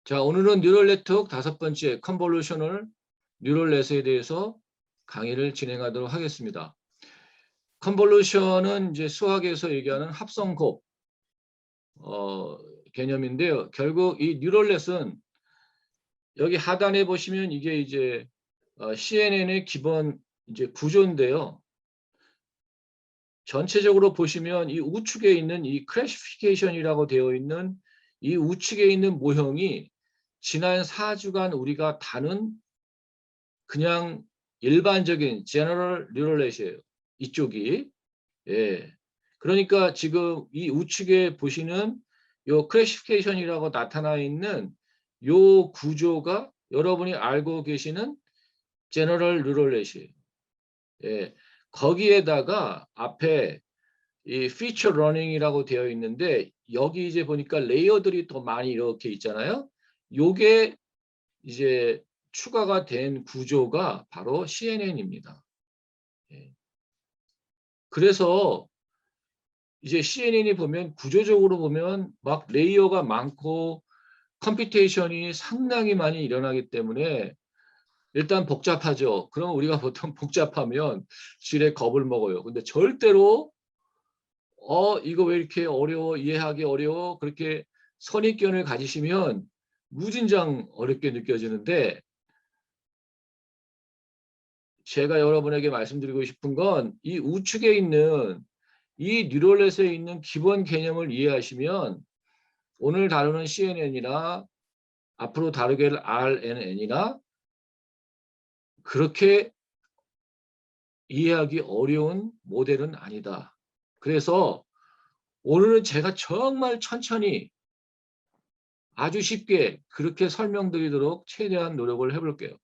자, 오늘은 뉴럴 네트워크 5번째 컨볼루셔널 뉴럴 넷에 대해서 강의를 진행하도록 하겠습니다. 컨볼루션은 이제 수학에서 얘기하는 합성곱 개념인데요. 결국 이 뉴럴 넷은 여기 하단에 보시면 이게 이제 CNN의 기본 이제 구조인데요. 전체적으로 보시면 이 우측에 있는 이 클래시피케이션이라고 되어 있는 이 우측에 있는 모형이 지난 4주간 우리가 다룬 그냥 일반적인 제너럴 뉴럴넷이에요. 이쪽이. 예. 그러니까 지금 이 우측에 보시는 요 클래시피케이션이라고 나타나 있는 요 구조가 여러분이 알고 계시는 제너럴 뉴럴넷이에요. 예. 거기에다가 앞에 이 피처 러닝이라고 되어 있는데 여기 이제 보니까 레이어들이 더 많이 이렇게 있잖아요. 요게 이제 추가가 된 구조가 바로 CNN입니다. 예. 그래서 이제 CNN이 보면 구조적으로 보면 막 레이어가 많고 컴퓨테이션이 상당히 많이 일어나기 때문에 일단 복잡하죠. 그럼 우리가 보통 복잡하면 지레 겁을 먹어요. 근데 절대로 이거 왜 이렇게 어려워, 이해하기 어려워, 그렇게 선입견을 가지시면 무진장 어렵게 느껴지는데, 제가 여러분에게 말씀드리고 싶은 건 이 우측에 있는 이 뉴럴넷에 있는 기본 개념을 이해하시면 오늘 다루는 CNN이나 앞으로 다루게 될 RNN이나 그렇게 이해하기 어려운 모델은 아니다. 그래서 오늘은 제가 정말 천천히 아주 쉽게 그렇게 설명드리도록 최대한 노력을 해볼게요.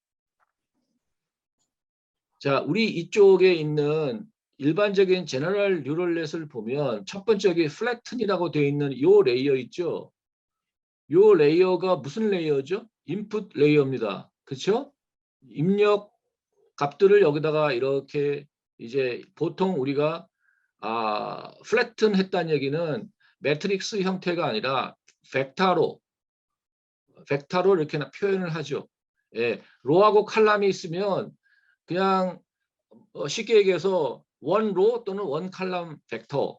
자, 우리 이쪽에 있는 일반적인 제너럴 뉴럴넷을 보면 첫 번째 여기 플래튼이라고 되어 있는 요 레이어 있죠. 요 레이어가 무슨 레이어죠? 인풋 레이어입니다. 그렇죠? 입력 값들을 여기다가 이렇게 이제 보통 우리가 플래튼 했다는 얘기는 매트릭스 형태가 아니라 벡터로 이렇게 표현을 하죠. 예, 로하고 칼럼이 있으면 그냥 쉽게 얘기해서 원 로 또는 원 칼럼 벡터로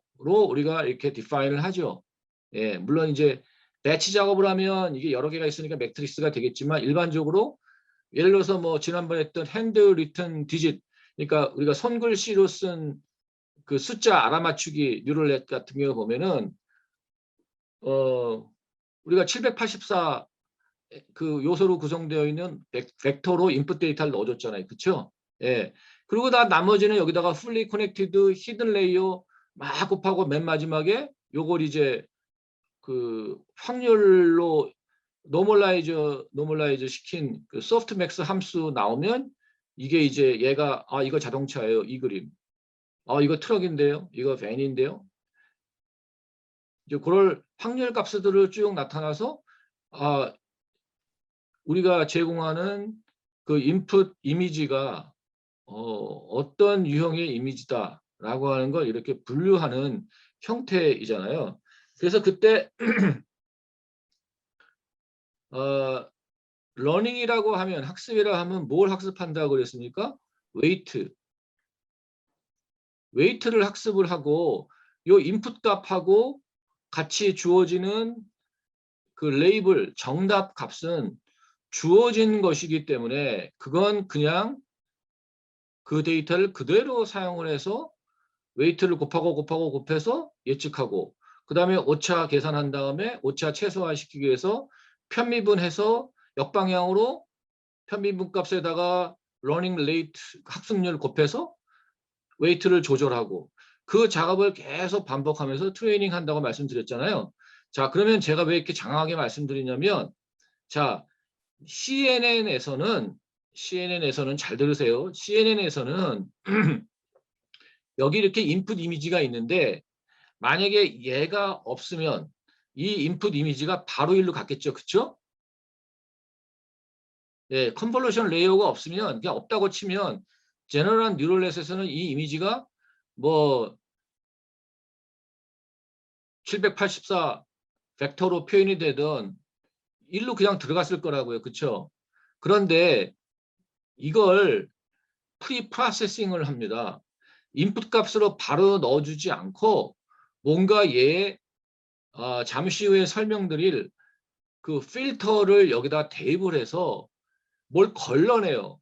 우리가 이렇게 디파인을 하죠. 예, 물론 이제 배치 작업을 하면 이게 여러 개가 있으니까 매트릭스가 되겠지만 일반적으로 예를 들어서 뭐 지난번에 했던 핸드 리튼 디짓, 그러니까 우리가 손글씨로 쓴 그 숫자 알아맞추기 뉴럴넷 같은 경우 보면은 우리가 784 그 요소로 구성되어 있는 벡터로 인풋 데이터를 넣어줬잖아요. 그렇죠? 예. 그리고 나머지는 여기다가 fully connected hidden layer 막 곱하고 맨 마지막에 요걸 이제 그 확률로 노멀라이저 시킨 그 소프트맥스 함수 나오면 이게 이제 얘가 이거 자동차예요. 이 그림. 이거 트럭인데요. 이거 밴인데요. 이제 그럴 확률 값들을 쭉 나타나서 우리가 제공하는 그 인풋 이미지가 어떤 유형의 이미지다라고 하는 걸 이렇게 분류하는 형태이잖아요. 그래서 그때 러닝이라고 하면 학습이라 하면 뭘 학습한다고 그랬습니까? 웨이트를 학습을 하고 요 인풋 값하고 같이 주어지는 그 레이블 정답 값은 주어진 것이기 때문에 그건 그냥 그 데이터를 그대로 사용을 해서 웨이트를 곱해서 예측하고 그 다음에 오차 계산한 다음에 오차 최소화시키기 위해서 편미분해서 역방향으로 편미분 값에다가 러닝 레이트 학습률 곱해서 웨이트를 조절하고 그 작업을 계속 반복하면서 트레이닝 한다고 말씀드렸잖아요. 자, 그러면 제가 왜 이렇게 장황하게 말씀드리냐면 자, CNN에서는 잘 들으세요. CNN에서는 여기 이렇게 인풋 이미지가 있는데 만약에 얘가 없으면 이 인풋 이미지가 바로 일로 갔겠죠. 그렇죠? 예, 컨볼루션 레이어가 없으면 그냥 없다고 치면 제너럴 뉴럴넷에서는 이 이미지가 뭐 784 벡터로 표현이 되든 일로 그냥 들어갔을 거라고요. 그렇죠? 그런데 이걸 프리 프로세싱을 합니다. 인풋 값으로 바로 넣어주지 않고 뭔가 얘 잠시 후에 설명드릴 그 필터를 여기다 대입을 해서 뭘 걸러내요.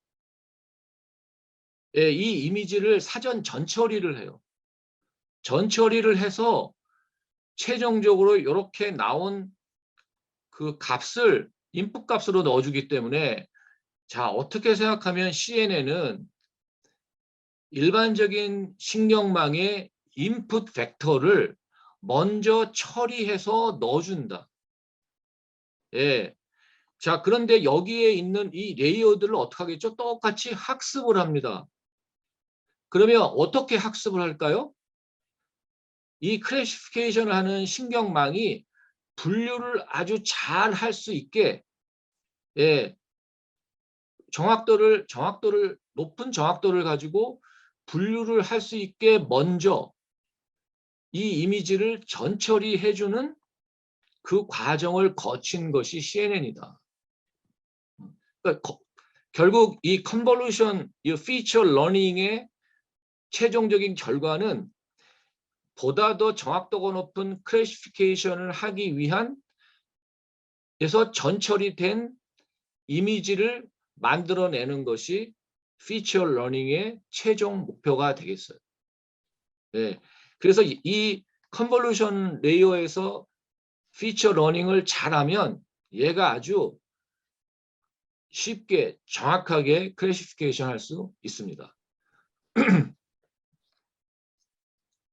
예, 이 이미지를 사전 전처리를 해요. 전처리를 해서 최종적으로 이렇게 나온 그 값을 인풋 값으로 넣어주기 때문에, 자, 어떻게 생각하면 CNN은 일반적인 신경망의 인풋 벡터를 먼저 처리해서 넣어준다. 예. 자, 그런데 여기에 있는 이 레이어들을 어떻게 하겠죠? 똑같이 학습을 합니다. 그러면 어떻게 학습을 할까요? 이 클래시피케이션을 하는 신경망이 분류를 아주 잘 할 수 있게, 예, 높은 정확도를 가지고 분류를 할 수 있게 먼저 이 이미지를 전처리해주는 그 과정을 거친 것이 CNN이다. 그러니까 결국 이 컨볼루션, 이 피처 러닝의 최종적인 결과는 보다 더 정확도가 높은 클래시피케이션을 하기 위한 에서 전처리된 이미지를 만들어내는 것이 피처 러닝의 최종 목표가 되겠어요. 네. 그래서 이 컨볼루션 레이어에서 피처 러닝을 잘하면 얘가 아주 쉽게 정확하게 클래시피케이션 할 수 있습니다.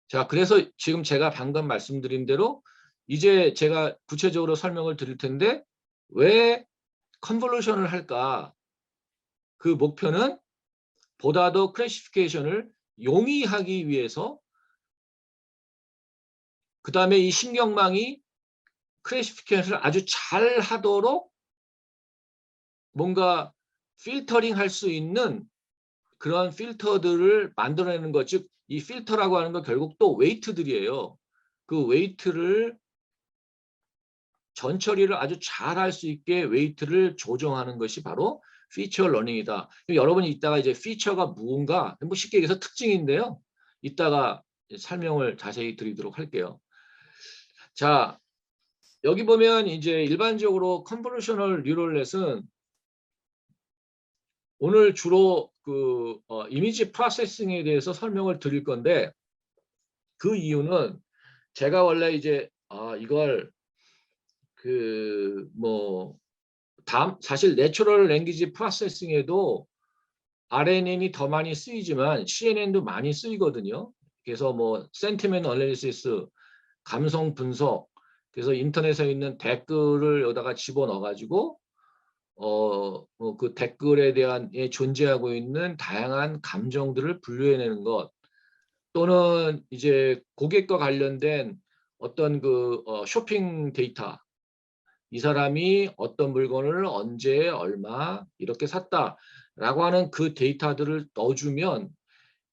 자, 그래서 지금 제가 방금 말씀드린 대로 이제 제가 구체적으로 설명을 드릴 텐데, 왜 컨볼루션을 할까? 그 목표는 보다 더 클래시피케이션을 용이하기 위해서, 그 다음에 이 신경망이 클래시피케이션을 아주 잘 하도록 뭔가 필터링 할 수 있는 그런 필터들을 만들어내는 것, 즉 이 필터라고 하는 건 결국 또 웨이트들이에요. 그 웨이트를 전처리를 아주 잘 할 수 있게 웨이트를 조정하는 것이 바로 피처 러닝이다. 여러분이 이따가 이제 피처가 무언가, 뭐 쉽게 얘기해서 특징인데요. 이따가 설명을 자세히 드리도록 할게요. 자, 여기 보면 이제 일반적으로 컨볼루셔널 뉴럴넷은 오늘 주로 그 이미지 프로세싱에 대해서 설명을 드릴 건데, 그 이유는 제가 원래 이제 이걸 그 뭐 사실 내추럴 랭귀지 프로세싱에도 RNN이 더 많이 쓰이지만 CNN도 많이 쓰이거든요. 그래서 뭐 센티멘트 어널리시스, 감성 분석, 그래서 인터넷에 있는 댓글을 여기다가 집어넣어 가지고 그 댓글에 대한 존재하고 있는 다양한 감정들을 분류해내는 것, 또는 이제 고객과 관련된 어떤 그 쇼핑 데이터, 이 사람이 어떤 물건을 언제 얼마 이렇게 샀다라고 하는 그 데이터들을 넣어주면,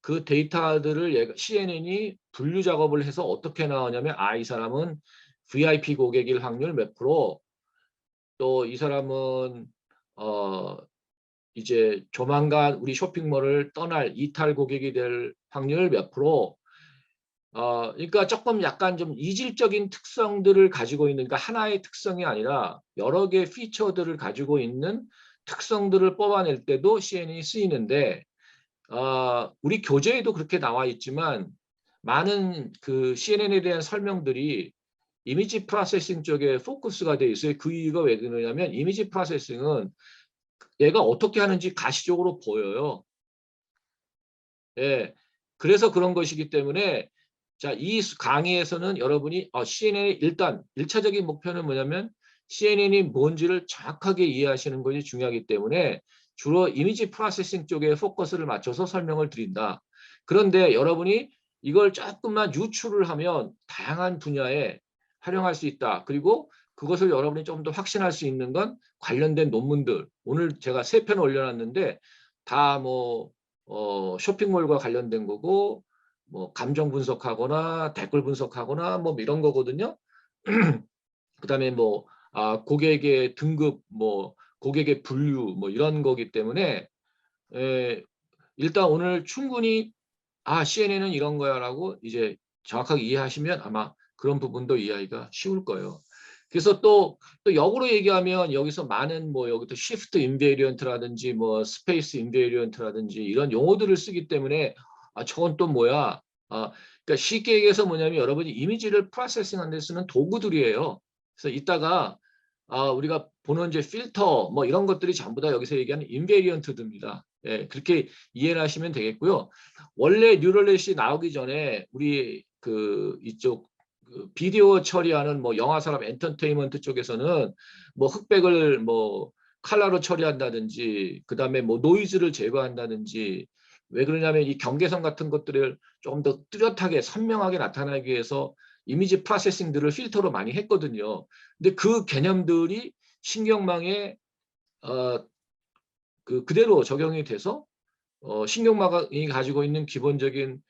그 데이터들을 CNN이 분류 작업을 해서 어떻게 나오냐면, 이 사람은 VIP 고객일 확률 몇 프로, 또 이 사람은 이제 조만간 우리 쇼핑몰을 떠날 이탈 고객이 될 확률 몇 프로, 그러니까 조금 약간 좀 이질적인 특성들을 가지고 있는, 그러니까 하나의 특성이 아니라 여러 개의 피처들을 가지고 있는 특성들을 뽑아낼 때도 CNN이 쓰이는데, 우리 교재에도 그렇게 나와 있지만 많은 그 CNN에 대한 설명들이 이미지 프로세싱 쪽에 포커스가 돼 있어요. 그 이유가 왜 그러냐면, 이미지 프로세싱은 얘가 어떻게 하는지 가시적으로 보여요. 예. 그래서 그런 것이기 때문에, 자, 이 강의에서는 여러분이 CNN의 일단 1차적인 목표는 뭐냐면 CNN이 뭔지를 정확하게 이해하시는 것이 중요하기 때문에 주로 이미지 프로세싱 쪽에 포커스를 맞춰서 설명을 드린다. 그런데 여러분이 이걸 조금만 유출을 하면 다양한 분야에 활용할 수 있다. 그리고 그것을 여러분이 좀 더 확신할 수 있는 건 관련된 논문들. 오늘 제가 3편 올려놨는데 다 뭐 쇼핑몰과 관련된 거고, 뭐 감정 분석하거나 댓글 분석하거나 뭐 이런 거거든요. 그다음에 뭐 고객의 등급, 뭐 고객의 분류, 뭐 이런 거기 때문에 일단 오늘 충분히 CNN은 이런 거야라고 이제 정확하게 이해하시면 아마 그런 부분도 이해하기가 쉬울 거예요. 그래서 또 역으로 얘기하면 여기서 많은 뭐 여기 또 시프트 인베리언트라든지 뭐 스페이스 인베리언트라든지 이런 용어들을 쓰기 때문에 저건 또 뭐야? 그러니까 쉽게 얘기해서 뭐냐면 여러분이 이미지를 프로세싱하는 데 쓰는 도구들이에요. 그래서 이따가 우리가 보는 이제 필터 뭐 이런 것들이 전부 다 여기서 얘기하는 인베리언트들입니다. 예, 그렇게 이해를 하시면 되겠고요. 원래 뉴럴넷이 나오기 전에 우리 이쪽 비디오 처리하는 뭐 영화산업 엔터테인먼트 쪽에서는 뭐 흑백을 뭐 컬러로 처리한다든지 그다음에 뭐 노이즈를 제거한다든지 왜 그러냐면 이 경계선 같은 것들을 좀 더 뚜렷하게 선명하게 나타나기 위해서 이미지 프로세싱들을 필터로 많이 했거든요. 근데 그 개념들이 신경망에 그대로 적용이 돼서 신경망이 가지고 있는 기본적인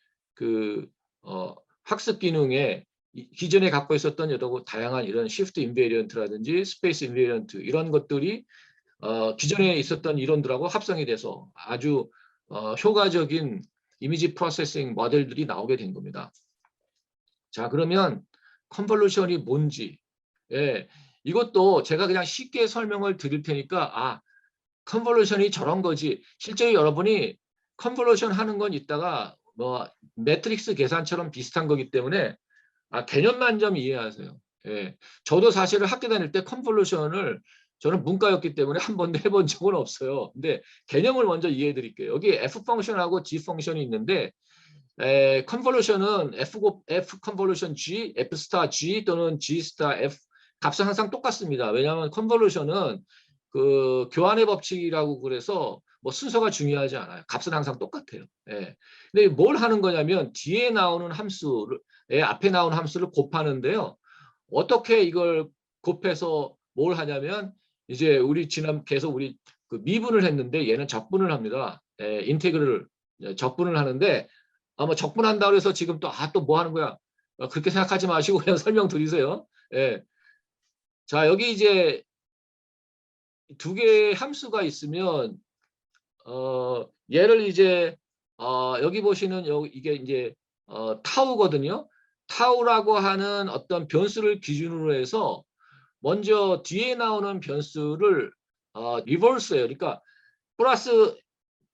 학습 기능에 기존에 갖고 있었던 여러 다양한 이런 시프트 인베리언트라든지 스페이스 인베리언트 이런 것들이 기존에 있었던 이론들하고 합성이 돼서 아주 효과적인 이미지 프로세싱 모델들이 나오게 된 겁니다. 자, 그러면 컨볼루션이 뭔지, 이것도 제가 그냥 쉽게 설명을 드릴 테니까 컨볼루션이 저런 거지. 실제로 여러분이 컨볼루션 하는 건 이따가 뭐 매트릭스 계산처럼 비슷한 거기 때문에 개념만 좀 이해하세요. 저도 사실은 학교 다닐 때 컨볼루션을 저는 문과였기 때문에 한 번도 해본 적은 없어요. 근데 개념을 먼저 이해해 드릴게요. 여기 F 펑션하고 G 펑션이 있는데 컨볼루션은 F 컨볼루션 G, F 스타 G 또는 G 스타 F 값은 항상 똑같습니다. 왜냐하면 컨볼루션은 교환의 법칙이라고 그래서 뭐 순서가 중요하지 않아요. 값은 항상 똑같아요. 근데 뭘 하는 거냐면 뒤에 나오는 함수를 앞에 나오는 함수를 곱하는데요. 어떻게 이걸 곱해서 뭘 하냐면 이제 우리 계속 우리 미분을 했는데 얘는 적분을 합니다. 인테그럴을 적분을 하는데 뭐 적분한다고 해서 지금 또 뭐 하는 거야? 그렇게 생각하지 마시고 그냥 설명 드리세요. 자, 여기 이제 두 개의 함수가 있으면 얘를 이제 여기 보시는 이게 이제 타우거든요. 타우라고 하는 어떤 변수를 기준으로 해서 먼저 뒤에 나오는 변수를 리버스예요. 그러니까 플러스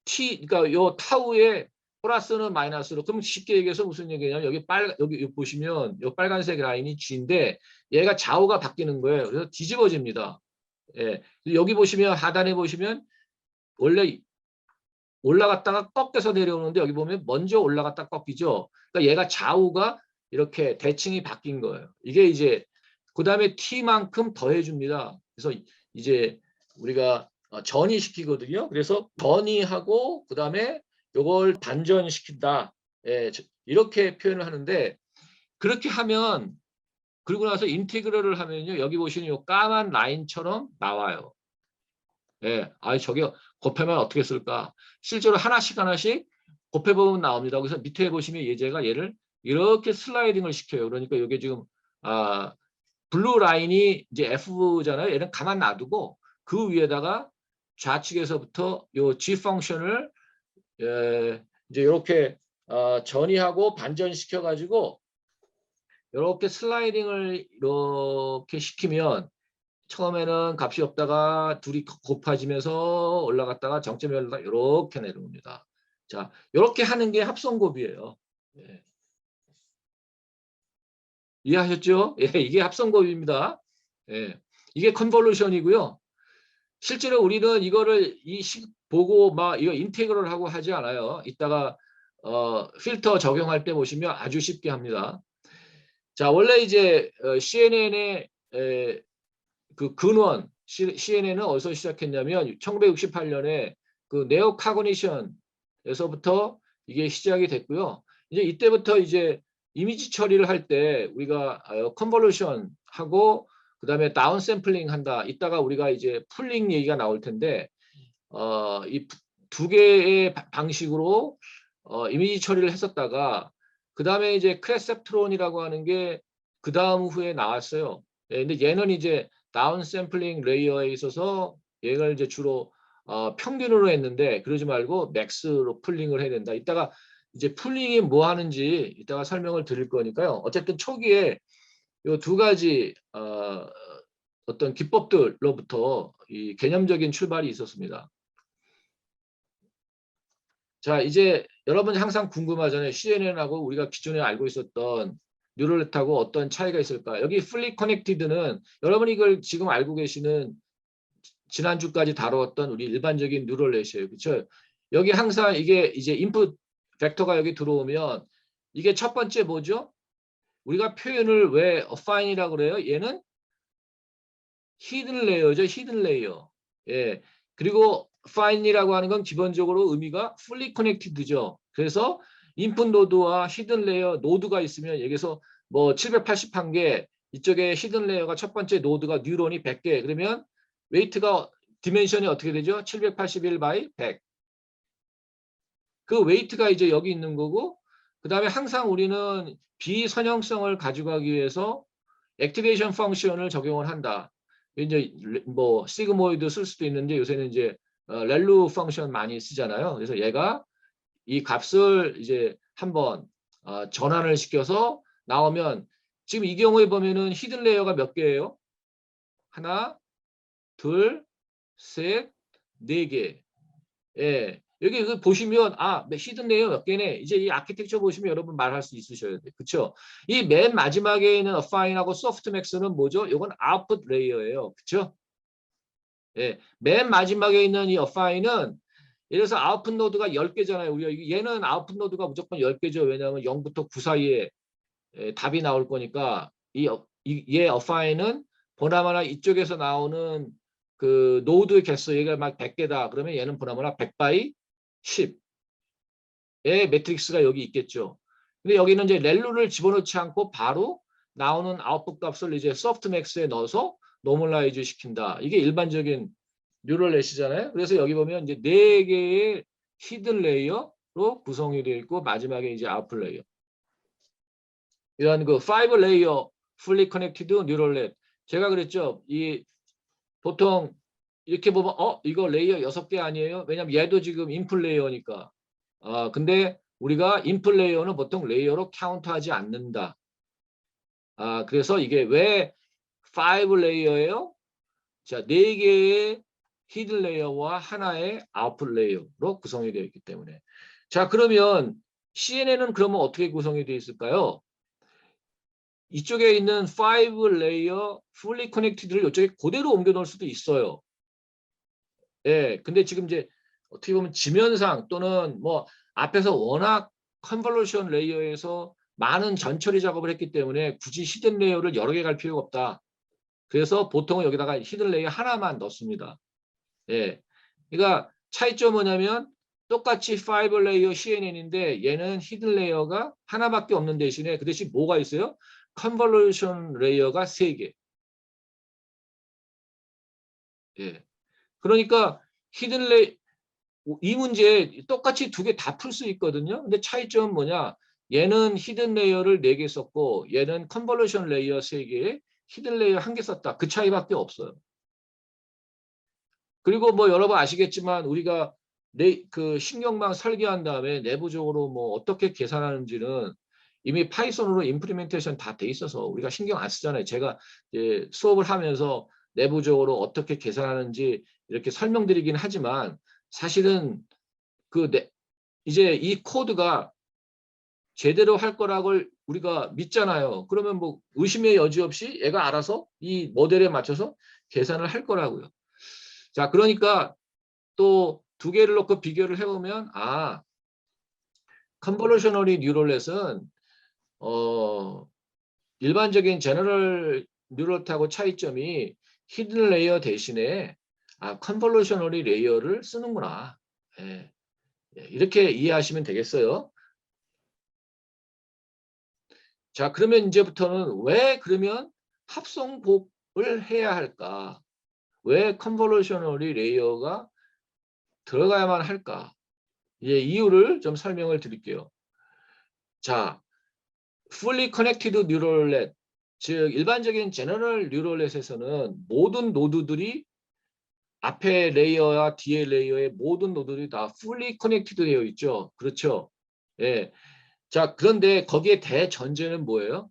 t, 그러니까 요 타우의 플러스는 마이너스로. 그럼 쉽게 얘기해서 무슨 얘기냐면 여기 보시면 요 빨간색 라인이 g인데 얘가 좌우가 바뀌는 거예요. 그래서 뒤집어집니다. 여기 보시면 하단에 보시면 원래 올라갔다가 꺾여서 내려오는데 여기 보면 먼저 올라갔다 꺾이죠. 그러니까 얘가 좌우가 이렇게 대칭이 바뀐 거예요. 이게 이제 그다음에 t만큼 더해줍니다. 그래서 이제 우리가 전이시키거든요. 그래서 전이하고 그다음에 요걸 반전시킨다. 이렇게 표현을 하는데 그렇게 하면 그리고 나서 인테그럴을 하면요. 여기 보시는 요 까만 라인처럼 나와요. 저게 곱하면 어떻게 쓸까? 실제로 하나씩 곱해보면 나옵니다. 그래서 밑에 보시면 얘를 이렇게 슬라이딩을 시켜요. 그러니까 이게 지금 블루 라인이 이제 F잖아요. 얘는 가만 놔두고 그 위에다가 좌측에서부터 요 G 펑션을 이제 이렇게 전이하고 반전시켜 가지고 이렇게 슬라이딩을 이렇게 시키면 처음에는 값이 없다가 둘이 곱해지면서 올라갔다가 정점에 올라가 이렇게 내려옵니다. 자, 이렇게 하는 게 합성곱이에요. 이해하셨죠? 이게 합성곱입니다. 이게 컨볼루션이고요. 실제로 우리는 이거를 보고 막 이거 인테그럴 하고 하지 않아요. 이따가 필터 적용할 때 보시면 아주 쉽게 합니다. 자, 원래 이제 CNN의 근원 CNN은 어디서 시작했냐면 1968년에 네오 카그니션에서부터 이게 시작이 됐고요. 이제 이때부터 이제 이미지 처리를 할 때 우리가 컨볼루션 하고 그다음에 다운 샘플링 한다. 이따가 우리가 이제 풀링 얘기가 나올 텐데 이 두 개의 방식으로 이미지 처리를 했었다가 그다음에 이제 크레셉트론이라고 하는 게 그다음 후에 나왔어요. 근데 얘는 이제 다운 샘플링 레이어에 있어서 얘를 이제 주로 평균으로 했는데 그러지 말고 맥스로 풀링을 해야 된다. 이따가 이제 풀링이 뭐 하는지 이따가 설명을 드릴 거니까요. 어쨌든 초기에 요 두 가지 어떤 기법들로부터 이 개념적인 출발이 있었습니다. 자, 이제 여러분이 항상 궁금하잖아요. CNN하고 우리가 기존에 알고 있었던 뉴럴넷하고 어떤 차이가 있을까? 여기 fully connected는 여러분이 이걸 지금 알고 계시는 지난주까지 다루었던 우리 일반적인 뉴럴넷이에요. 그렇죠? 여기 항상 이게 이제 인풋 벡터가 여기 들어오면 이게 첫 번째 뭐죠? 우리가 표현을 왜 affine이라고 그래요? 얘는 hidden layer죠. hidden layer. 예. 그리고 fine이라고 하는 건 기본적으로 의미가 fully connected죠. 그래서 인풋 노드와 hidden layer 노드가 있으면 여기서 뭐 781개 이쪽에 hidden layer가 첫 번째 노드가 뉴런이 100개 그러면 웨이트가 디멘션이 어떻게 되죠? 781 by 100. 그 웨이트가 이제 여기 있는 거고 그다음에 항상 우리는 비선형성을 가져가기 위해서 액티베이션 펑션을 적용을 한다. 이제 뭐 시그모이드 쓸 수도 있는데 요새는 이제 렐루 펑션 많이 쓰잖아요. 그래서 얘가 이 값을 이제 한번 전환을 시켜서 나오면 지금 이 경우에 보면은 히든 레이어가 몇 개예요? 하나, 둘, 셋, 네 개. 예. 여기 그 보시면 히든 레이어 몇 개네. 이제 이 아키텍처 보시면 여러분 말할 수 있으셔야 돼. 그렇죠? 이 맨 마지막에 있는 affine하고 softmax는 뭐죠? 이건 output 레이어예요. 그렇죠? 예. 맨 마지막에 있는 이 affine는 예를 들어서 아웃풋 노드가 10개잖아요. 우리가 얘는 아웃풋 노드가 무조건 10개죠. 왜냐하면 0부터 9 사이에 답이 나올 거니까 얘 affine은 보나마나 이쪽에서 나오는 그 노드의 개수 얘가 막 100개다. 그러면 얘는 보나마나 100 by 10의 매트릭스가 여기 있겠죠. 근데 여기는 이제 렐루를 집어넣지 않고 바로 나오는 아웃풋 값을 이제 소프트맥스에 넣어서 노멀라이즈 시킨다. 이게 일반적인 뉴럴넷이잖아요. 그래서 여기 보면 이제 4개의 히든 레이어로 구성이 되어 있고 마지막에 이제 아웃풋 레이어. 이런 그 5 레이어 fully connected 뉴럴넷. 제가 그랬죠. 이 보통 이렇게 보면 이거 레이어 6개 아니에요? 왜냐면 얘도 지금 인풋 레이어니까. 근데 우리가 인풋 레이어는 보통 레이어로 카운트하지 않는다. 그래서 이게 왜 5 레이어예요? 자, 4개의 히든 레이어와 하나의 아웃풋 레이어로 구성이 되어 있기 때문에. 자, 그러면 CNN은 그러면 어떻게 구성이 되어 있을까요? 이쪽에 있는 5 레이어 fully connected를 이쪽에 그대로 옮겨 놓을 수도 있어요. 예, 근데 지금 이제 어떻게 보면 지면상 또는 뭐 앞에서 워낙 컨볼루션 레이어에서 많은 전처리 작업을 했기 때문에 굳이 히든 레이어를 여러 개 갈 필요가 없다. 그래서 보통은 여기다가 히든 레이어 하나만 넣습니다. 예. 그러니까 차이점은 뭐냐면 똑같이 5 레이어 CNN인데 얘는 히든 레이어가 하나밖에 없는 대신에 그 대신 뭐가 있어요? 컨볼루션 레이어가 3개. 예. 그러니까 히든 레이 이 문제 똑같이 2개 다 풀 수 있거든요. 근데 차이점은 뭐냐? 얘는 히든 레이어를 4개 썼고 얘는 컨볼루션 레이어 3개에 히든 레이어 1개 썼다. 그 차이밖에 없어요. 그리고 뭐 여러분 아시겠지만 우리가 그 신경망 설계한 다음에 내부적으로 뭐 어떻게 계산하는지는 이미 파이썬으로 임플리멘테이션 다 돼 있어서 우리가 신경 안 쓰잖아요. 제가 이제 수업을 하면서 내부적으로 어떻게 계산하는지 이렇게 설명드리긴 하지만 사실은 이제 이 코드가 제대로 할 거라고 우리가 믿잖아요. 그러면 뭐 의심의 여지 없이 얘가 알아서 이 모델에 맞춰서 계산을 할 거라고요. 자, 그러니까 또 2개를 놓고 비교를 해보면 컨볼루셔널리 뉴럴넷은 일반적인 제너럴 뉴럴하고 차이점이 히든 레이어 대신에 컨볼루셔널리 레이어를 쓰는구나. 예, 이렇게 이해하시면 되겠어요. 자, 그러면 이제부터는 왜 그러면 합성복을 해야 할까? 왜 컨볼루셔널리 레이어가 들어가야만 할까? 이유를 좀 설명을 드릴게요. 자, fully connected neural net. 즉 일반적인 제너럴 뉴럴넷에서는 모든 노드들이 앞에 레이어와 뒤에 레이어의 모든 노드들이 다 fully connected 되어 있죠. 그렇죠? 예. 자, 그런데 거기에 대전제는 뭐예요?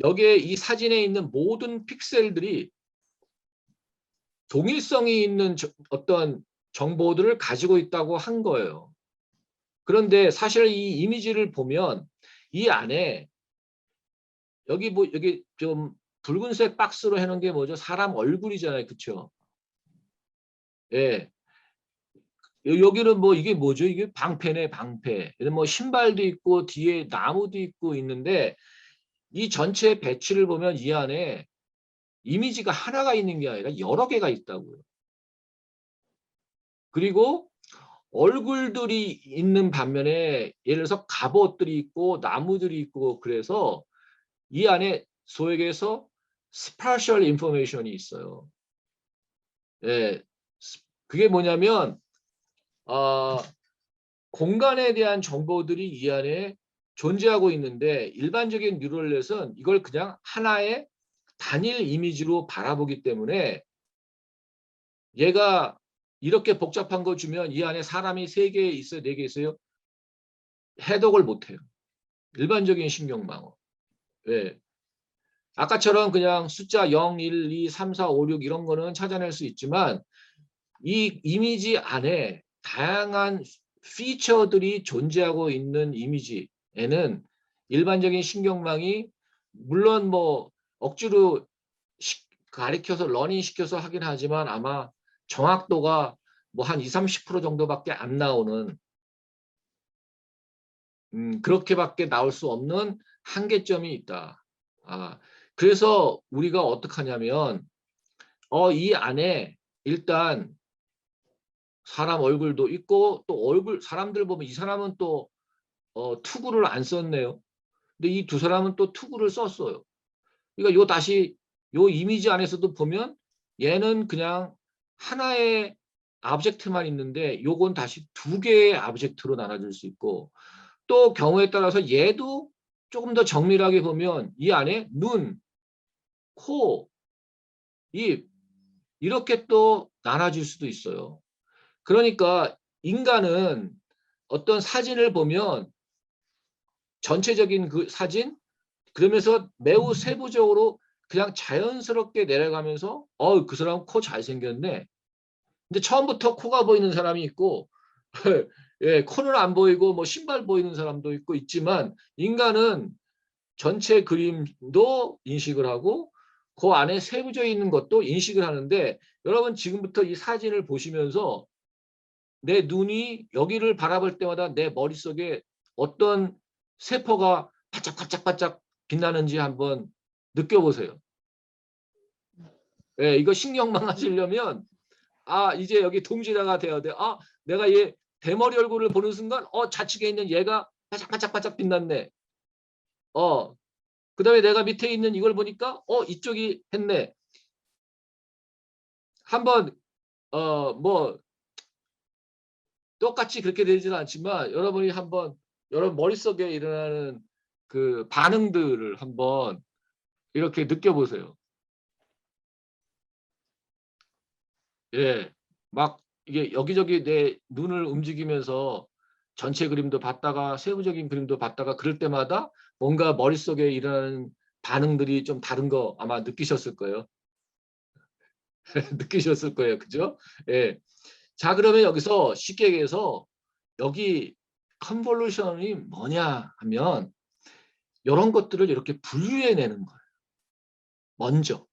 여기에 이 사진에 있는 모든 픽셀들이 동일성이 있는 어떤 정보들을 가지고 있다고 한 거예요. 그런데 사실 이 이미지를 보면 이 안에 여기 좀 붉은색 박스로 해놓은 게 뭐죠? 사람 얼굴이잖아요. 그렇죠? 예. 여기는 뭐 이게 뭐죠? 이게 방패네, 방패. 뭐 신발도 있고 뒤에 나무도 있고 있는데 이 전체 배치를 보면 이 안에 이미지가 하나가 있는 게 아니라 여러 개가 있다고요. 그리고 얼굴들이 있는 반면에 예를 들어서 갑옷들이 있고 나무들이 있고 그래서 이 안에 소위 얘기해서 스파셜 인포메이션이 있어요. 예. 그게 뭐냐면 공간에 대한 정보들이 이 안에 존재하고 있는데 일반적인 뉴럴넷은 이걸 그냥 하나의 단일 이미지로 바라보기 때문에 얘가 이렇게 복잡한 거 주면 이 안에 사람이 3개 있어요, 4개 있어요? 해독을 못해요. 일반적인 신경망어. 예. 아까처럼 그냥 숫자 0, 1, 2, 3, 4, 5, 6 이런 거는 찾아낼 수 있지만 이 이미지 안에 다양한 피처들이 존재하고 있는 이미지에는 일반적인 신경망이 물론 뭐 억지로 가리켜서 러닝 시켜서 하긴 하지만 아마 정확도가 뭐 한 20, 30% 정도밖에 안 나오는 그렇게밖에 나올 수 없는 한계점이 있다. 그래서 우리가 어떻게 하냐면 이 안에 일단 사람 얼굴도 있고 또 얼굴 사람들 보면 이 사람은 또 투구를 안 썼네요. 근데 이 두 사람은 또 투구를 썼어요. 그러니까 요 다시 요 이미지 안에서도 보면 얘는 그냥 하나의 오브젝트만 있는데 요건 다시 2개의 오브젝트로 나눠줄 수 있고 또 경우에 따라서 얘도 조금 더 정밀하게 보면 이 안에 눈, 코, 입 이렇게 또 나눠질 수도 있어요. 그러니까 인간은 어떤 사진을 보면 전체적인 그 사진 그러면서 매우 세부적으로 그냥 자연스럽게 내려가면서 그 사람 코 잘생겼네. 근데 처음부터 코가 보이는 사람이 있고 예, 코는 안 보이고 뭐 신발 보이는 사람도 있고 있지만 인간은 전체 그림도 인식을 하고 그 안에 세부적인 있는 것도 인식을 하는데 여러분 지금부터 이 사진을 보시면서 내 눈이 여기를 바라볼 때마다 내 머릿속에 어떤 세포가 바짝바짝바짝 빛나는지 한번 느껴보세요. 예, 이거 신경망 하시려면 이제 여기 동질화가 돼야 돼. 내가 얘 대머리 얼굴을 보는 순간 좌측에 있는 얘가 바짝바짝바짝 빛났네. 그다음에 내가 밑에 있는 이걸 보니까 이쪽이 했네. 한번 뭐 똑같이 그렇게 되지는 않지만 여러분이 한번 여러분 머릿속에 일어나는 그 반응들을 한번 이렇게 느껴보세요. 예, 막 이게 여기저기 내 눈을 움직이면서 전체 그림도 봤다가 세부적인 그림도 봤다가 그럴 때마다 뭔가 머릿속에 일어나는 반응들이 좀 다른 거 아마 느끼셨을 거예요. 느끼셨을 거예요. 그죠? 예. 자, 그러면 여기서 쉽게 얘기해서 여기 컨볼루션이 뭐냐 하면 이런 것들을 이렇게 분류해내는 거예요. 먼저.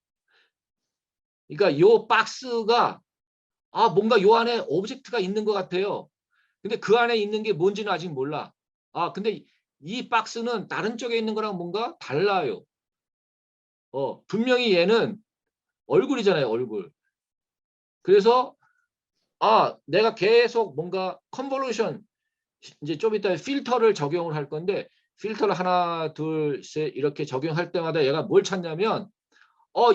그러니까 요 박스가 뭔가 요 안에 오브젝트가 있는 것 같아요. 근데 그 안에 있는 게 뭔지는 아직 몰라. 근데 이 박스는 다른 쪽에 있는 거랑 뭔가 달라요. 분명히 얘는 얼굴이잖아요, 얼굴. 그래서 내가 계속 뭔가 컨볼루션 이제 좀 이따 필터를 적용을 할 건데 필터를 하나, 둘, 셋 이렇게 적용할 때마다 얘가 뭘 찾냐면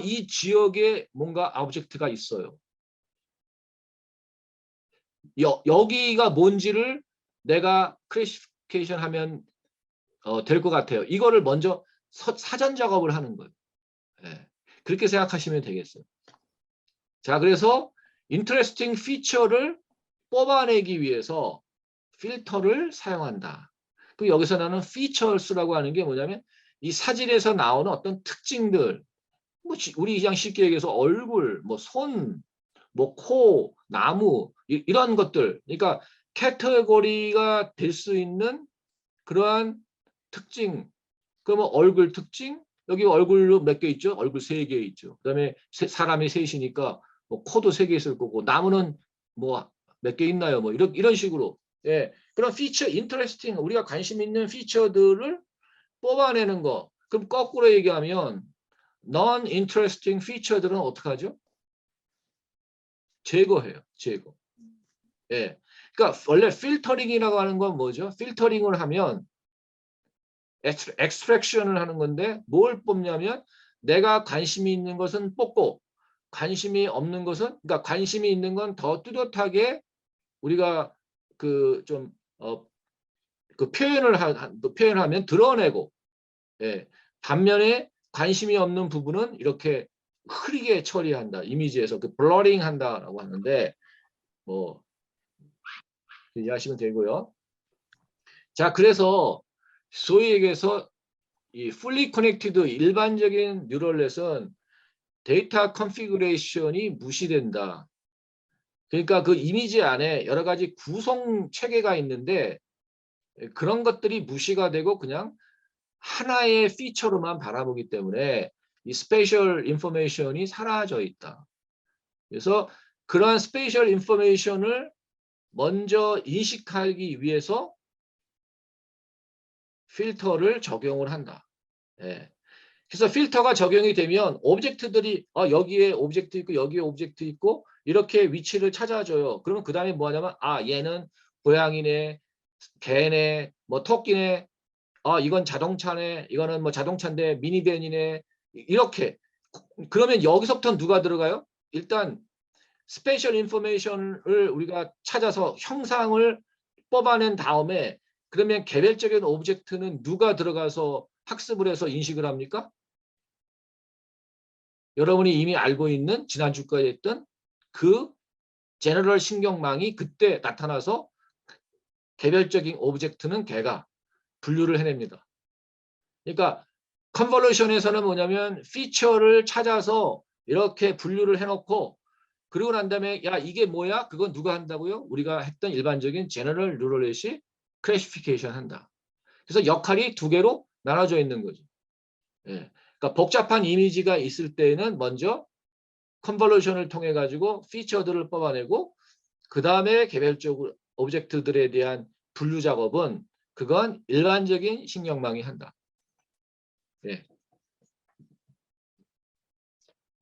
이 지역에 뭔가 오브젝트가 있어요. 여기가 뭔지를 내가 클래시피케이션 하면 될 것 같아요. 이거를 먼저 사전 작업을 하는 거예요. 예. 그렇게 생각하시면 되겠어요. 자, 그래서 인터레스팅 피처를 뽑아내기 위해서 필터를 사용한다. 그 여기서 나는 피처스라고 하는 게 뭐냐면 이 사진에서 나오는 어떤 특징들, 뭐 우리 그냥 쉽게 얘기해서 얼굴, 뭐 손, 뭐 코, 나무 이런 것들, 그러니까 카테고리가 될 수 있는 그러한 특징. 그러면 얼굴 특징, 여기 얼굴로 몇 개 있죠? 얼굴 3개 있죠. 그다음에 사람이 셋이니까 뭐 코도 3개 있을 거고, 나무는 뭐 몇 개 있나요? 뭐 이런 식으로. 예. 그런 피처, 인터레스팅, 우리가 관심 있는 피처들을 뽑아내는 거. 그럼 거꾸로 얘기하면 non-interesting feature들은 어떻게 하죠? 제거해요. 제거. 예. 그러니까 원래 필터링이라고 하는 건 뭐죠? 필터링을 하면 엑스트랙션을 하는 건데 뭘 뽑냐면 내가 관심이 있는 것은 뽑고 관심이 없는 것은, 그러니까 관심이 있는 건 더 뚜렷하게 우리가 그 좀 그 표현하면 드러내고, 예. 반면에 관심이 없는 부분은 이렇게 흐리게 처리한다. 이미지에서 그 블러링 한다라고 하는데 뭐 이해하시면 되고요. 자, 그래서 소위 얘기해서 이 fully connected 일반적인 뉴럴넷은 데이터 컨피그레이션이 무시된다. 그러니까 그 이미지 안에 여러 가지 구성 체계가 있는데 그런 것들이 무시가 되고 그냥 하나의 피처로만 바라보기 때문에 이 스페셜 인포메이션이 사라져 있다. 그래서 그러한 스페셜 인포메이션을 먼저 인식하기 위해서 필터를 적용을 한다. 예. 그래서 필터가 적용이 되면 오브젝트들이 여기에 오브젝트 있고 여기에 오브젝트 있고 이렇게 위치를 찾아줘요. 그러면 그 다음에 뭐 하냐면 얘는 고양이네, 개네, 뭐 토끼네, 이건 자동차네, 이거는 뭐 자동차인데 미니밴이네, 이렇게. 그러면 여기서부터 누가 들어가요? 일단 스페셜 인포메이션을 우리가 찾아서 형상을 뽑아낸 다음에 그러면 개별적인 오브젝트는 누가 들어가서 학습을 해서 인식을 합니까? 여러분이 이미 알고 있는 지난주까지 했던 그 제너럴 신경망이 그때 나타나서 개별적인 오브젝트는 걔가 분류를 해냅니다. 그러니까 컨볼루션에서는 뭐냐면 피처를 찾아서 이렇게 분류를 해놓고 그러고 난 다음에 야 이게 뭐야? 그건 누가 한다고요? 우리가 했던 일반적인 제너럴 뉴럴넷이 클래시피케이션 한다. 그래서 역할이 2개로 나눠져 있는 거죠. 예. 그러니까 복잡한 이미지가 있을 때는 먼저 컨볼루션을 통해 가지고 피처들을 뽑아내고 그 다음에 개별적으로 오브젝트들에 대한 분류 작업은 그건 일반적인 신경망이 한다. 예.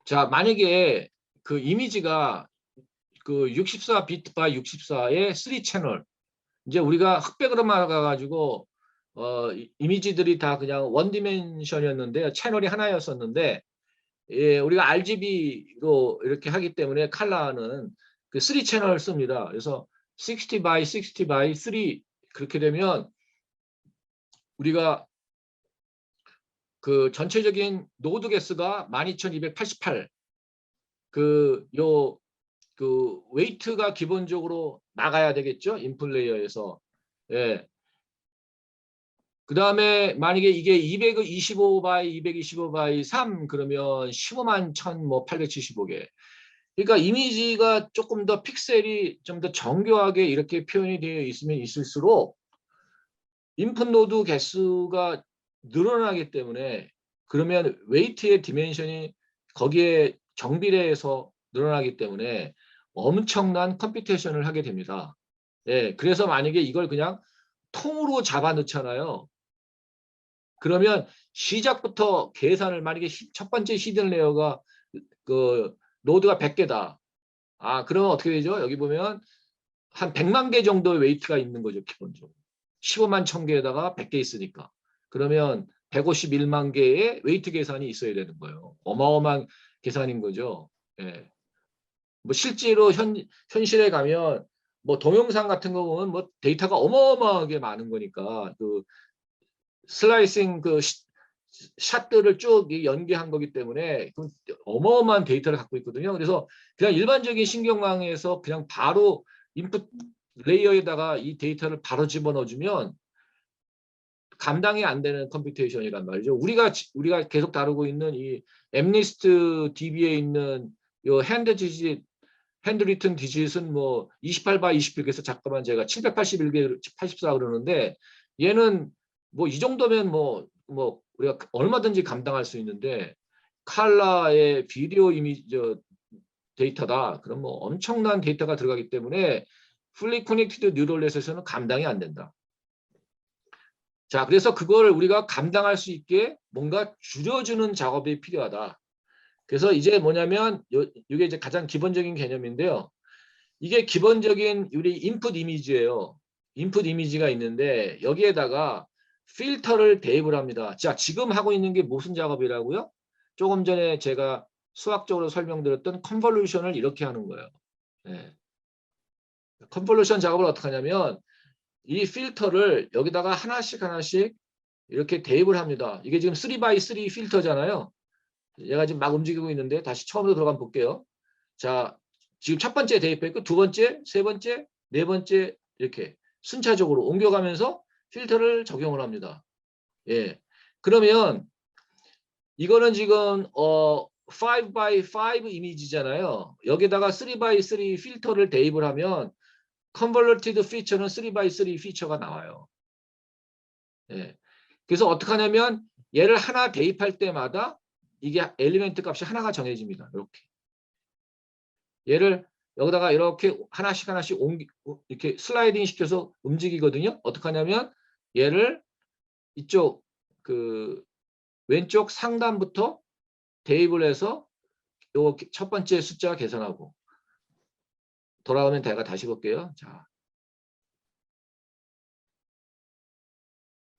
자, 만약에 그 이미지가 그 64비트 바이 64의 3채널, 이제 우리가 흑백으로 막아가지고 이미지들이 다 그냥 원 디멘션이었는데요. 채널이 하나였었는데 우리가 RGB로 이렇게 하기 때문에 컬러는 그 3채널 씁니다. 그래서 60 by 60 by 3 그렇게 되면 우리가 그 전체적인 노드 개수가 12288, 그 웨이트가 기본적으로 나가야 되겠죠. 인풋 레이어에서. 예. 그 다음에 만약에 이게 225 by 225 by 3 그러면 15만 1875개. 그러니까 이미지가 조금 더 픽셀이 좀 더 정교하게 이렇게 표현이 되어 있으면 있을수록 인풋 노드 개수가 늘어나기 때문에 그러면 웨이트의 디멘션이 거기에 정비례해서 늘어나기 때문에 엄청난 컴퓨테이션을 하게 됩니다. 예, 그래서 만약에 이걸 그냥 통으로 잡아 넣잖아요. 그러면 시작부터 계산을 만약에 첫 번째 히든 레이어가 그 노드가 100개다. 그러면 어떻게 되죠? 여기 보면 한 100만 개 정도의 웨이트가 있는 거죠, 기본적으로. 15만 1000개에다가 100개 있으니까. 그러면 151만 개의 웨이트 계산이 있어야 되는 거예요. 어마어마한 계산인 거죠. 예. 뭐 실제로 현실에 가면 뭐 동영상 같은 거 보면 뭐 데이터가 어마어마하게 많은 거니까 그 슬라이싱 그 샷들을 쭉 연계한 거기 때문에 어마어마한 데이터를 갖고 있거든요. 그래서 그냥 일반적인 신경망에서 그냥 바로 인풋 레이어에다가 이 데이터를 바로 집어넣어주면 감당이 안 되는 컴퓨테이션이란 말이죠. 우리가 계속 다루고 있는 이 엠니스트 DB에 있는 요 핸드리튼 디짓은 뭐 28 x 21개에서 잠깐만 제가 781개 84 그러는데 얘는 뭐 이 정도면 뭐 우리가 얼마든지 감당할 수 있는데 칼라의 비디오 이미지 데이터다. 그럼 뭐 엄청난 데이터가 들어가기 때문에 풀리 커넥티드 뉴럴넷에서는 감당이 안 된다. 자, 그래서 그걸 우리가 감당할 수 있게 뭔가 줄여주는 작업이 필요하다. 그래서 이제 뭐냐면 이게 이제 가장 기본적인 개념인데요. 이게 기본적인 우리 인풋 이미지예요. 인풋 이미지가 있는데 여기에다가 필터를 대입을 합니다. 자, 지금 하고 있는 게 무슨 작업이라고요? 조금 전에 제가 수학적으로 설명드렸던 컨볼루션을 이렇게 하는 거예요. 네. 컨볼루션 작업을 어떻게 하냐면 이 필터를 여기다가 하나씩 이렇게 대입을 합니다. 이게 지금 3x3 필터잖아요. 얘가 지금 막 움직이고 있는데 다시 처음으로 들어가면 볼게요. 자, 지금 첫 번째 대입했고 두 번째, 세 번째, 네 번째 이렇게 순차적으로 옮겨가면서 필터를 적용을 합니다. 예. 그러면 이거는 지금 5x5 이미지잖아요. 여기다가 3x3 필터를 대입을 하면 컨볼루티드 피처는 3x3 피처가 나와요. 예. 그래서 어떻게 하냐면 얘를 하나 대입할 때마다 이게 엘리멘트 값이 하나가 정해집니다. 이렇게. 얘를 여기다가 이렇게 하나씩 이렇게 슬라이딩 시켜서 움직이거든요. 어떻게 하냐면 얘를 이쪽 그 왼쪽 상단부터 대입을 해서 요 첫 번째 숫자 계산하고 돌아오면 제가 다시 볼게요.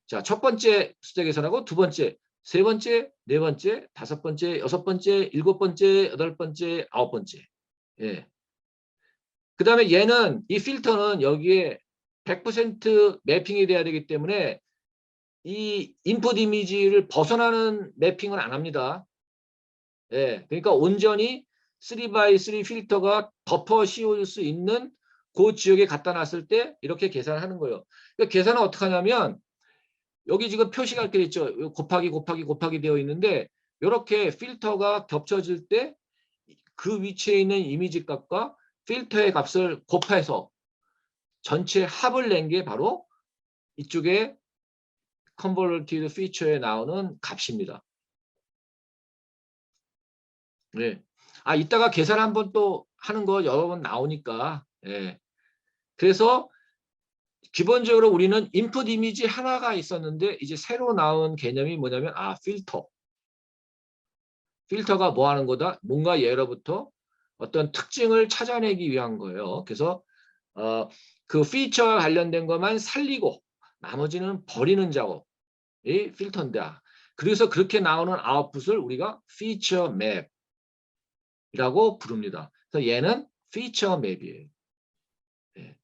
자, 첫 번째 숫자 계산하고 두 번째, 세 번째, 네 번째, 다섯 번째, 여섯 번째, 일곱 번째, 여덟 번째, 아홉 번째. 예. 그 다음에 얘는 이 필터는 여기에 100% 매핑이 돼야 되기 때문에 이 인풋 이미지를 벗어나는 매핑은 안 합니다. 예. 그러니까 온전히 3x3 필터가 덮어 씌울 수 있는 그 지역에 갖다 놨을 때 이렇게 계산하는 거예요. 그러니까 계산은 어떻게 하냐면 여기 지금 표시가 이렇게 있죠. 곱하기 되어 있는데 이렇게 필터가 겹쳐질 때 그 위치에 있는 이미지 값과 필터의 값을 곱해서 전체 합을 낸 게 바로 이쪽에 컨볼루티드 피처에 나오는 값입니다. 네. 아, 이따가 계산 한번 또 하는 거 여러 번 나오니까. 예. 그래서 기본적으로 우리는 인풋 이미지 하나가 있었는데 이제 새로 나온 개념이 뭐냐면 필터. 필터가 뭐 하는 거다? 뭔가 예로부터 어떤 특징을 찾아내기 위한 거예요. 그래서 그 피처와 관련된 것만 살리고 나머지는 버리는 작업이 필터인다. 그래서 그렇게 나오는 아웃풋을 우리가 피처 맵이라고 부릅니다. 그래서 얘는 피처 맵이에요. 네.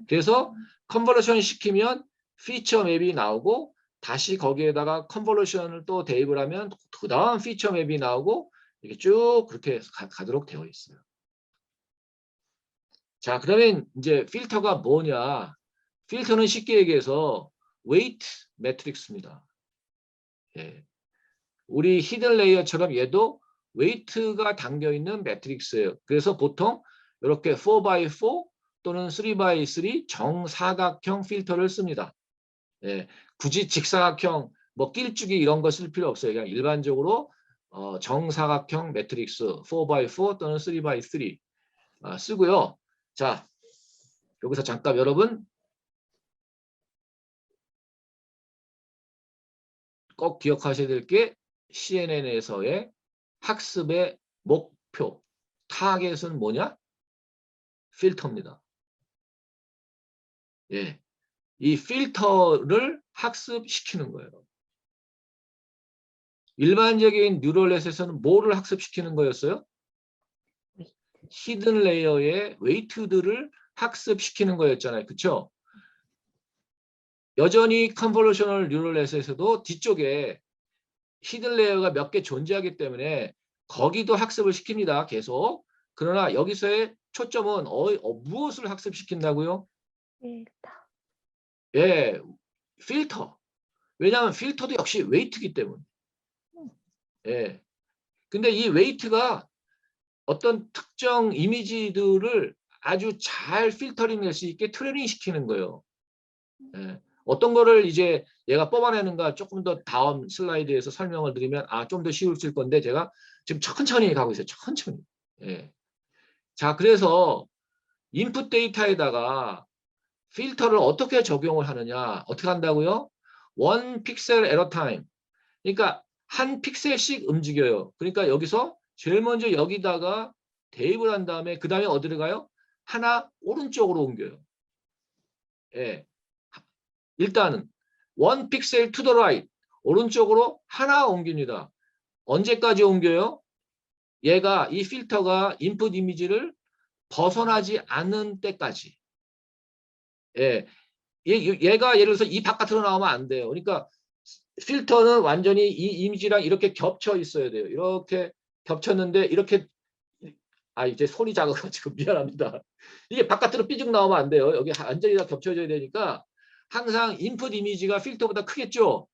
그래서 컨버루션 시키면 피처 맵이 나오고 다시 거기에다가 컨볼루션을 또 대입을 하면 그 다음 피처 맵이 나오고 이렇게 쭉 그렇게 가도록 되어 있어요. 자, 그러면 이제 필터가 뭐냐? 필터는 쉽게 얘기해서 웨이트 매트릭스입니다. 예. 우리 히든 레이어처럼 얘도 웨이트가 담겨 있는 매트릭스예요. 그래서 보통 이렇게 4x4 또는 3x3 정사각형 필터를 씁니다. 예, 굳이 직사각형, 뭐 길쭉이 이런 거 쓸 필요 없어요. 그냥 일반적으로 정사각형 매트릭스 4x4 또는 3x3 쓰고요. 자, 여기서 잠깐 여러분 꼭 기억하셔야 될 게 CNN에서의 학습의 목표, 타겟은 뭐냐? 필터입니다. 예, 이 필터를 학습시키는 거예요. 일반적인 뉴럴넷에서는 뭐를 학습시키는 거였어요? 히든 레이어의 웨이트들을 학습시키는 거였잖아요. 그렇죠? 여전히 컨볼루셔널 뉴럴넷에서도 뒤쪽에 히든 레이어가 몇 개 존재하기 때문에 거기도 학습을 시킵니다. 계속. 그러나 여기서의 초점은 무엇을 학습시킨다고요? 필터. 예, 필터. 왜냐하면 필터도 역시 웨이트이기 때문에. 예. 근데 이 웨이트가 어떤 특정 이미지들을 아주 잘 필터링 낼 수 있게 트레이닝 시키는 거예요. 예. 어떤 거를 이제 얘가 뽑아내는가 조금 더 다음 슬라이드에서 설명을 드리면 좀 더 쉬울 건데 제가 지금 천천히 가고 있어요. 천천히. 예. 자, 그래서 인풋 데이터에다가 필터를 어떻게 적용을 하느냐? 어떻게 한다고요? 원 픽셀 에러 타임. 그러니까 한 픽셀씩 움직여요. 그러니까 여기서 제일 먼저 여기다가 대입을 한 다음에 그 다음에 어디로 가요? 하나 오른쪽으로 옮겨요. 예. 일단은 원 픽셀 투 더 라이트 오른쪽으로 하나 옮깁니다. 언제까지 옮겨요? 얘가 이 필터가 인풋 이미지를 벗어나지 않는 때까지. 예. 얘가 예를 들어서 이 바깥으로 나오면 안 돼요. 그러니까 필터는 완전히 이 이미지랑 이렇게 겹쳐 있어야 돼요. 이렇게 겹쳤는데 이렇게 이제 손이 작아가지고 미안합니다. 이게 바깥으로 삐죽 나오면 안 돼요. 여기 완전히 다 겹쳐져야 되니까 항상 인풋 이미지가 필터보다 크겠죠.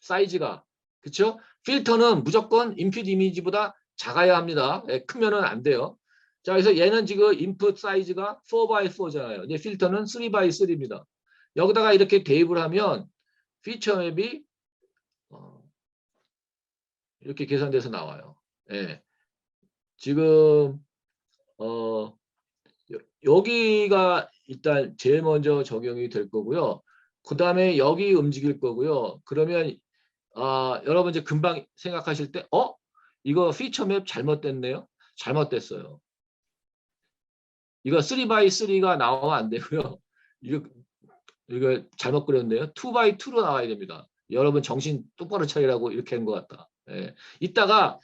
사이즈가. 그렇죠? 필터는 무조건 인풋 이미지보다 작아야 합니다. 크면은 안 돼요. 자, 그래서 얘는 지금 인풋 사이즈가 4x4잖아요. 이제 필터는 3x3입니다. 여기다가 이렇게 대입을 하면 피처 맵이 이렇게 계산돼서 나와요. 예. 지금 여기가 일단 제일 먼저 적용이 될 거고요. 그 다음에 여기 움직일 거고요. 그러면 여러분 이제 금방 생각하실 때 이거 피처 맵 잘못됐네요. 잘못됐어요. 이거 3x3가 나오면 안 되고요. 이거 잘못 그렸네요. 2x2로 나와야 됩니다. 여러분 정신 똑바로 차리라고 이렇게 한 것 같다. 예. 이따가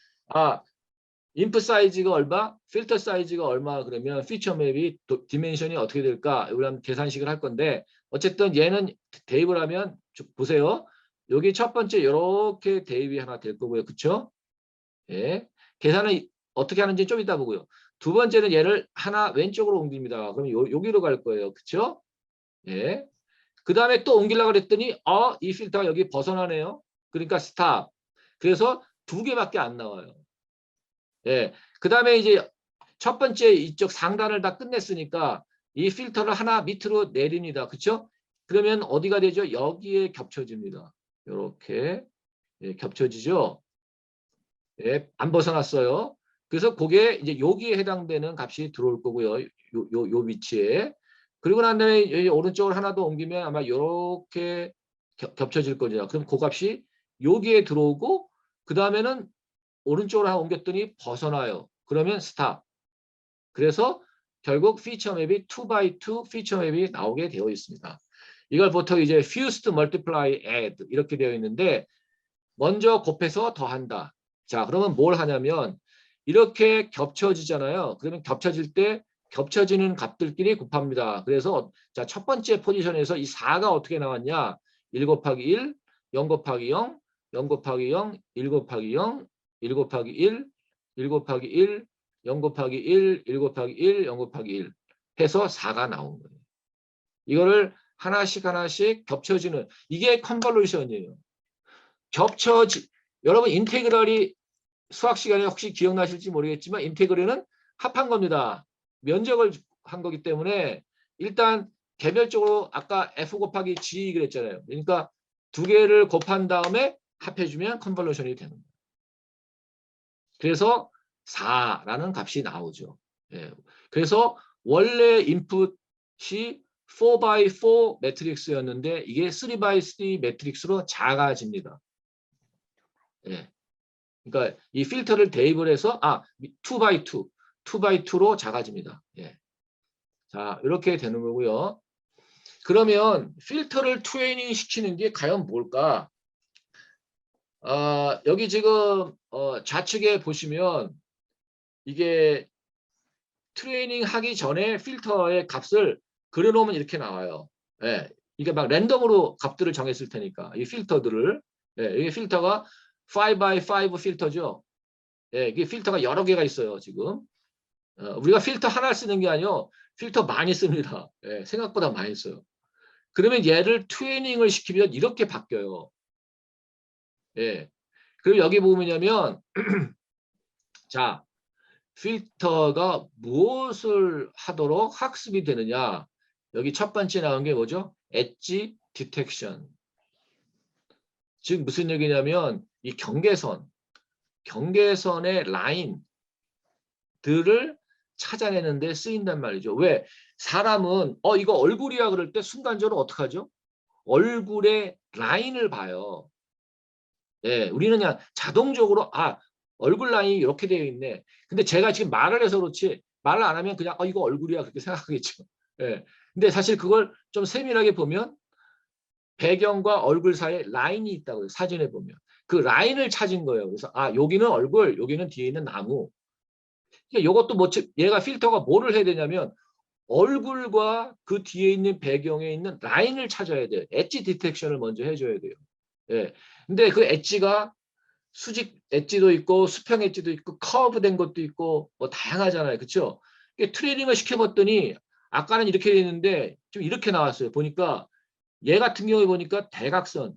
인풋 사이즈가 얼마, 필터 사이즈가 얼마 그러면 피처 맵이 디멘션이 어떻게 될까? 이런 계산식을 할 건데 어쨌든 얘는 대입을 하면 보세요. 여기 첫 번째 이렇게 대입이 하나 될 거고요. 그렇죠? 예. 계산은 어떻게 하는지 좀 이따 보고요. 두 번째는 얘를 하나 왼쪽으로 옮깁니다. 그럼 여기로 갈 거예요. 그렇죠? 예. 그 다음에 또 옮기려고 그랬더니 이 필터가 여기 벗어나네요. 그러니까 스탑. 그래서 두 개밖에 안 나와요. 예. 그 다음에 이제 첫 번째 이쪽 상단을 다 끝냈으니까 이 필터를 하나 밑으로 내립니다. 그렇죠? 그러면 어디가 되죠? 여기에 겹쳐집니다. 이렇게 겹쳐지죠? 예, 안 벗어났어요. 그래서 그게 이제 여기에 해당되는 값이 들어올 거고요. 요 위치에. 그리고 난 다음에 오른쪽을 하나 더 옮기면 아마 이렇게 겹쳐질 거죠. 그럼 그 값이 여기에 들어오고 그 다음에는 오른쪽으로 하나 옮겼더니 벗어나요. 그러면 스탑. 그래서 결국 피처 맵이 2x2 피처 맵이 나오게 되어 있습니다. 이걸 보통 이제 fused multiply add 이렇게 되어 있는데 먼저 곱해서 더한다. 자, 그러면 뭘 하냐면 이렇게 겹쳐지잖아요. 그러면 겹쳐질 때 겹쳐지는 값들끼리 곱합니다. 그래서 자, 첫 번째 포지션에서 이 4가 어떻게 나왔냐? 1 곱하기 1, 0 곱하기 0, 0 곱하기 0, 1 곱하기 0, 1 곱하기 1, 1 곱하기 1, 0 곱하기 1, 1 곱하기 1, 0 곱하기 1 해서 4가 나온 거예요. 이거를 하나씩 하나씩 겹쳐지는 이게 컨볼루션이에요. 여러분 인테그랄이 수학 시간에 혹시 기억나실지 모르겠지만 인테그랄은 합한 겁니다. 면적을 한 거기 때문에 일단 개별적으로 아까 f 곱하기 g 그랬잖아요. 그러니까 두 개를 곱한 다음에 합해주면 컨볼루션이 되는 거예요. 그래서 4라는 값이 나오죠. 예. 그래서 원래 인풋이 4x4 매트릭스였는데 이게 3x3 매트릭스로 작아집니다. 예. 그러니까 이 필터를 대입을 해서 2x2로 작아집니다. 예. 자, 이렇게 되는 거고요. 그러면 필터를 트레이닝 시키는 게 과연 뭘까? 여기 지금 좌측에 보시면 이게 트레이닝 하기 전에 필터의 값을 그려놓으면 이렇게 나와요. 예. 이게 막 랜덤으로 값들을 정했을 테니까 이 필터들을 예, 이게 필터가 5x5 필터죠. 예, 이게 필터가 여러 개가 있어요, 지금. 우리가 필터 하나 쓰는 게 아니요. 필터 많이 씁니다. 예, 생각보다 많이 써요. 그러면 얘를 트레이닝을 시키면 이렇게 바뀌어요. 예. 그럼 여기 보면요. 자, 필터가 무엇을 하도록 학습이 되느냐. 여기 첫 번째 나온 게 뭐죠? 엣지 디텍션. 즉 무슨 얘기냐면 이 경계선의 라인들을 찾아내는 데 쓰인단 말이죠. 왜? 사람은 이거 얼굴이야 그럴 때 순간적으로 어떻게 하죠? 얼굴의 라인을 봐요. 예, 우리는 그냥 자동적으로 얼굴 라인이 이렇게 되어 있네. 근데 제가 지금 말을 해서 그렇지 말을 안 하면 그냥 이거 얼굴이야 그렇게 생각하겠죠. 예. 근데 사실 그걸 좀 세밀하게 보면 배경과 얼굴 사이에 라인이 있다고요. 사진에 보면. 그 라인을 찾은 거예요. 그래서 여기는 얼굴, 여기는 뒤에 있는 나무. 그러니까 이것도 얘가 필터가 뭐를 해야 되냐면 얼굴과 그 뒤에 있는 배경에 있는 라인을 찾아야 돼요. 엣지 디텍션을 먼저 해줘야 돼요. 예. 근데 그 엣지가 수직 엣지도 있고 수평 엣지도 있고 커브된 것도 있고 뭐 다양하잖아요. 그렇죠? 트레이닝을 시켜봤더니 아까는 이렇게 됐는데 좀 이렇게 나왔어요. 보니까 얘 같은 경우에 보니까 대각선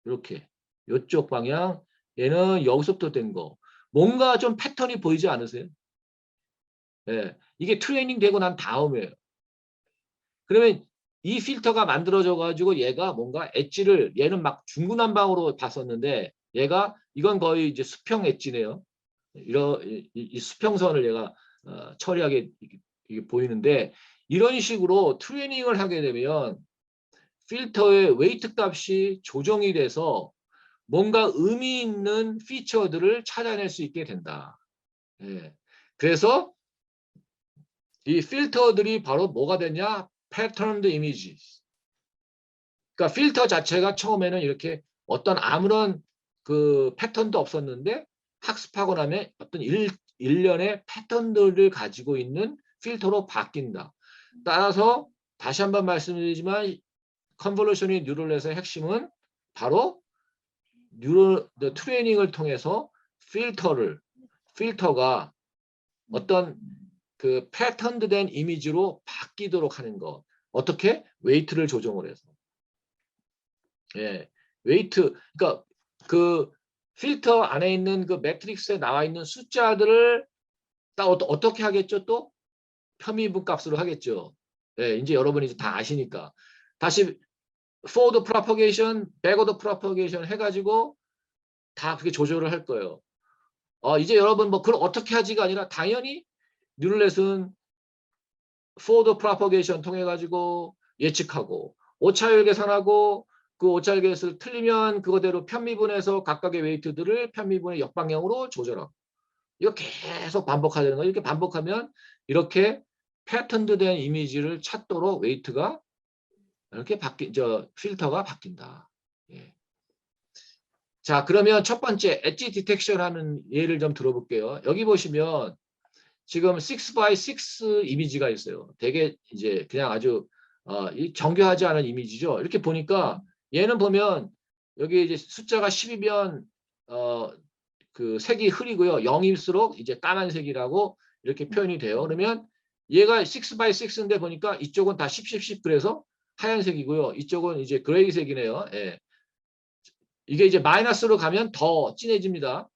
이렇게 이쪽 방향 얘는 여기서부터 된 거. 뭔가 좀 패턴이 보이지 않으세요? 예. 이게 트레이닝 되고 난 다음에요. 그러면 이 필터가 만들어져 가지고 얘가 뭔가 엣지를 얘는 막 중구난방으로 봤었는데 얘가 이건 거의 이제 수평 엣지네요. 이런 이 수평선을 얘가 처리하게 이게 보이는데 이런 식으로 트레이닝을 하게 되면 필터의 웨이트 값이 조정이 돼서 뭔가 의미 있는 피처들을 찾아낼 수 있게 된다. 예. 그래서 이 필터들이 바로 뭐가 되냐? 패턴드 이미지. 그러니까 필터 자체가 처음에는 이렇게 어떤 아무런 그 패턴도 없었는데 학습하고 나면 어떤 일련의 패턴들을 가지고 있는 필터로 바뀐다. 따라서 다시 한번 말씀드리지만 컨볼루션이 뉴럴넷의 핵심은 바로 트레이닝을 통해서 필터가 어떤 그 패턴드된 이미지로 바뀌도록 하는 것. 어떻게? 웨이트를 조정을 해서. 예. 웨이트, 그러니까 그 필터 안에 있는 그 매트릭스에 나와 있는 숫자들을 어떻게 하겠죠? 또 편미분 값으로 하겠죠. 예, 이제 여러분이 이제 다 아시니까. 다시 forward propagation, backward propagation 해가지고 다 그렇게 조절을 할 거예요. 이제 여러분 뭐 그걸 어떻게 하지가 아니라 당연히 뉴럴넷은 forward propagation 통해 가지고 예측하고 오차율 계산하고 그 오차율 계산을 틀리면 그거대로 편미분해서 각각의 웨이트들을 편미분의 역방향으로 조절하고 이거 계속 반복하는 거예요. 이렇게 반복하면 이렇게 패턴드된 이미지를 찾도록 웨이트가 이렇게 필터가 바뀐다. 예. 자, 그러면 첫 번째 엣지 디텍션 하는 예를 좀 들어볼게요. 여기 보시면 지금 6x6 이미지가 있어요. 되게 이제 그냥 아주 정교하지 않은 이미지죠. 이렇게 보니까 얘는 보면 여기 이제 숫자가 10이면 그 색이 흐리고요. 0일수록 이제 까만색이라고 이렇게 표현이 돼요. 그러면 얘가 6x6인데 보니까 이쪽은 다 10, 10, 10 그래서 하얀색이고요. 이쪽은 이제 그레이색이네요. 예. 이게 이제 마이너스로 가면 더 진해집니다.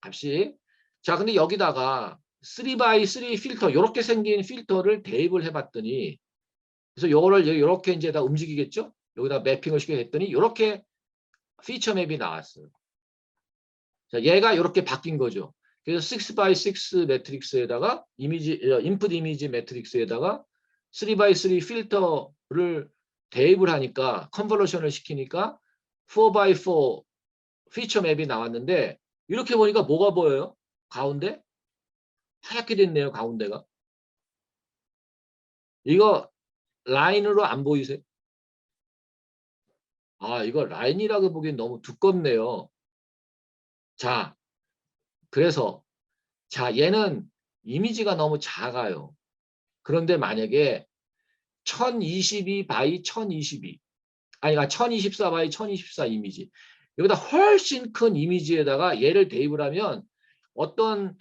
값이. 자, 근데 여기다가 3x3 필터, 이렇게 생긴 필터를 대입을 해봤더니, 그래서 요거를 이렇게 이제 다 움직이겠죠? 여기다 매핑을 시켜 했더니, 이렇게 피처 맵이 나왔어요. 자, 얘가 이렇게 바뀐 거죠. 그래서 6x6 매트릭스에다가 인풋 이미지 매트릭스에다가 3x3 필터를 대입을 하니까, 컨볼루션을 시키니까 4x4 피처 맵이 나왔는데, 이렇게 보니까 뭐가 보여요? 가운데? 하얗게 됐네요, 가운데가. 이거 라인으로 안 보이세요? 이거 라인이라고 보기엔 너무 두껍네요. 자, 그래서 얘는 이미지가 너무 작아요. 그런데 만약에 1022 by 1022 1024 by 1024 이미지 여기다 훨씬 큰 이미지에다가 얘를 대입을 하면 어떤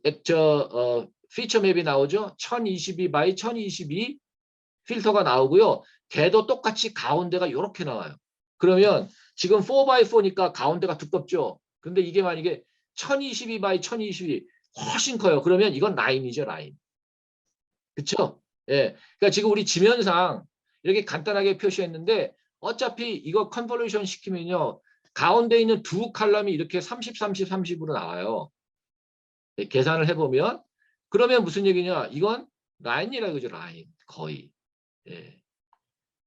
피처 맵이 나오죠. 1022 by 1022 필터가 나오고요. 걔도 똑같이 가운데가 이렇게 나와요. 그러면 지금 4x4니까 가운데가 두껍죠. 근데 이게 만약에 1022 by 1022 훨씬 커요. 그러면 이건 라인이죠, 라인. 그쵸? 예. 그러니까 지금 우리 지면상 이렇게 간단하게 표시했는데 어차피 이거 컨볼루션 시키면요. 가운데 있는 두 칼럼이 이렇게 30, 30, 30으로 나와요. 예, 계산을 해보면. 그러면 무슨 얘기냐? 이건 라인이라고 그죠, 라인. 거의. 예.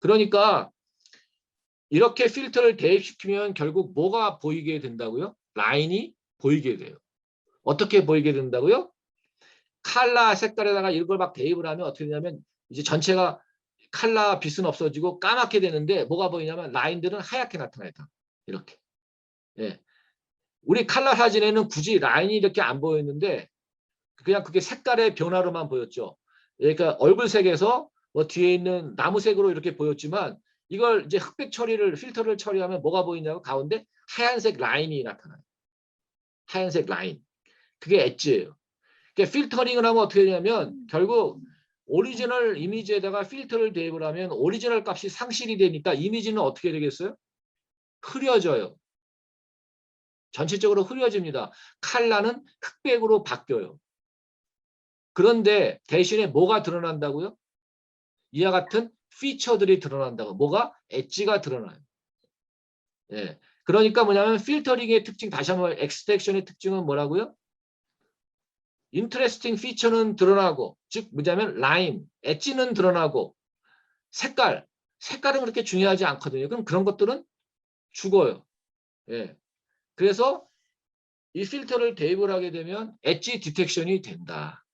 그러니까 이렇게 필터를 대입시키면 결국 뭐가 보이게 된다고요? 라인이 보이게 돼요. 어떻게 보이게 된다고요? 칼라 색깔에다가 이걸 막 대입을 하면 어떻게 되냐면 이제 전체가 칼라 빛은 없어지고 까맣게 되는데 뭐가 보이냐면 라인들은 하얗게 나타나요. 이렇게. 예. 우리 칼라 사진에는 굳이 라인이 이렇게 안 보였는데 그냥 그게 색깔의 변화로만 보였죠. 그러니까 얼굴색에서 뭐 뒤에 있는 나무색으로 이렇게 보였지만 이걸 이제 흑백 처리를 필터를 처리하면 뭐가 보이냐고 가운데 하얀색 라인이 나타나요. 하얀색 라인. 그게 엣지예요. 그러니까 필터링을 하면 어떻게 되냐면 결국 오리지널 이미지에다가 필터를 대입을 하면 오리지널 값이 상실이 되니까 이미지는 어떻게 되겠어요? 흐려져요. 전체적으로 흐려집니다. 칼라는 흑백으로 바뀌어요. 그런데 대신에 뭐가 드러난다고요? 이와 같은 피처들이 드러난다고. 뭐가? 엣지가 드러나요. 예. 그러니까 뭐냐면 필터링의 특징, 다시 한번 엑스트랙션의 특징은 뭐라고요? 인터레스팅 피처는 드러나고, 즉 뭐냐면 라인, 엣지는 드러나고, 색깔은 그렇게 중요하지 않거든요. 그럼 그런 것들은 죽어요. 예. 그래서 이 필터를 대입을 하게 되면 엣지 디텍션이 된다.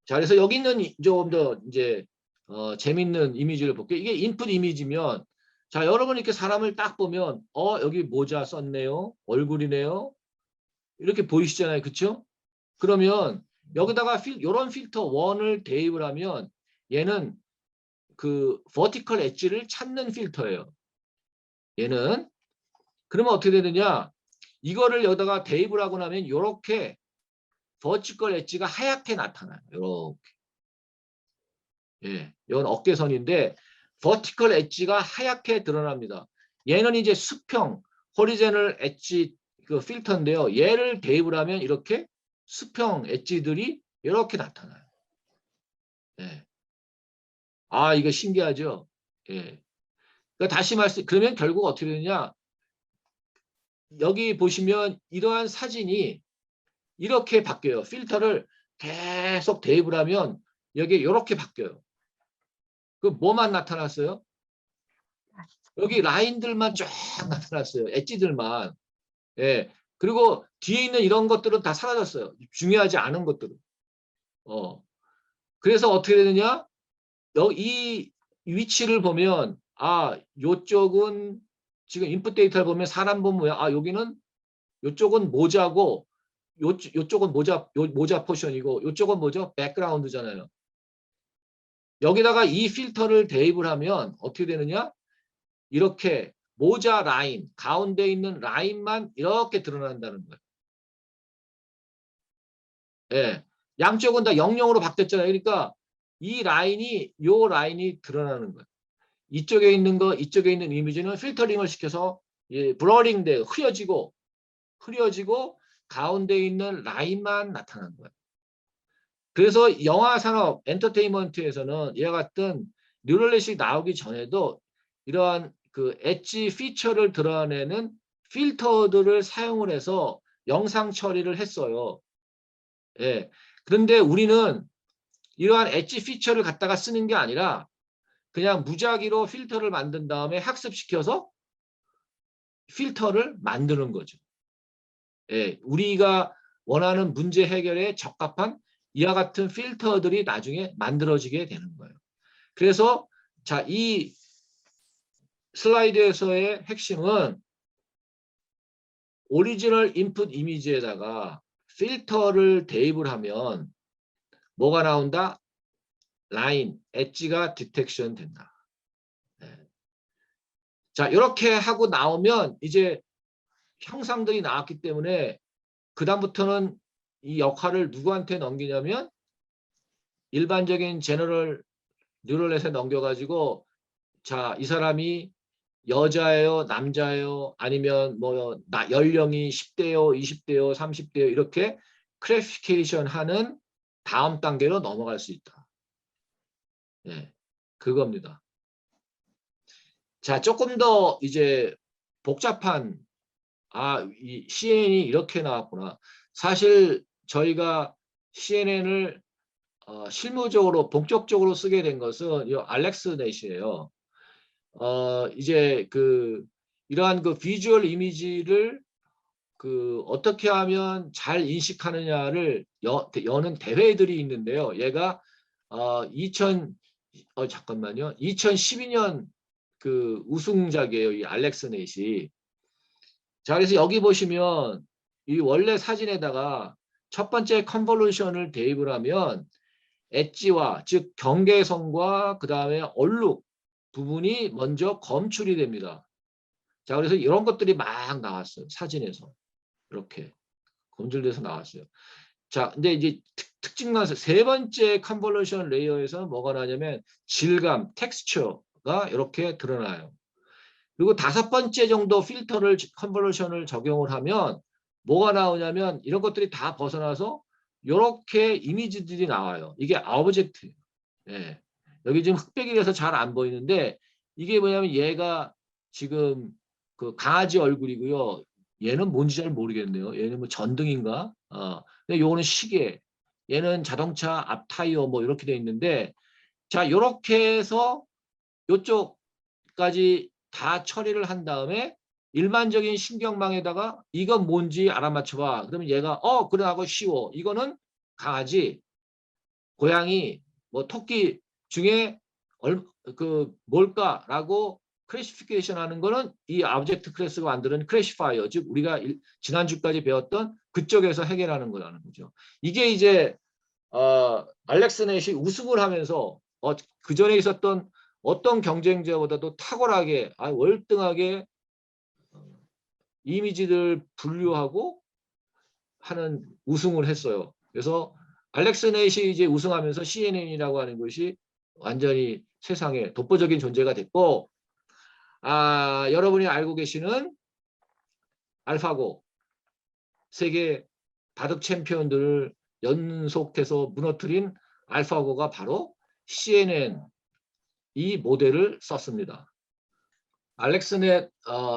자, 그래서 여기 있는 조금 더 이제 재밌는 이미지를 볼게요. 이게 인풋 이미지면, 자, 여러분 이렇게 사람을 딱 보면, 여기 모자 썼네요. 얼굴이네요. 이렇게 보이시잖아요. 그쵸? 그러면 여기다가 이런 필터 1을 대입을 하면 얘는 그 버티컬 엣지를 찾는 필터예요. 얘는. 그러면 어떻게 되느냐? 이거를 여기다가 대입을 하고 나면 이렇게 버티컬 엣지가 하얗게 나타나요. 이렇게. 예, 이건 어깨선인데 버티컬 엣지가 하얗게 드러납니다. 얘는 이제 수평 호리제널 엣지 그 필터인데요. 얘를 대입을 하면 이렇게 수평 엣지들이 이렇게 나타나요. 예. 아, 이거 신기하죠? 예. 그러니까 다시 말씀, 그러면 결국 어떻게 되느냐? 여기 보시면 이러한 사진이 이렇게 바뀌어요. 필터를 계속 대입을 하면 여기 이렇게 바뀌어요. 그 뭐만 나타났어요? 여기 라인들만 쫙 나타났어요. 엣지들만. 예. 그리고 뒤에 있는 이런 것들은 다 사라졌어요. 중요하지 않은 것들은. 어. 그래서 어떻게 되느냐? 이 위치를 보면 요쪽은 지금 인풋 데이터를 보면 사람 본 모양. 여기는 요쪽은 모자고 요쪽은 모자 포션이고 요쪽은 뭐죠? 백그라운드잖아요. 여기다가 이 필터를 대입을 하면 어떻게 되느냐? 이렇게 모자 라인, 가운데 있는 라인만 이렇게 드러난다는 거예요. 예. 양쪽은 다 0,0으로 바뀌었잖아요. 그러니까 요 라인이 드러나는 거예요. 이쪽에 있는 거, 이쪽에 있는 이미지는 필터링을 시켜서 블러링 돼 흐려지고 가운데 있는 라인만 나타나는 거예요. 그래서 영화 산업, 엔터테인먼트에서는 이와 같은 뉴럴넷이 나오기 전에도 이러한 그 엣지 피처를 드러내는 필터들을 사용을 해서 영상 처리를 했어요. 예. 그런데 우리는 이러한 엣지 피처를 갖다가 쓰는 게 아니라 그냥 무작위로 필터를 만든 다음에 학습시켜서 필터를 만드는 거죠. 예. 우리가 원하는 문제 해결에 적합한 이와 같은 필터들이 나중에 만들어지게 되는 거예요. 그래서 자, 이 슬라이드에서의 핵심은 오리지널 인풋 이미지에다가 필터를 대입을 하면 뭐가 나온다? 라인, 엣지가 디텍션 된다. 네. 자, 이렇게 하고 나오면 이제 형상들이 나왔기 때문에 그다음부터는 이 역할을 누구한테 넘기냐면 일반적인 제너럴 뉴럴넷에 넘겨가지고 자, 이 사람이 여자예요, 남자예요, 아니면 뭐 연령이 10대요, 20대요, 30대요 이렇게 클래시피케이션 하는 다음 단계로 넘어갈 수 있다. 예, 그겁니다. 자, 조금 더 이제 복잡한 이 CNN이 이렇게 나왔구나. 사실 저희가 CNN을 실무적으로 본격적으로 쓰게 된 것은 이 알렉스 넷이에요. 이제 이러한 비주얼 이미지를 어떻게 하면 잘 인식하느냐를 여는 대회들이 있는데요. 얘가 2012년 우승작이에요. 이 알렉스 넷이. 자, 그래서 여기 보시면 이 원래 사진에다가 첫 번째 컨볼루션을 대입을 하면 엣지와 즉 경계선과 그 다음에 얼룩 부분이 먼저 검출이 됩니다. 자, 그래서 이런 것들이 막 나왔어요. 사진에서 이렇게 검출돼서 나왔어요. 자, 근데 이제 특징만 세 번째 컨볼루션 레이어에서는 뭐가 나냐면 질감, 텍스처가 이렇게 드러나요. 그리고 다섯 번째 정도 필터를 컨볼루션을 적용을 하면 뭐가 나오냐면 이런 것들이 다 벗어나서 이렇게 이미지들이 나와요. 이게 오브젝트예요. 예. 여기 지금 흑백이라서 잘 안 보이는데 이게 뭐냐면 얘가 지금 강아지 얼굴이고요. 얘는 뭔지 잘 모르겠네요. 얘는 뭐 전등인가? 근데 요거는 시계. 얘는 자동차 앞 타이어 뭐 이렇게 돼 있는데 자, 요렇게 해서 요쪽까지 다 처리를 한 다음에 일반적인 신경망에다가 이건 뭔지 알아맞혀봐. 그러면 얘가 그래 하고 쉬워. 이거는 강아지, 고양이, 뭐 토끼 중에 뭘까라고 클래시피케이션 하는 거는 이 오브젝트 클래스가 만드는 클래시파이어, 즉 우리가 지난주까지 배웠던 그쪽에서 해결하는 거라는 거죠. 이게 이제 알렉스 넷이 우승을 하면서 그 전에 있었던 어떤 경쟁자보다도 탁월하게 월등하게 이미지를 분류하고 하는 우승을 했어요. 그래서 알렉스 넷이 이제 우승하면서 CNN이라고 하는 것이 완전히 세상에 독보적인 존재가 됐고 여러분이 알고 계시는 알파고 세계 바둑 챔피언들을 연속해서 무너뜨린 알파고가 바로 CNN 이 모델을 썼습니다. 알렉스넷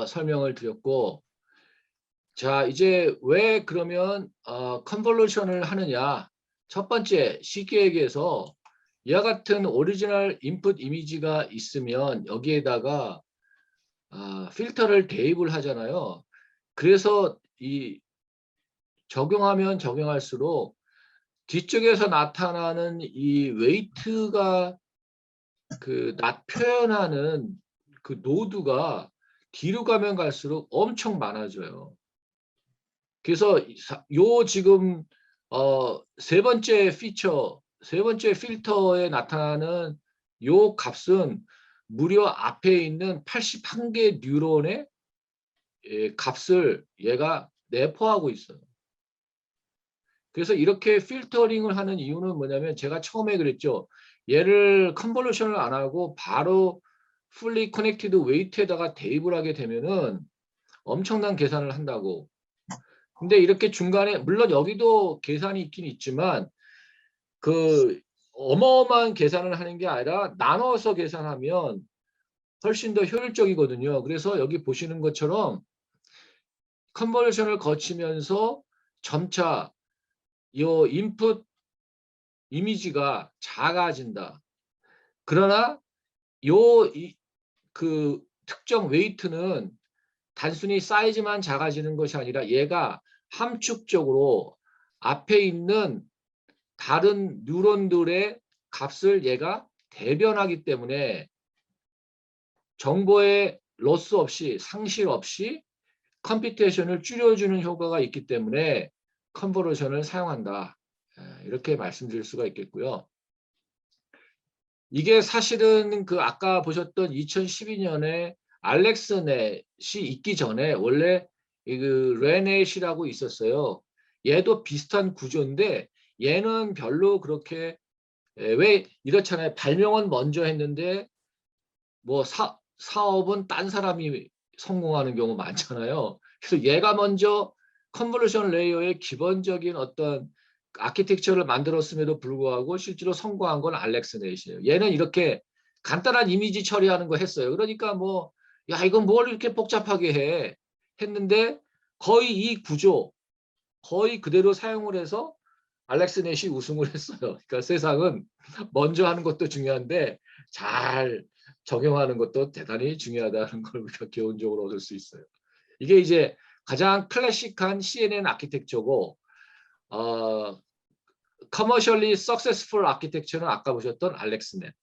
설명을 드렸고 자 이제 왜 그러면 컨볼루션을 하느냐. 첫 번째 쉽게 얘기해서 이와 같은 오리지널 인풋 이미지가 있으면 여기에다가 필터를 대입을 하잖아요. 그래서 이 적용하면 적용할수록 뒤쪽에서 나타나는 이 웨이트가 표현하는 그 노드가 뒤로 가면 갈수록 엄청 많아져요. 그래서 지금 세 번째 필터에 나타나는 요 값은 무려 앞에 있는 81개 뉴런의 값을 얘가 내포하고 있어요. 그래서 이렇게 필터링을 하는 이유는 뭐냐면 제가 처음에 그랬죠. 얘를 컨볼루션을 안 하고 바로 fully connected weight에다가 대입을 하게 되면은 엄청난 계산을 한다고. 근데 이렇게 중간에 물론 여기도 계산이 있긴 있지만 어마어마한 계산을 하는 게 아니라 나눠서 계산하면 훨씬 더 효율적이거든요. 그래서 여기 보시는 것처럼 컨볼루션을 거치면서 점차 이 인풋 이미지가 작아진다. 그러나 특정 웨이트는 단순히 사이즈만 작아지는 것이 아니라 얘가 함축적으로 앞에 있는 다른 뉴런들의 값을 얘가 대변하기 때문에 정보의 로스 없이 상실 없이 컴퓨테이션을 줄여주는 효과가 있기 때문에 컨볼루션을 사용한다. 이렇게 말씀드릴 수가 있겠고요. 이게 사실은 아까 보셨던 2012년에 알렉스넷이 있기 전에 원래 그 레넷이라고 있었어요. 얘도 비슷한 구조인데 얘는 별로 그렇게 왜 이렇잖아요. 발명은 먼저 했는데 뭐 사업은 딴 사람이 성공하는 경우 많잖아요. 그래서 얘가 먼저 컨볼루션 레이어의 기본적인 어떤 아키텍처를 만들었음에도 불구하고 실제로 성공한 건 알렉스넷이에요. 얘는 이렇게 간단한 이미지 처리하는 거 했어요. 그러니까 뭐 야 이건 뭘 이렇게 복잡하게 해 했는데 거의 이 구조 거의 그대로 사용을 해서 알렉스넷이 우승을 했어요. 그러니까 세상은 먼저 하는 것도 중요한데 잘 적용하는 것도 대단히 중요하다는 걸 우리가 교훈적으로 얻을 수 있어요. 이게 이제 가장 클래식한 CNN 아키텍처고 commercially successful architecture는 아까 보셨던 알렉스넷.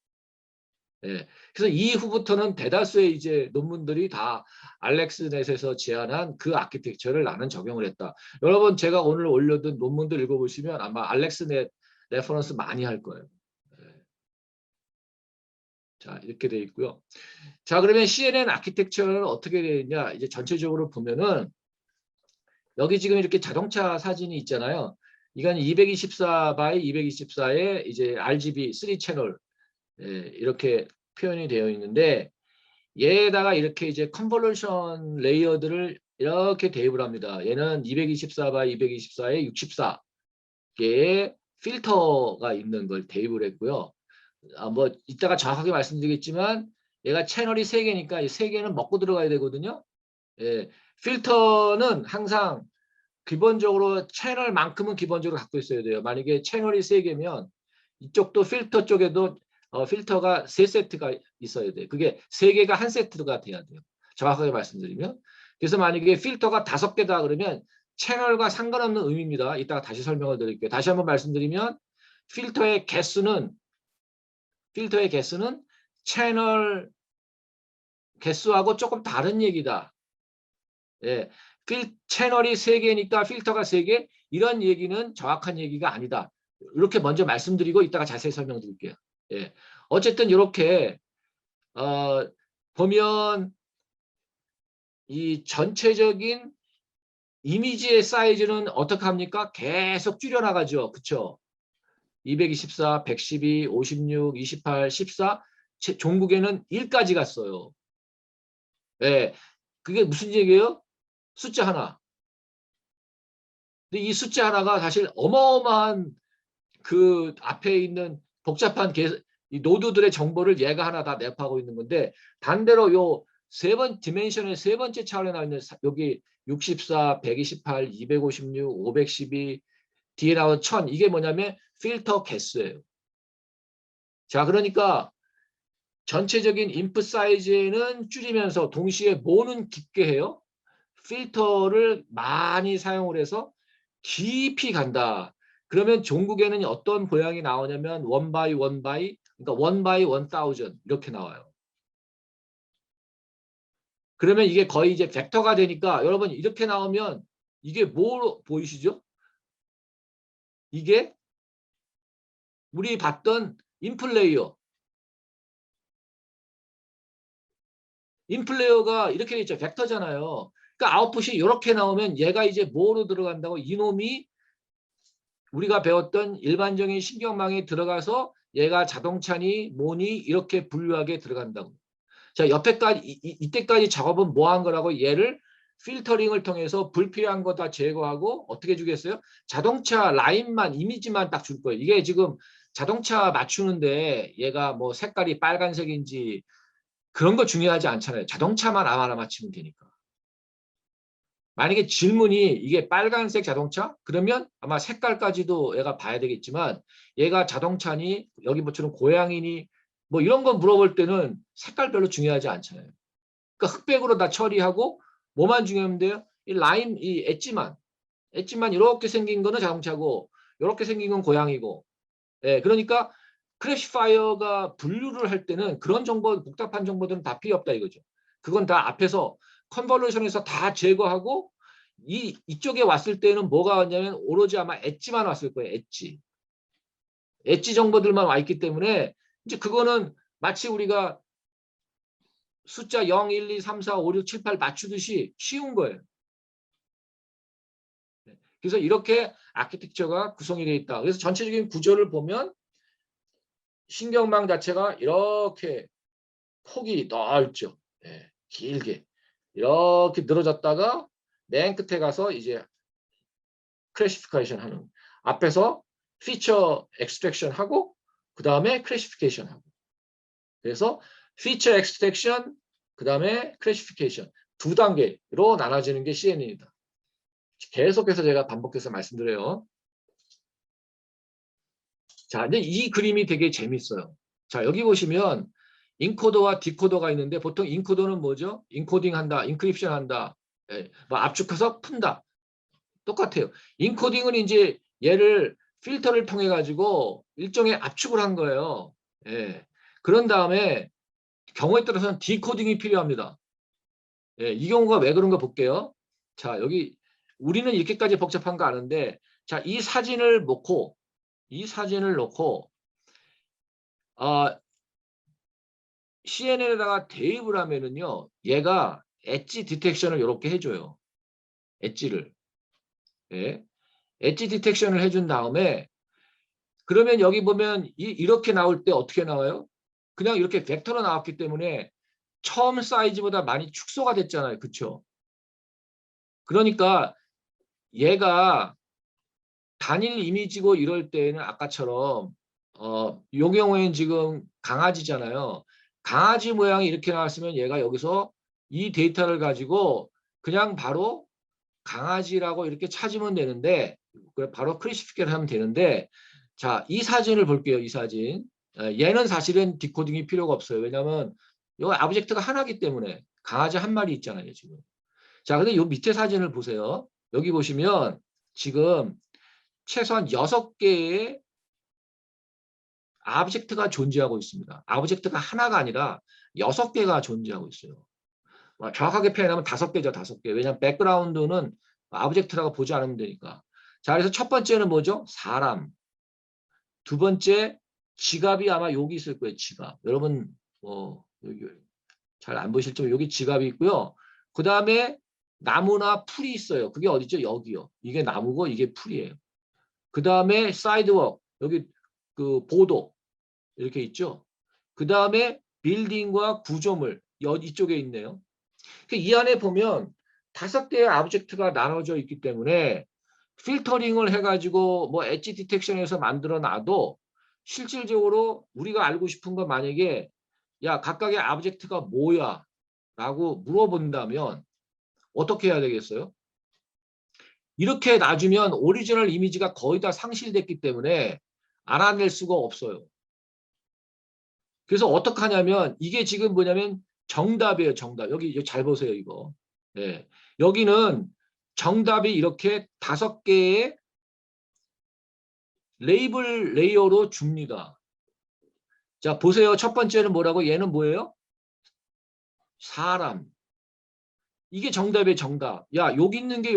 예. 그래서 이후부터는 대다수의 이제 논문들이 다 알렉스넷에서 제안한 그 아키텍처를 나는 적용을 했다. 여러분 제가 오늘 올려둔 논문들 읽어보시면 아마 알렉스넷 레퍼런스 많이 할 거예요. 예. 자 이렇게 돼 있고요. 자 그러면 CNN 아키텍처는 어떻게 되어 있냐 이제 전체적으로 보면은 여기 지금 이렇게 자동차 사진이 있잖아요. 이건 224 by 224의 이제 RGB 3 채널 예, 이렇게 표현이 되어 있는데 얘에다가 이렇게 이제 컨볼루션 레이어들을 이렇게 대입을 합니다. 얘는 224 by 224에 64개의 필터가 있는 걸 대입을 했고요. 뭐 이따가 정확하게 말씀드리겠지만 얘가 채널이 3개니까 이 3개는 먹고 들어가야 되거든요. 예, 필터는 항상 기본적으로 채널만큼은 기본적으로 갖고 있어야 돼요. 만약에 채널이 3개면 이쪽도 필터 쪽에도 필터가 3세트가 있어야 돼요. 그게 3개가 한 세트가 돼야 돼요. 정확하게 말씀드리면. 그래서 만약에 필터가 5개다 그러면 채널과 상관없는 의미입니다. 이따가 다시 설명을 드릴게요. 다시 한번 말씀드리면 필터의 개수는 채널 개수하고 조금 다른 얘기다. 예. 채널이 3개니까 필터가 3개 이런 얘기는 정확한 얘기가 아니다. 이렇게 먼저 말씀드리고 이따가 자세히 설명드릴게요. 예. 어쨌든 이렇게 보면 이 전체적인 이미지의 사이즈는 어떻게 합니까? 계속 줄여나가죠. 그쵸? 224, 112, 56, 28, 14 종국에는 1까지 갔어요. 예. 그게 무슨 얘기예요? 숫자 하나. 근데 이 숫자 하나가 사실 어마어마한 그 앞에 있는 복잡한 이 노드들의 정보를 얘가 하나 다 냅하고 있는 건데 반대로 요 디멘션의 세 번째 차원에 나와 있는 여기 64, 128, 256, 512 뒤에 나온 1000 이게 뭐냐면 필터 개수예요. 자 그러니까 전체적인 인풋 사이즈는 줄이면서 동시에 뭐는 깊게 해요? 필터를 많이 사용을 해서 깊이 간다. 그러면 종국에는 어떤 모양이 나오냐면 원 바이 원 바이 그러니까 원 바이 1000 이렇게 나와요. 그러면 이게 거의 이제 벡터가 되니까 여러분 이렇게 나오면 이게 뭐 보이시죠? 이게 우리 봤던 인플레이어. 인플레이어가 이렇게 있죠. 벡터잖아요. 그러니까 아웃풋이 이렇게 나오면 얘가 이제 뭐로 들어간다고 이놈이 우리가 배웠던 일반적인 신경망에 들어가서 얘가 자동차니 뭐니 이렇게 분류하게 들어간다고. 자, 옆에까지 이때까지 작업은 뭐 한 거라고 얘를 필터링을 통해서 불필요한 거 다 제거하고 어떻게 주겠어요? 자동차 라인만 이미지만 딱 줄 거예요. 이게 지금 자동차 맞추는데 얘가 뭐 색깔이 빨간색인지 그런 거 중요하지 않잖아요. 자동차만 하나 맞추면 되니까. 만약에 질문이 이게 빨간색 자동차? 그러면 아마 색깔까지도 얘가 봐야 되겠지만 얘가 자동차니 여기 뭐처럼 고양이니 뭐 이런 거 물어볼 때는 색깔 별로 중요하지 않잖아요. 그러니까 흑백으로 다 처리하고 뭐만 중요한데요? 이 라인, 이 엣지만 이렇게 생긴 거는 자동차고 이렇게 생긴 건 고양이고 예, 그러니까 클래시파이어가 분류를 할 때는 그런 정보, 복잡한 정보들은 다 필요 없다 이거죠. 그건 다 앞에서 컨볼루션에서 다 제거하고 이쪽에 왔을 때는 뭐가 왔냐면 오로지 아마 엣지만 왔을 거예요. 엣지 정보들만 와 있기 때문에 이제 그거는 마치 우리가 숫자 0, 1, 2, 3, 4, 5, 6, 7, 8 맞추듯이 쉬운 거예요. 그래서 이렇게 아키텍처가 구성이 되어 있다. 그래서 전체적인 구조를 보면 신경망 자체가 이렇게 폭이 넓죠. 예, 길게 이렇게 늘어졌다가 맨 끝에 가서 이제 클래시피케이션 하는, 앞에서 피처 엑스트랙션 하고 그 다음에 클래시피케이션 하고, 그래서 피처 엑스트랙션 그 다음에 클래시피케이션 두 단계로 나눠지는 게 CNN이다. 계속해서 제가 반복해서 말씀드려요. 자, 근데 이 그림이 되게 재밌어요. 자, 여기 보시면 인코더와 디코더가 있는데, 보통 인코더는 뭐죠? 인코딩 한다, 인크립션 한다, 예, 뭐 압축해서 푼다. 똑같아요. 인코딩은 이제 얘를 필터를 통해 가지고 일종의 압축을 한 거예요. 예. 그런 다음에 경우에 따라서는 디코딩이 필요합니다. 예, 이 경우가 왜 그런가 볼게요. 자, 여기 우리는 이렇게까지 복잡한 거 아는데, 자, 이 사진을 놓고 CNN에다가 대입을 하면은요, 얘가 엣지 디텍션을 이렇게 해줘요. 엣지를. 예. 엣지 디텍션을 해준 다음에, 그러면 여기 보면 이렇게 나올 때 어떻게 나와요? 그냥 이렇게 벡터로 나왔기 때문에 처음 사이즈보다 많이 축소가 됐잖아요. 그렇죠? 그러니까 얘가 단일 이미지고 이럴 때는 아까처럼 요 경우에는 지금 강아지잖아요. 강아지 모양이 이렇게 나왔으면 얘가 여기서 이 데이터를 가지고 그냥 바로 강아지라고 이렇게 찾으면 되는데, 바로 클래시피케이션 하면 되는데, 자, 이 사진을 볼게요. 이 사진. 얘는 사실은 디코딩이 필요가 없어요. 왜냐하면 이 오브젝트가 하나이기 때문에 강아지 한 마리 있잖아요. 지금. 자, 근데 이 밑에 사진을 보세요. 여기 보시면 지금 최소한 6개의 오브젝트가 존재하고 있습니다. 오브젝트가 하나가 아니라 6개가 존재하고 있어요. 정확하게 표현하면 5개죠. 5개. 왜냐하면 백그라운드는 오브젝트라고 보지 않으면 되니까. 자, 그래서 첫 번째는 뭐죠? 사람. 두 번째, 지갑이 아마 여기 있을 거예요. 지갑. 여러분 여기 잘 안 보실지만 여기 지갑이 있고요. 그 다음에 나무나 풀이 있어요. 그게 어디죠? 여기요. 이게 나무고 이게 풀이에요. 그 다음에 사이드워크. 여기 그 보도 이렇게 있죠. 그 다음에 빌딩과 구조물 이쪽에 있네요. 이 안에 보면 5개의 오브젝트가 나눠져 있기 때문에 필터링을 해가지고 뭐 엣지 디텍션에서 만들어 놔도 실질적으로 우리가 알고 싶은 건, 만약에 야 각각의 오브젝트가 뭐야 라고 물어본다면 어떻게 해야 되겠어요? 이렇게 놔주면 오리지널 이미지가 거의 다 상실됐기 때문에 알아낼 수가 없어요. 그래서 어떻게 하냐면, 이게 지금 뭐냐면 정답이에요. 정답. 여기 잘 보세요. 이거. 네. 여기는 정답이 이렇게 5개의 레이블 레이어로 줍니다. 자, 보세요. 첫 번째는 뭐라고? 얘는 뭐예요? 사람. 이게 정답이에요. 정답. 야, 여기 있는 게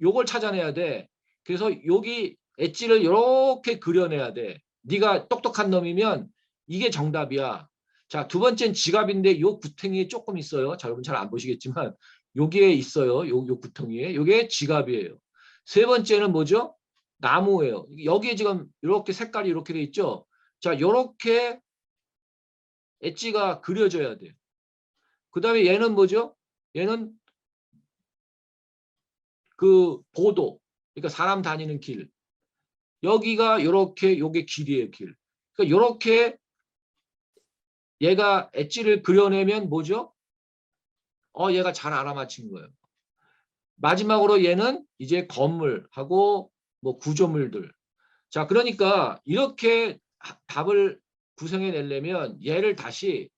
요걸 찾아내야 돼. 그래서 여기 엣지를 이렇게 그려내야 돼. 네가 똑똑한 놈이면 이게 정답이야. 자, 두 번째는 지갑인데 요 구덩이에 조금 있어요. 자, 여러분 잘 안 보시겠지만 여기에 있어요. 요 구덩이에. 요게 지갑이에요. 세 번째는 뭐죠? 나무예요. 여기에 지금 이렇게 색깔이 이렇게 돼 있죠. 자, 요렇게 엣지가 그려져야 돼요. 그 다음에 얘는 뭐죠? 얘는 그 보도. 그러니까 사람 다니는 길. 여기가 요렇게 요게 길이에요. 길. 그러니까 요렇게 얘가 엣지를 그려내면 뭐죠? 얘가 잘 알아맞힌 거예요. 마지막으로 얘는 이제 건물하고 뭐 구조물들. 자, 그러니까 이렇게 답을 구성해 내려면 얘를 다시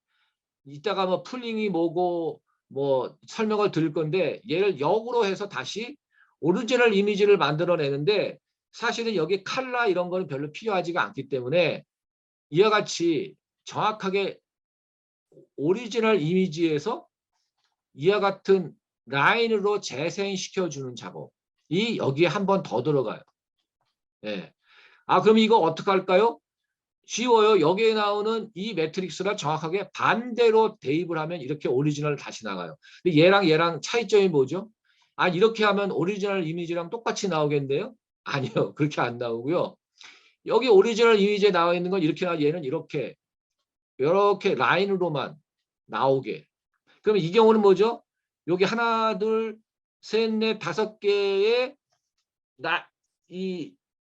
이따가 뭐 풀링이 뭐고 뭐 설명을 드릴 건데, 얘를 역으로 해서 다시 오리지널 이미지를 만들어내는데, 사실은 여기 칼라 이런 거는 별로 필요하지가 않기 때문에 이와 같이 정확하게 오리지널 이미지에서 이와 같은 라인으로 재생시켜주는 작업이 여기에 한 번 더 들어가요. 예. 그럼 이거 어떻게 할까요? 쉬워요. 여기에 나오는 이 매트릭스를 정확하게 반대로 대입을 하면 이렇게 오리지널 다시 나가요. 근데 얘랑 차이점이 뭐죠? 아, 이렇게 하면 오리지널 이미지랑 똑같이 나오겠는데요? 아니요. 그렇게 안 나오고요. 여기 오리지널 이미지에 나와 있는 건 이렇게 나와, 얘는 이렇게 라인으로만 나오게. 그럼 이 경우는 뭐죠? 여기 하나, 둘, 셋, 넷, 다섯 개의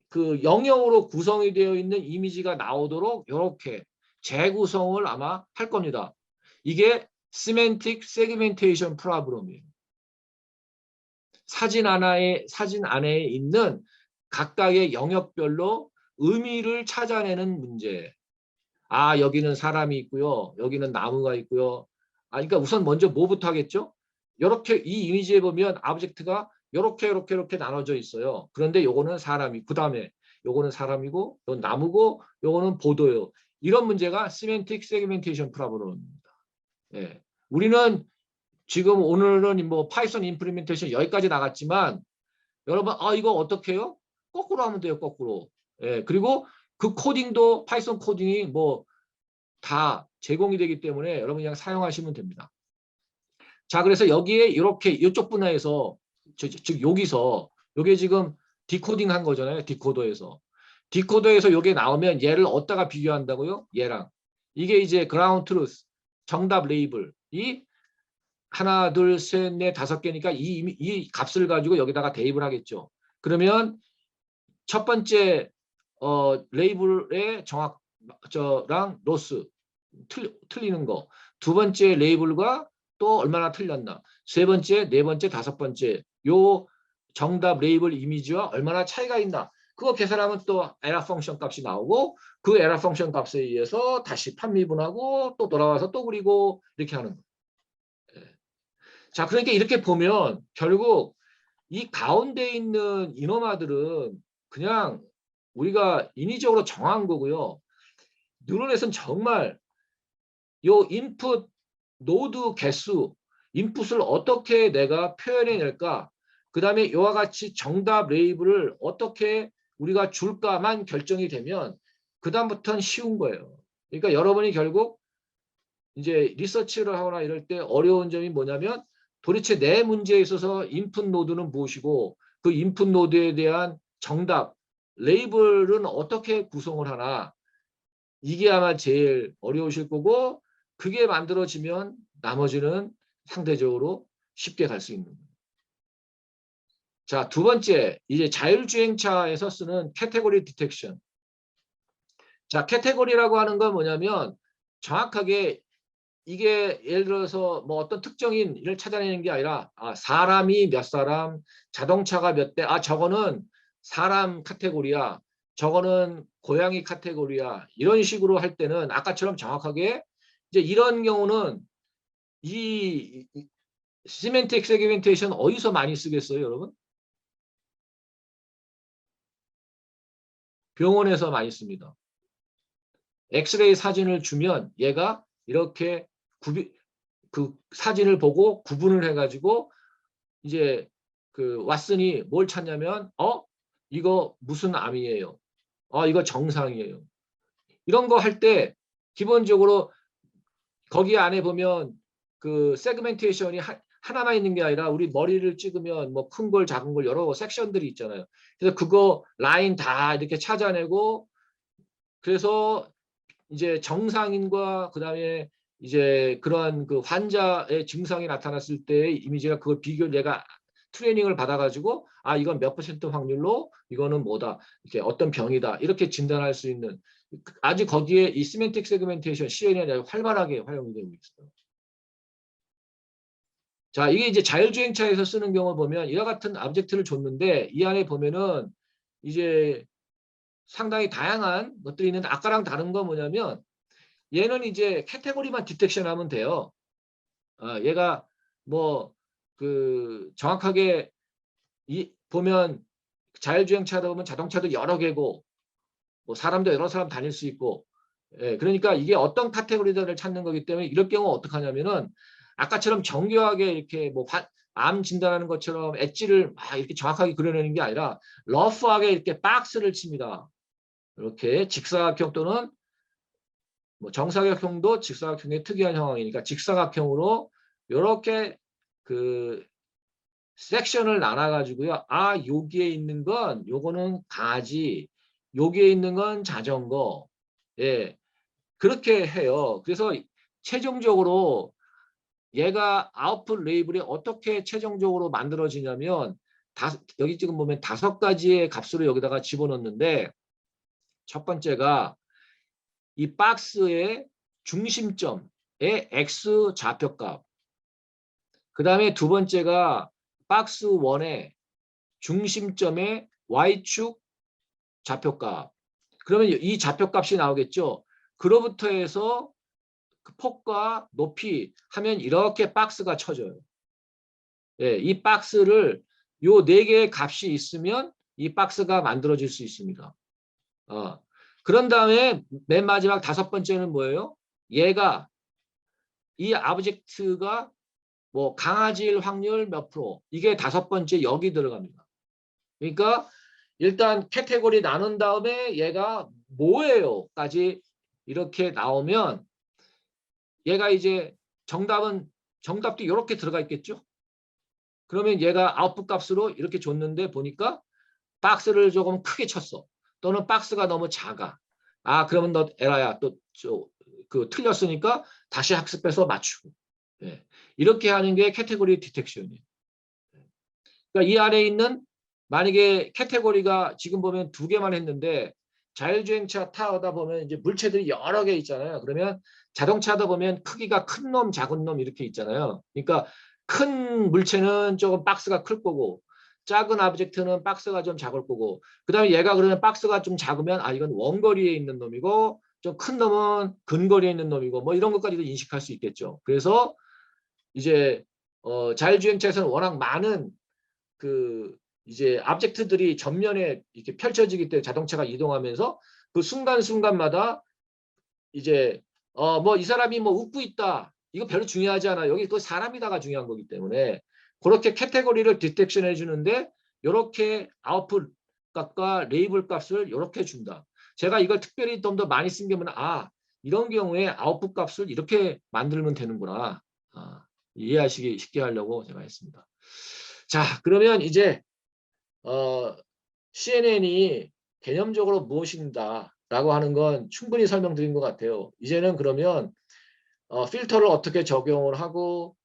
그 영역으로 구성이 되어 있는 이미지가 나오도록 이렇게 재구성을 아마 할 겁니다. 이게 시멘틱 세그멘테이션 프로블럼이에요. 사진 안에 있는 각각의 영역별로 의미를 찾아내는 문제. 아, 여기는 사람이 있고요. 여기는 나무가 있고요. 아, 그러니까 우선 먼저 뭐부터 하겠죠? 이렇게 이 이미지에 보면 오브젝트가 이렇게 나눠져 있어요. 그런데 요거는 사람이, 그다음에 요거는 사람이고, 요건 나무고, 요거는 보도요. 이런 문제가 시멘틱 세그멘테이션 프로블럼입니다. 예. 우리는 지금 오늘은 뭐 파이썬 임플리멘테이션 여기까지 나갔지만 여러분, 아, 이거 어떻게 해요? 거꾸로 하면 돼요, 거꾸로. 예. 그리고 그 코딩도 파이썬 코딩이 뭐 다 제공이 되기 때문에 여러분 그냥 사용하시면 됩니다. 자, 그래서 여기에 이렇게 이쪽 분야에서 즉 여기서 요게 지금 디코딩 한 거잖아요. 디코더에서 요게 나오면 얘를 어디다가 비교한다고요? 얘랑. 이게 이제 그라운드 트루스, 정답 레이블. 이 하나, 둘, 셋, 넷, 다섯 개니까 이 값을 가지고 여기다가 대입을 하겠죠. 그러면 첫 번째 레이블의 저랑 로스 틀리는 거. 두 번째 레이블과 또 얼마나 틀렸나. 세 번째, 네 번째, 다섯 번째. 요 정답 레이블 이미지와 얼마나 차이가 있나. 그거 계산하면 또 에러 펑션 값이 나오고 그 에러 펑션 값에 의해서 다시 판미분하고 또 돌아와서 또 그리고 이렇게 하는 거예요. 자, 그러니까 이렇게 보면 결국 이 가운데 있는 이노마들은 그냥 우리가 인위적으로 정한 거고요. 뉴럴넷은 정말 요 인풋 노드 개수, 인풋을 어떻게 내가 표현해낼까? 그 다음에 이와 같이 정답 레이블을 어떻게 우리가 줄까만 결정이 되면 그 다음부터는 쉬운 거예요. 그러니까 여러분이 결국 이제 리서치를 하거나 이럴 때 어려운 점이 뭐냐면 도대체 내 문제에 있어서 인풋 노드는 무엇이고 그 인풋 노드에 대한 정답, 레이블은 어떻게 구성을 하나 이게 아마 제일 어려우실 거고 그게 만들어지면 나머지는 상대적으로 쉽게 갈 수 있는 거예요. 자, 두 번째, 이제 자율주행차에서 쓰는 캐테고리 디텍션. 자, 캐테고리라고 하는 건 뭐냐면 정확하게 이게 예를 들어서 뭐 어떤 특정인을 찾아내는 게 아니라 사람이 몇 사람, 자동차가 몇 대, 저거는 사람 카테고리야, 저거는 고양이 카테고리야 이런 식으로 할 때는 아까처럼 정확하게 이제 이런 경우는 이 시멘틱 세그멘테이션 어디서 많이 쓰겠어요, 여러분? 병원에서 많이 씁니다. 엑스레이 사진을 주면 얘가 이렇게 그 사진을 보고 구분을 해가지고 이제 그 왓슨이 뭘 찾냐면 이거 무슨 암이에요. 이거 정상이에요. 이런 거 할 때 기본적으로 거기 안에 보면 그 세그멘테이션이 하나만 있는 게 아니라 우리 머리를 찍으면 뭐 큰 걸 작은 걸 여러 섹션들이 있잖아요. 그래서 그거 라인 다 이렇게 찾아내고 그래서 이제 정상인과 그다음에 이제 그러한 그 환자의 증상이 나타났을 때의 이미지가 그걸 내가 트레이닝을 받아가지고 이건 몇 퍼센트 확률로 이거는 뭐다 이렇게 어떤 병이다 이렇게 진단할 수 있는 아주 거기에 이 시멘틱 세그멘테이션 CNN이 아주 활발하게 활용이 되고 있어요. 자, 이게 이제 자율주행차에서 쓰는 경우 보면 이와 같은 오브젝트를 줬는데 이 안에 보면은 이제 상당히 다양한 것들이 있는데 아까랑 다른 건 뭐냐면 얘는 이제 캐테고리만 디텍션 하면 돼요. 얘가 뭐 그 정확하게 보면 자율주행차다 보면 자동차도 여러 개고 뭐 사람도 여러 사람 다닐 수 있고 그러니까 이게 어떤 카테고리들을 찾는 거기 때문에 이럴 경우 어떻게 하냐면은 아까처럼 정교하게 이렇게 뭐 암 진단하는 것처럼 엣지를 막 이렇게 정확하게 그려내는 게 아니라 러프하게 이렇게 박스를 칩니다. 이렇게 직사각형 또는 뭐 정사각형도 직사각형의 특이한 상황이니까 직사각형으로 이렇게 그 섹션을 나눠 가지고요. 아, 여기에 있는 건 요거는 강아지, 여기에 있는 건 자전거. 예. 그렇게 해요. 그래서 최종적으로 얘가 아웃풋 레이블이 어떻게 최종적으로 만들어지냐면 여기 지금 보면 5가지의 값으로 여기다가 집어넣는데 첫 번째가 이 박스의 중심점의 x 좌표값. 그 다음에 두 번째가 박스 1의 중심점의 y축 좌표값. 그러면 이 좌표값이 나오겠죠. 그로부터 해서 그 폭과 높이 하면 이렇게 박스가 쳐져요. 예, 이 박스를 요 4개의 값이 있으면 이 박스가 만들어질 수 있습니다. 그런 다음에 맨 마지막 5번째는 뭐예요? 얘가 이 오브젝트가 뭐 강아지일 확률 몇 프로, 이게 5번째 여기 들어갑니다. 그러니까 일단 카테고리 나눈 다음에 얘가 뭐예요?까지 이렇게 나오면 얘가 이제 정답도 이렇게 들어가 있겠죠. 그러면 얘가 아웃풋 값으로 이렇게 줬는데 보니까 박스를 조금 크게 쳤어. 또는 박스가 너무 작아. 아, 그러면 너 에라야 또 틀렸으니까 다시 학습해서 맞추고. 예. 이렇게 하는 게 카테고리 디텍션이에요. 그러니까 이 안에 있는 만약에 카테고리가 지금 보면 2개만 했는데 자율주행차 타다 보면 이제 물체들이 여러 개 있잖아요. 그러면 자동차다 보면 크기가 큰 놈, 작은 놈 이렇게 있잖아요. 그러니까 큰 물체는 조금 박스가 클 거고 작은 오브젝트는 박스가 좀 작을 거고 그다음에 얘가 그러면 박스가 좀 작으면 아 이건 원거리에 있는 놈이고 좀 큰 놈은 근거리에 있는 놈이고 뭐 이런 것까지도 인식할 수 있겠죠. 그래서 이제 자율주행차에서는 워낙 많은 그 이제 오브젝트들이 전면에 이렇게 펼쳐지기 때문에 자동차가 이동하면서 그 순간순간마다 이제 뭐 이 사람이 뭐 웃고 있다. 이거 별로 중요하지 않아. 여기 그 사람이다가 중요한 거기 때문에 그렇게 카테고리를 디텍션 해주는데 이렇게 아웃풋 값과 레이블 값을 이렇게 준다. 제가 이걸 특별히 좀 더 많이 쓴 게 뭐냐. 아, 이런 경우에 아웃풋 값을 이렇게 만들면 되는구나. 이해하시기 쉽게 하려고 제가 했습니다. 자, 그러면 이제 CNN이 개념적으로 무엇인가라고 하는 건 충분히 설명드린 것 같아요. 이제는 그러면 필터를 어떻게 적용을 하고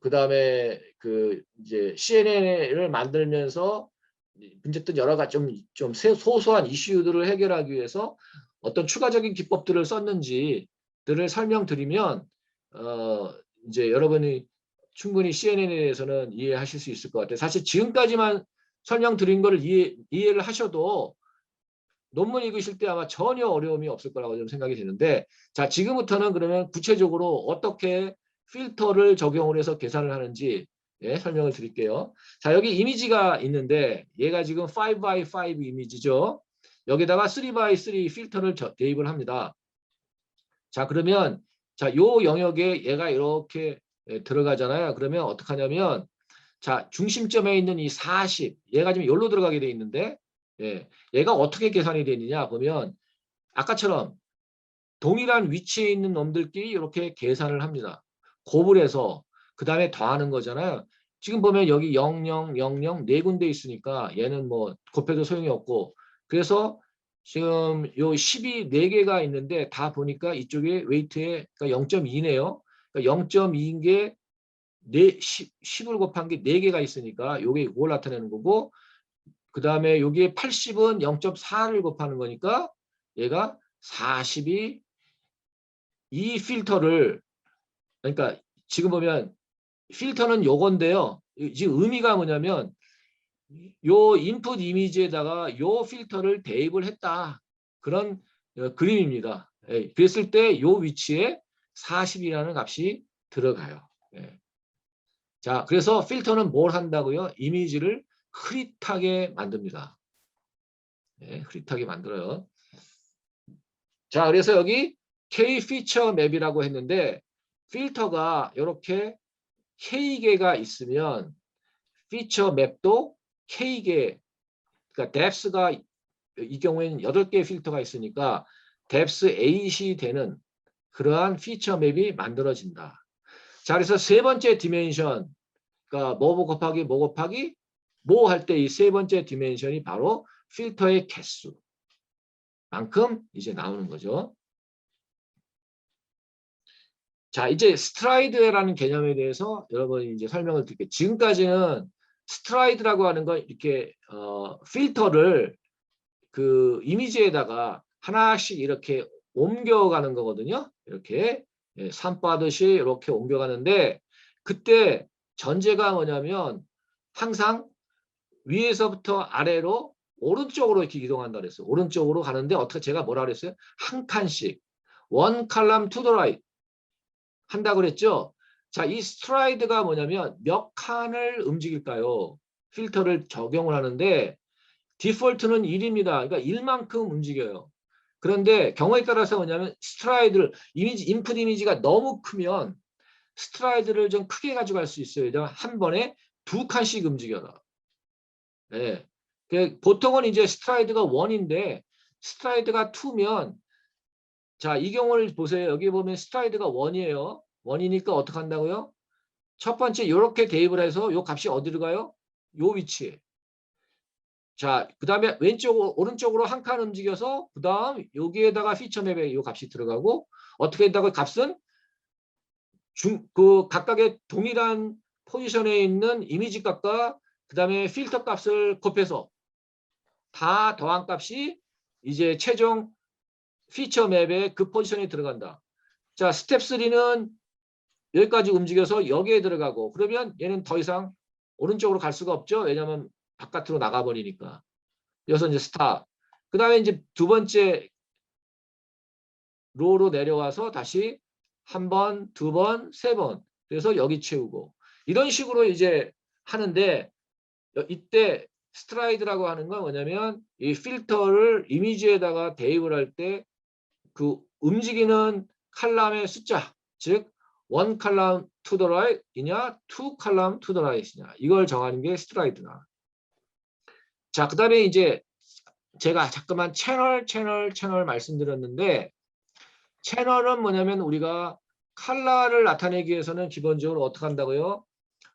그다음에 그 이제 CNN을 만들면서 문제점 여러 가지 좀 소소한 이슈들을 해결하기 위해서 어떤 추가적인 기법들을 썼는지들을 설명드리면 이제 여러분이 충분히 CNN에 대해서는 이해하실 수 있을 것 같아요. 사실 지금까지만 설명드린 거를 이해를 하셔도 논문 읽으실 때 아마 전혀 어려움이 없을 거라고 좀 생각이 되는데 자 지금부터는 그러면 구체적으로 어떻게 필터를 적용을 해서 계산을 하는지 설명을 드릴게요. 자 여기 이미지가 있는데 얘가 지금 5x5 이미지죠. 여기다가 3x3 필터를 대입을 합니다. 자 그러면 자 요 영역에 얘가 이렇게 들어가잖아요. 그러면 어떻게 하냐면 자 중심점에 있는 이 40 얘가 지금 여기로 들어가게 돼 있는데 얘가 어떻게 계산이 되느냐 보면 아까처럼 동일한 위치에 있는 놈들끼리 이렇게 계산을 합니다. 곱을 해서 그 다음에 더하는 거잖아요. 지금 보면 여기 0, 0, 0, 0 네 군데 있으니까 얘는 뭐 곱해도 소용이 없고 그래서 지금 요 10이 4개가 있는데 다 보니까 이쪽에 웨이트에 그러니까 0.2네요. 그러니까 0.2인 게 10을 곱한 게 4개가 있으니까 요게 이걸 나타내는 거고 그 다음에 여기에 80은 0.4를 곱하는 거니까 얘가 40이 이 필터를 그러니까 지금 보면 필터는 요건데요. 지금 의미가 뭐냐면 요 인풋 이미지에다가 요 필터를 대입을 했다. 그런 그림입니다. 그랬을 때 요 위치에 40이라는 값이 들어가요. 자, 그래서 필터는 뭘 한다고요? 이미지를 흐릿하게 만듭니다. 흐릿하게 만들어요. 자, 그래서 여기 K 피처 맵이라고 했는데 필터가 이렇게 K개가 있으면 피처 맵도 K개, 그러니까 depth가 이 경우에는 8개의 필터가 있으니까 depth 8이 되는 그러한 피처 맵이 만들어진다. 자, 그래서 세 번째 디멘션, 그러니까 뭐 곱하기 뭐 곱하기 뭐 할 때 이 세 번째 디멘션이 바로 필터의 개수만큼 이제 나오는 거죠. 자, 이제 스트라이드라는 개념에 대해서 여러분이 이제 설명을 드릴게요. 지금까지는 스트라이드라고 하는 건 이렇게 필터를 그 이미지에다가 하나씩 이렇게 옮겨가는 거거든요. 이렇게 산바듯이 이렇게 옮겨가는데 그때 전제가 뭐냐면 항상 위에서부터 아래로 오른쪽으로 이렇게 이동한다 그랬어요. 오른쪽으로 가는데 어떻게 제가 뭐라 그랬어요? 한 칸씩 one column to the right 한다 그랬죠. 자, 이 스트라이드가 뭐냐면 몇 칸을 움직일까요? 필터를 적용을 하는데 디폴트는 1입니다. 그러니까 1만큼 움직여요. 그런데 경우에 따라서 뭐냐면 스트라이드를 이미지 인풋 이미지가 너무 크면 스트라이드를 좀 크게 가져갈 수 있어요. 한 번에 두 칸씩 움직여라. 네. 보통은 이제 스트라이드가 1인데 스트라이드가 2면 자, 이 경우를 보세요. 여기 보면 스트라이드가 1이에요. 1이니까 어떻게 한다고요? 첫 번째 이렇게 대입을 해서 요 값이 어디로 가요? 요 위치에. 자, 그 다음에 왼쪽으로 오른쪽으로 한 칸 움직여서 그 다음 여기에다가 피처 맵에 요 값이 들어가고 어떻게 된다고 값은 그 각각의 동일한 포지션에 있는 이미지 값과 그 다음에 필터 값을 곱해서 다 더한 값이 이제 최종 피처 맵에 그 포지션에 들어간다. 자, 스텝 3는 여기까지 움직여서 여기에 들어가고 그러면 얘는 더 이상 오른쪽으로 갈 수가 없죠. 왜냐하면 바깥으로 나가버리니까. 여기서 이제 스탑. 그 다음에 이제 두 번째 로로 내려와서 다시 한 번, 두 번, 세 번. 그래서 여기 채우고. 이런 식으로 이제 하는데 이때 스트라이드라고 하는 건 뭐냐면 이 필터를 이미지에다가 대입을 할 때 그 움직이는 칼럼의 숫자, 즉 one column to the right이냐, two column to the right이냐 이걸 정하는 게 스트라이드다. 자, 그 다음에 이제 제가 자꾸만 채널 말씀드렸는데 채널은 뭐냐면 우리가 컬러를 나타내기 위해서는 기본적으로 어떻게 한다고요?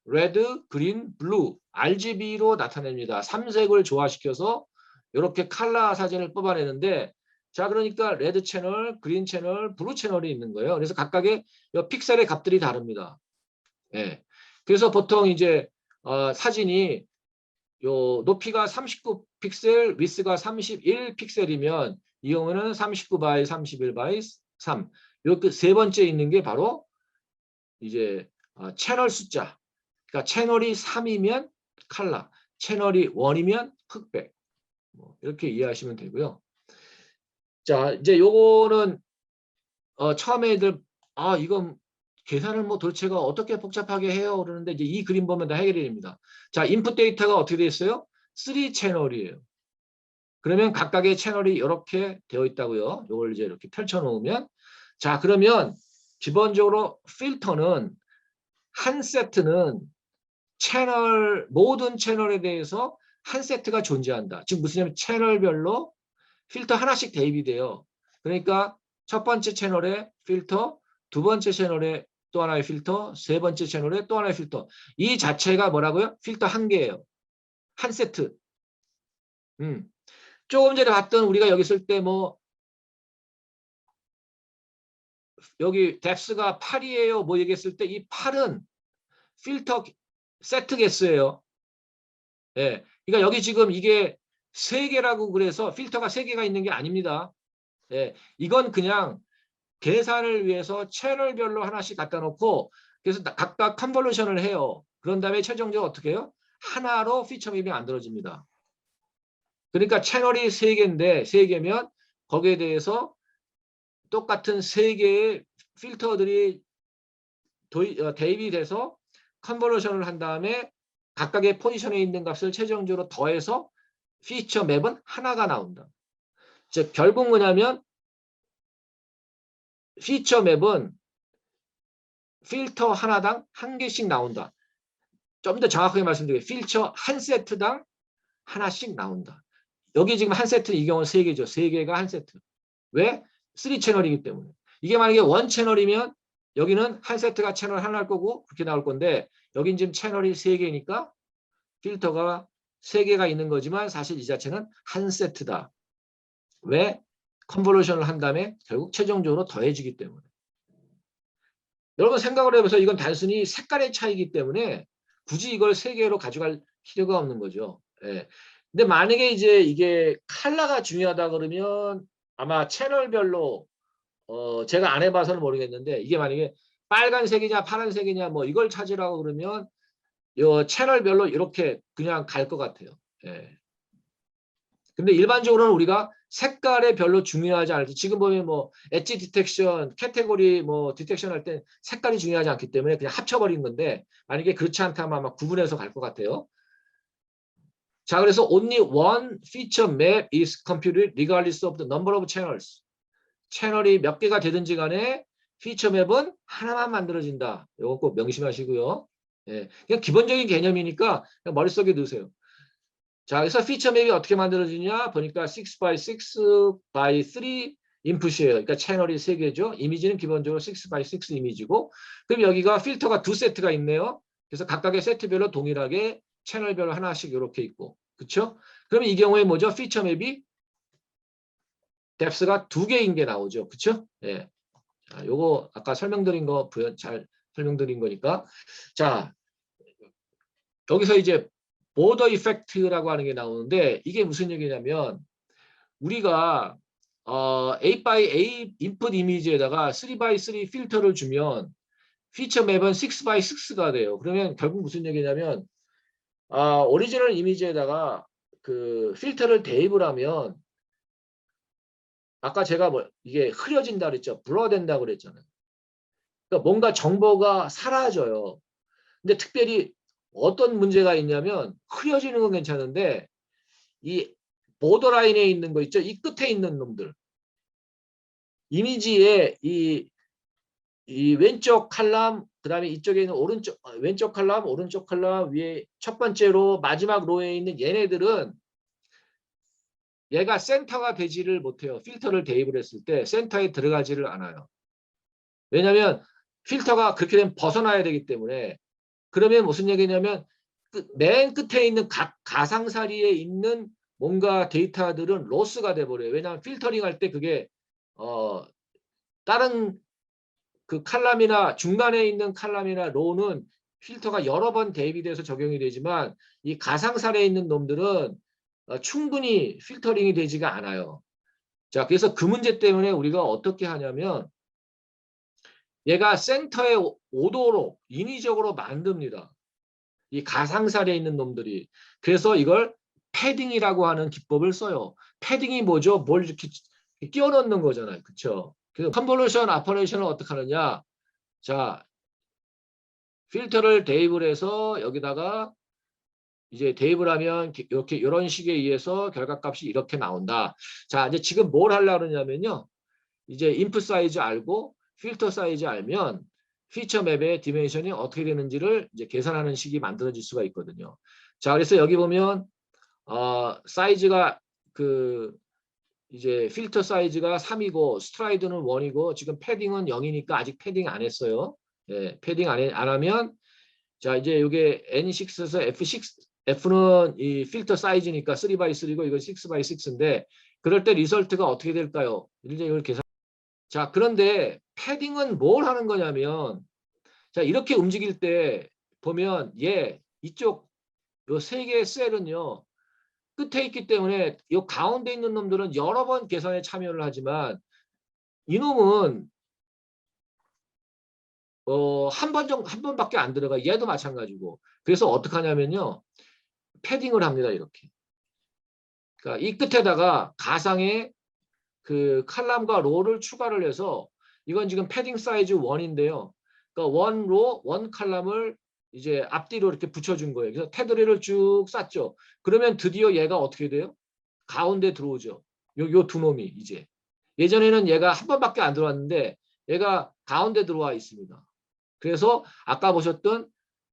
레드, 그린, 블루, RGB로 나타냅니다. 3색을 조화시켜서 이렇게 컬러 사진을 뽑아내는데 자, 그러니까 레드 채널, 그린 채널, 블루 채널이 있는 거예요. 그래서 각각의 픽셀의 값들이 다릅니다. 예. 그래서 보통 이제 사진이 요 높이가 39 픽셀, 위스가 31 픽셀이면 이 경우는 39 바이 31 바이 3. 이렇게 세 번째 있는 게 바로 이제 채널 숫자. 그러니까 채널이 3이면 칼라, 채널이 1이면 흑백. 뭐 이렇게 이해하시면 되고요. 자, 이제 요거는 처음에 애들 이건 계산을 뭐 도대체가 어떻게 복잡하게 해요? 그러는데 이제 이 그림 보면 다 해결이 됩니다. 자, 인풋 데이터가 어떻게 되어 있어요? 3 채널이에요. 그러면 각각의 채널이 이렇게 되어 있다고요. 이걸 이제 이렇게 펼쳐 놓으면 자, 그러면 기본적으로 필터는 한 세트는 모든 채널에 대해서 한 세트가 존재한다. 지금 무슨 얘기냐면 채널별로 필터 하나씩 대입이 돼요. 그러니까 첫 번째 채널에 필터, 두 번째 채널에 또 하나의 필터, 세 번째 채널에 또 하나의 필터. 이 자체가 뭐라고요? 필터 한 개예요. 한 세트. 조금 전에 봤던 우리가 여기 있을 때 뭐 여기 뎁스가 8이에요. 뭐 얘기했을 때 이 8은 필터 세트 개수예요. 예. 그러니까 여기 지금 이게 3개라고 그래서 필터가 3개가 있는 게 아닙니다. 예. 이건 그냥 계산을 위해서 채널별로 하나씩 갖다 놓고 그래서 각각 컨볼루션을 해요. 그런 다음에 최종적으로 어떻게 해요? 하나로 피처 맵이 만들어집니다. 그러니까 채널이 3개인데 3개면 거기에 대해서 똑같은 3개의 필터들이 대입이 돼서 컨볼루션을 한 다음에 각각의 포지션에 있는 값을 최종적으로 더해서 피처 맵은 하나가 나온다. 즉 결국 뭐냐면 피처 맵은 필터 하나당 한 개씩 나온다. 좀 더 정확하게 말씀드리면 필터 한 세트당 하나씩 나온다. 여기 지금 한 세트 이 경우는 3개죠. 3개가 한 세트. 왜? 3 채널이기 때문에. 이게 만약에 1 채널이면 여기는 한 세트가 채널 하나일 거고 그렇게 나올 건데 여긴 지금 채널이 3개니까 필터가 3개가 있는 거지만 사실 이 자체는 한 세트다. 왜? 컨볼루션을 한 다음에 결국 최종적으로 더해지기 때문에. 여러분 생각을 해보세요. 이건 단순히 색깔의 차이이기 때문에 굳이 이걸 3개로 가져갈 필요가 없는 거죠. 예. 근데 만약에 이제 이게 컬러가 중요하다 그러면 아마 채널별로 제가 안 해봐서는 모르겠는데 이게 만약에 빨간색이냐 파란색이냐 뭐 이걸 찾으라고 그러면 요 채널별로 이렇게 그냥 갈 것 같아요. 예. 근데 일반적으로는 우리가 색깔에 별로 중요하지 않을 때 지금 보면 뭐 엣지 디텍션, 캐테고리 뭐 디텍션 할 때 색깔이 중요하지 않기 때문에 그냥 합쳐버린 건데 만약에 그렇지 않다면 아마 구분해서 갈 것 같아요. 자, 그래서 only one feature map is computed regardless of the number of channels. 채널이 몇 개가 되든지 간에 피처 맵은 하나만 만들어진다. 이거 꼭 명심하시고요. 예, 그냥 기본적인 개념이니까 그냥 머릿속에 넣으세요. 자, 그래서 피처 맵이 어떻게 만들어지냐 보니까 6x6 by 3 인풋이에요. 그러니까 채널이 3개죠. 이미지는 기본적으로 6x6 이미지고 그럼 여기가 필터가 2세트가 있네요. 그래서 각각의 세트별로 동일하게 채널별로 하나씩 이렇게 있고 그렇죠? 그럼 이 경우에 뭐죠? 피처 맵이 뎁스가 2개인 게 나오죠. 그렇죠? 예. 자, 요거 아까 설명드린 거 잘 설명드린 거니까. 자, 여기서 이제 보더 이펙트라고 하는 게 나오는데 이게 무슨 얘기냐면 우리가 A by A 인풋 이미지에다가 3 by 3 필터를 주면 피처 맵은 6 by 6가 돼요. 그러면 결국 무슨 얘기냐면 오리지널 이미지에다가 그 필터를 대입을 하면 아까 제가 뭐 이게 흐려진다 그랬죠. 블러된다 그랬잖아요. 그러니까 뭔가 정보가 사라져요. 근데 특별히 어떤 문제가 있냐면 흐려지는 건 괜찮은데 이 보더라인에 있는 거 있죠. 이 끝에 있는 놈들. 이미지에 이 왼쪽 칼럼 그다음에 이쪽에 있는 오른쪽 왼쪽 칼럼 오른쪽 칼럼 위에 첫 번째로 마지막 로에 있는 얘네들은 얘가 센터가 되지를 못해요. 필터를 대입을 했을 때 센터에 들어가지를 않아요. 왜냐하면 필터가 그렇게 되면 벗어나야 되기 때문에 그러면 무슨 얘기냐면 맨 끝에 있는 가상사리에 있는 뭔가 데이터들은 로스가 돼버려요. 왜냐하면 필터링 할 때 그게 다른 그 칼럼이나 중간에 있는 칼럼이나 로는 필터가 여러 번 대입이 돼서 적용이 되지만 이 가상사리에 있는 놈들은 충분히 필터링이 되지가 않아요. 자, 그래서 그 문제 때문에 우리가 어떻게 하냐면 얘가 센터에 오도록 인위적으로 만듭니다. 이 가상사리에 있는 놈들이. 그래서 이걸 패딩이라고 하는 기법을 써요. 패딩이 뭐죠? 뭘 이렇게 끼워 넣는 거잖아요. 그렇죠? 그래서 컨볼루션 오퍼레이션을 어떻게 하느냐? 자, 필터를 대입을 해서 여기다가 이제 대입을 하면 이렇게 이런 식에 의해서 결과값이 이렇게 나온다. 자, 이제 지금 뭘 하려고 그러냐면요. 이제 인풋 사이즈 알고 필터 사이즈 알면 피처 맵의 디멘션이 어떻게 되는지를 이제 계산하는 식이 만들어질 수가 있거든요. 자, 그래서 여기 보면 사이즈가 그 이제 필터 사이즈가 3이고 스트라이드는 1이고 지금 패딩은 0이니까 아직 패딩 안 했어요. 예, 패딩 안 하면 자, 이제 이게 N6에서 F6 F는 이 필터 사이즈니까 3x3고 이건 6x6인데 그럴 때 리설트가 어떻게 될까요? 이제 이걸 계산. 자, 그런데 패딩은 뭘 하는 거냐면 자, 이렇게 움직일 때 보면 이쪽 요 세 개의 셀은요. 끝에 있기 때문에 요 가운데 있는 놈들은 여러 번 계산에 참여를 하지만 이놈은 한 번밖에 안 들어가. 얘도 마찬가지고. 그래서 어떻게 하냐면요. 패딩을 합니다. 이렇게. 그러니까 이 끝에다가 가상의 그 칼럼과 로를 추가를 해서 이건 지금 패딩 사이즈 1인데요. 그러니까 원 로, 원 칼럼을 이제 앞뒤로 이렇게 붙여준 거예요. 그래서 테두리를 쭉 쌌죠. 그러면 드디어 얘가 어떻게 돼요? 가운데 들어오죠. 요 두 놈이 이제. 예전에는 얘가 한 번밖에 안 들어왔는데 얘가 가운데 들어와 있습니다. 그래서 아까 보셨던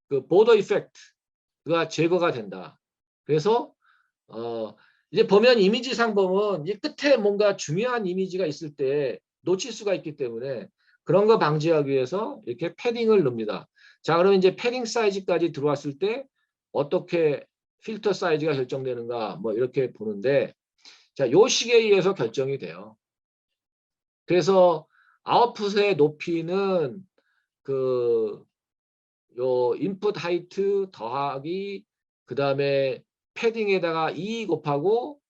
그 보더 이펙트가 제거가 된다. 그래서 이제 보면 이미지 상범은 이 끝에 뭔가 중요한 이미지가 있을 때 놓칠 수가 있기 때문에 그런 거 방지하기 위해서 이렇게 패딩을 넣습니다. 자, 그러면 이제 패딩 사이즈까지 들어왔을 때 어떻게 필터 사이즈가 결정되는가 뭐 이렇게 보는데, 자, 요 식에 의해서 결정이 돼요. 그래서 아웃풋의 높이는 그 요 인풋 하이트 더하기 그 다음에 패딩에다가 2 곱하고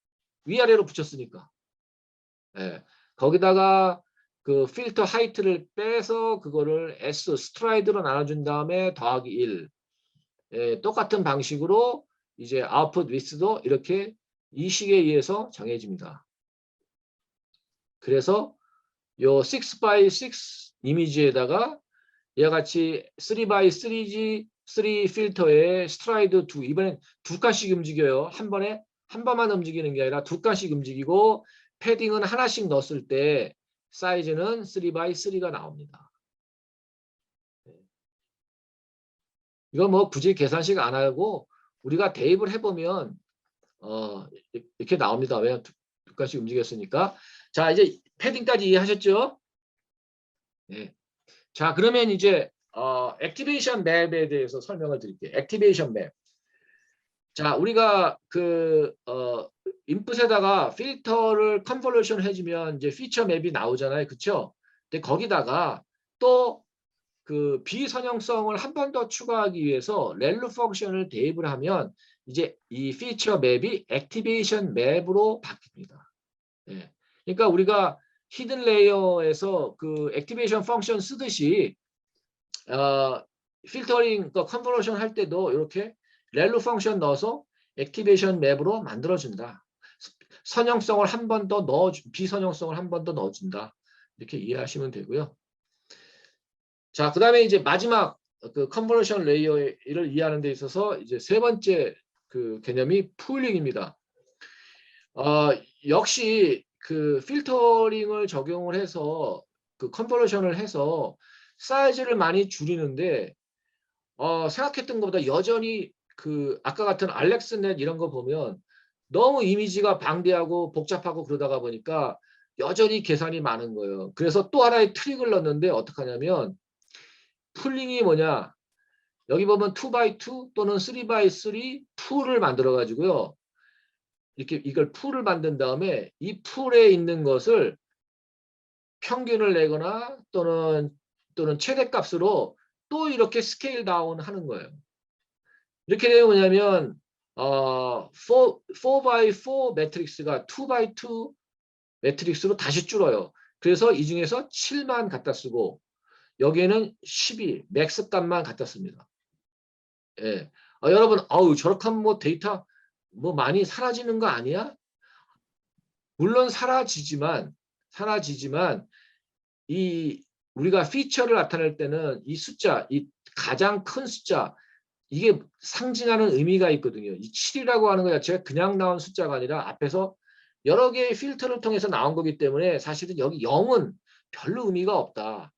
위아래로 붙였으니까, 예. 거기다가 그 필터 하이트를 빼서 그거를 S 스트라이드로 나눠준 다음에 더하기 1, 예, 똑같은 방식으로 이제 아웃풋 위스도 이렇게 이 식에 의해서 정해집니다. 그래서 요 6x6 이미지에다가 이와 같이 3x3G 3 필터에 스트라이드 2, 이번엔 두 칸씩 움직여요. 한 번만 움직이는 게 아니라 두 칸씩 움직이고 패딩은 하나씩 넣었을 때 사이즈는 3x3가 나옵니다. 이거 뭐 굳이 계산식 안 하고 우리가 대입을 해보면 이렇게 나옵니다. 왜냐면 두 칸씩 움직였으니까. 자, 이제 패딩까지 이해하셨죠? 네. 자, 그러면 이제 액티베이션 맵에 대해서 설명을 드릴게요. 액티베이션 맵. 자, 우리가 그 인풋에다가 필터를 컨볼루션 해주면 이제 피처 맵이 나오잖아요. 그렇죠? 근데 거기다가 또 그 비선형성을 한 번 더 추가하기 위해서 렐루 펑션을 대입을 하면 이제 이 피처 맵이 액티베이션 맵으로 바뀝니다. 예. 그러니까 우리가 히든 레이어에서 그 액티베이션 펑션 쓰듯이 필터링, 컨버전 할 때도 이렇게 렐루 펑션 넣어서 액티베이션 맵으로 만들어준다. 선형성을 한 번 더 비선형성을 한 번 더 넣어준다. 이렇게 이해하시면 되고요. 자, 그 다음에 이제 마지막 그 컨버전 레이어를 이해하는 데 있어서 이제 세 번째 그 개념이 풀링입니다. 역시 그 필터링을 적용을 해서 그 컨버전을 해서 사이즈를 많이 줄이는데 생각했던 것보다 여전히 그 아까 같은 알렉스넷 이런 거 보면 너무 이미지가 방대하고 복잡하고 그러다가 보니까 여전히 계산이 많은 거예요. 그래서 또 하나의 트릭을 넣었는데 어떡하냐면 풀링이 뭐냐, 여기 보면 2x2 또는 3x3 풀을 만들어 가지고요. 이렇게 이걸 풀을 만든 다음에 이 풀에 있는 것을 평균을 내거나 또는 최대값으로 또 이렇게 스케일 다운 하는 거예요. 이렇게 되면 뭐냐면 4x4 매트릭스가 2x2 매트릭스로 다시 줄어요. 그래서 이 중에서 7만 갖다 쓰고 여기에는 12 맥스 값만 갖다 씁니다. 예. 여러분, 저렇게 하면 뭐 데이터 뭐 많이 사라지는 거 아니야? 물론 사라지지만 이 우리가 피처를 나타낼 때는 이 숫자, 이 가장 큰 숫자, 이게 상징하는 의미가 있거든요. 이 7이라고 하는 것 자체가 그냥 나온 숫자가 아니라 앞에서 여러 개의 필터를 통해서 나온 거기 때문에 사실은 여기 0은 별로 의미가 없다.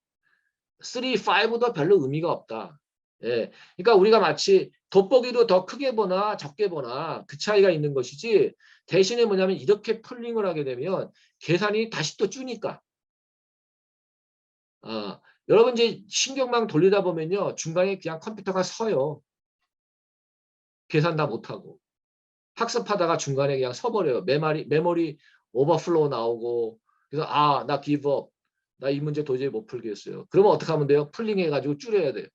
3, 5도 별로 의미가 없다. 예. 그러니까 우리가 마치 돋보기도 더 크게 보나 적게 보나 그 차이가 있는 것이지, 대신에 뭐냐면 이렇게 풀링을 하게 되면 계산이 다시 또 주니까. 여러분 이제 신경망 돌리다 보면요. 중간에 그냥 컴퓨터가 서요. 계산 다 못하고. 학습하다가 중간에 그냥 서버려요. 메모리 오버플로우 나오고. 그래서 나 기브업. 나 이 문제 도저히 못 풀겠어요. 그러면 어떻게 하면 돼요? 풀링 해가지고 줄여야 돼요.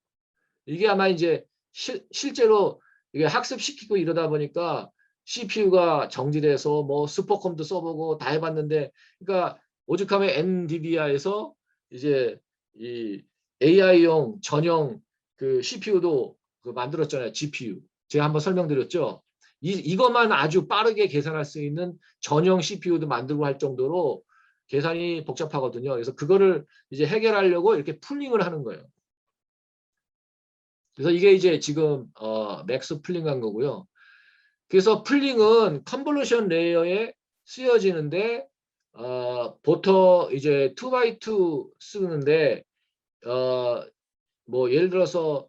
이게 아마 이제 실제로 이게 학습시키고 이러다 보니까 CPU가 정지돼서 뭐 슈퍼컴도 써보고 다 해봤는데, 그러니까 오죽하면 엔비디아에서 이제 이 AI용 전용 그 CPU도 그 만들었잖아요. GPU. 제가 한번 설명드렸죠. 이것만 아주 빠르게 계산할 수 있는 전용 CPU도 만들고 할 정도로 계산이 복잡하거든요. 그래서 그거를 이제 해결하려고 이렇게 풀링을 하는 거예요. 그래서 이게 이제 지금 맥스 풀링한 거고요. 그래서 풀링은 컨볼루션 레이어에 쓰여지는데 보통 이제 2x2 쓰는데 뭐 예를 들어서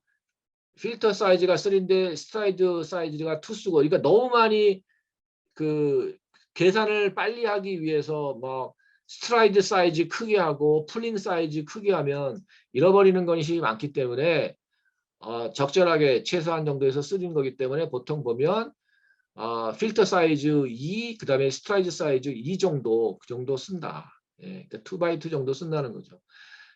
필터 사이즈가 3인데 스트라이드 사이즈가 2 쓰고, 그러니까 너무 많이 그 계산을 빨리 하기 위해서 뭐 스트라이드 사이즈 크게 하고 풀링 사이즈 크게 하면 잃어버리는 것이 많기 때문에 적절하게 최소한 정도에서 쓰는 거기 때문에 보통 보면 필터 사이즈 2, 그 다음에 스트라이드 사이즈 2 정도, 그 정도 쓴다. 예, 그러니까 2x2 정도 쓴다는 거죠.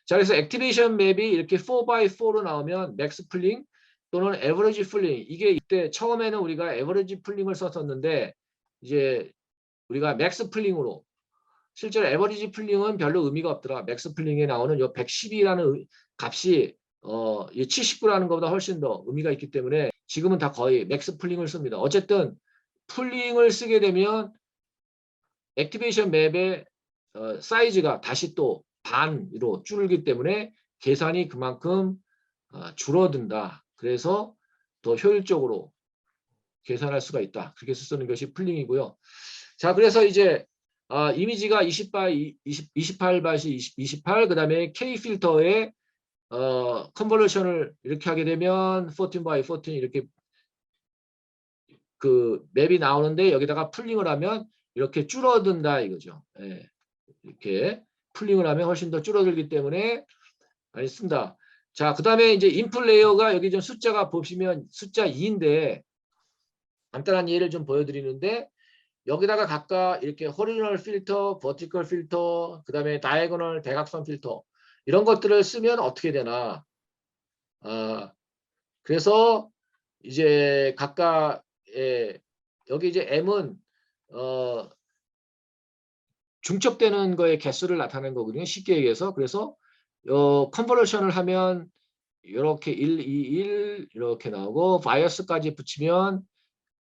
자, 그래서 액티베이션 맵이 이렇게 4x4로 나오면 맥스 풀링 또는 에버리지 풀링. 이게 이때 처음에는 우리가 에버리지 풀링을 썼었는데 이제 우리가 맥스 풀링으로, 실제로 에버리지 풀링은 별로 의미가 없더라. 맥스 풀링에 나오는 요 112라는 값이 79라는 것보다 훨씬 더 의미가 있기 때문에 지금은 다 거의 맥스 풀링을 씁니다. 어쨌든 풀링을 쓰게 되면 액티베이션 맵의 사이즈가 다시 또 반으로 줄기 때문에 계산이 그만큼 줄어든다. 그래서 더 효율적으로 계산할 수가 있다. 그렇게 쓰는 것이 풀링이고요. 자, 그래서 이제 이미지가 28바이 28, 그 다음에 K 필터에 컨버전을 이렇게 하게 되면 14by 14 이렇게 그 맵이 나오는데 여기다가 풀링을 하면 이렇게 줄어든다 이거죠. 예, 이렇게 풀링을 하면 훨씬 더 줄어들기 때문에 많이 쓴다. 자, 그 다음에 이제 인풋 레이어가 여기 좀 숫자가 보시면 숫자 2인데 간단한 예를 좀 보여드리는데 여기다가 각각 이렇게 호리존널 필터, 버티컬 필터, 그 다음에 다이애고널 대각선 필터 이런 것들을 쓰면 어떻게 되나. 그래서 이제 각각 여기 이제 M은 중첩되는 거의 개수를 나타내는 거거든요. 쉽게 얘기해서. 그래서 컨버전을 하면 이렇게 1, 2, 1 이렇게 나오고 바이어스까지 붙이면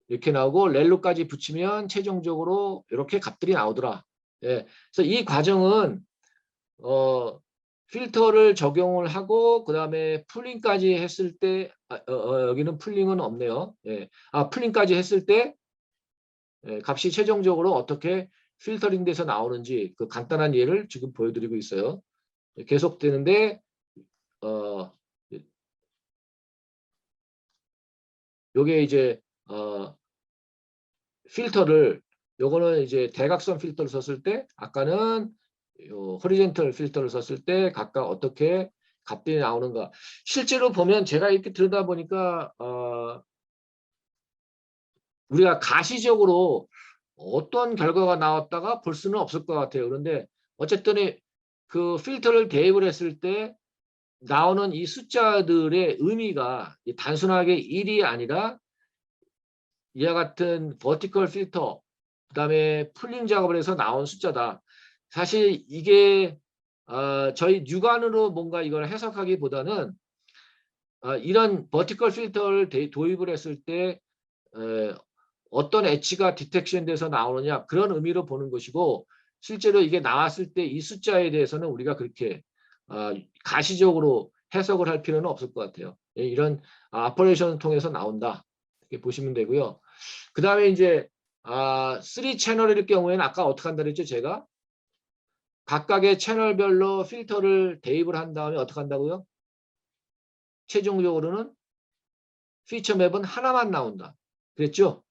이렇게 나오고 렐로까지 붙이면 최종적으로 이렇게 값들이 나오더라. 예. 그래서 이 과정은 필터를 적용을 하고 그 다음에 풀링까지 했을 때 여기는 풀링은 없네요. 예. 풀링까지 했을 때 값이 최종적으로 어떻게 필터링 돼서 나오는지 그 간단한 예를 지금 보여드리고 있어요. 계속되는데 요게 이제 필터를 요거는 이제 대각선 필터를 썼을 때 아까는 요 호리젠털 필터를 썼을 때 각각 어떻게 값들이 나오는가. 실제로 보면 제가 이렇게 들여다 보니까 우리가 가시적으로 어떤 결과가 나왔다가 볼 수는 없을 것 같아요. 그런데 어쨌든 그 필터를 대입을 했을 때 나오는 이 숫자들의 의미가 단순하게 1이 아니라 이와 같은 버티컬 필터, 그 다음에 풀링 작업을 해서 나온 숫자다. 사실 이게 저희 육안으로 뭔가 이걸 해석하기보다는 이런 버티컬 필터를 도입을 했을 때 어떤 엣지가 디텍션 돼서 나오느냐 그런 의미로 보는 것이고 실제로 이게 나왔을 때 이 숫자에 대해서는 우리가 그렇게 가시적으로 해석을 할 필요는 없을 것 같아요. 이런 오퍼레이션을 통해서 나온다. 이렇게 보시면 되고요. 그 다음에 이제 3 채널일 경우에는 아까 어떻게 한다 그랬죠? 제가 각각의 채널별로 필터를 대입을 한 다음에 어떻게 한다고요? 최종적으로는 피처 맵은 하나만 나온다. 그랬죠?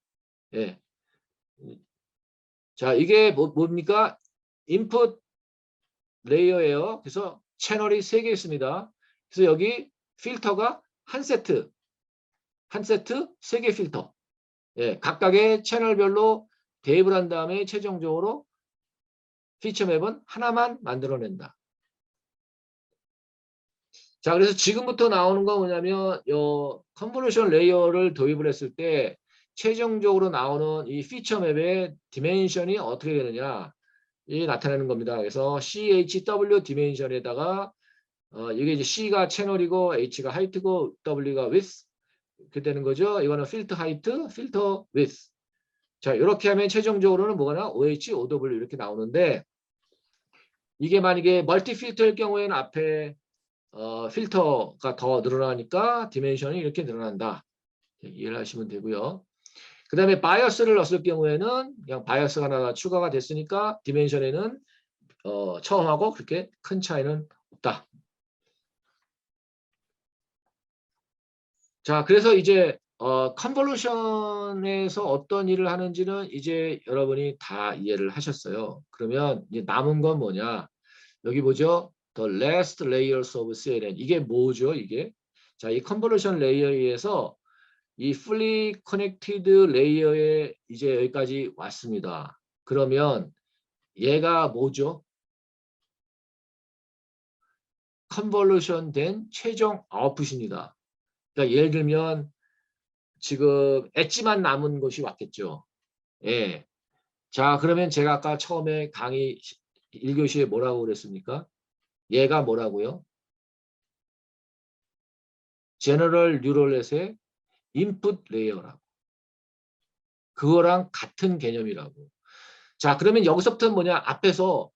예. 자, 이게 뭡니까? 인풋 레이어예요. 그래서 채널이 3개 있습니다. 그래서 여기 필터가 한 세트 3개 필터. 예, 각각의 채널별로 대입을 한 다음에 최종적으로 피처 맵은 하나만 만들어낸다. 자, 그래서 지금부터 나오는 건 뭐냐면 요 컨볼루션 레이어를 도입을 했을 때 최종적으로 나오는 이 피처 맵의 디멘션이 어떻게 되느냐 이 나타내는 겁니다. 그래서 CHW 디멘션에다가 이게 이제 C가 채널이고 H가 하이트고 W가 width 이렇게 되는 거죠. 이거는 필터 하이트, 필터 width. 자, 이렇게 하면 최종적으로는 뭐가 나? OH, OW 이렇게 나오는데 이게 만약에 멀티 필터일 경우에는 앞에 필터가 더 늘어나니까 디멘션이 이렇게 늘어난다. 이해를 하시면 되고요. 그 다음에 바이어스를 넣었을 경우에는 그냥 바이어스가 하나 추가가 됐으니까 디멘션에는 처음하고 그렇게 큰 차이는 없다. 자, 그래서 이제 컨볼루션에서 어떤 일을 하는지는 이제 여러분이 다 이해를 하셨어요. 그러면 이제 남은 건 뭐냐? 여기 보죠. The last layers of CNN. 이게 뭐죠? 이게? 자, 이 컨볼루션 레이어에 의해서 이 fully connected 레이어에 이제 여기까지 왔습니다. 그러면 얘가 뭐죠? 컨볼루션 된 최종 아웃풋입니다. 그러니까 예를 들면 지금 엣지만 남은 것이 왔겠죠. 예. 자, 그러면 제가 아까 처음에 강의 1교시에 뭐라고 그랬습니까? 얘가 뭐라고요? 제너럴 뉴럴넷의 인풋 레이어라고. 그거랑 같은 개념이라고. 자, 그러면 여기서부터는 뭐냐? 앞에서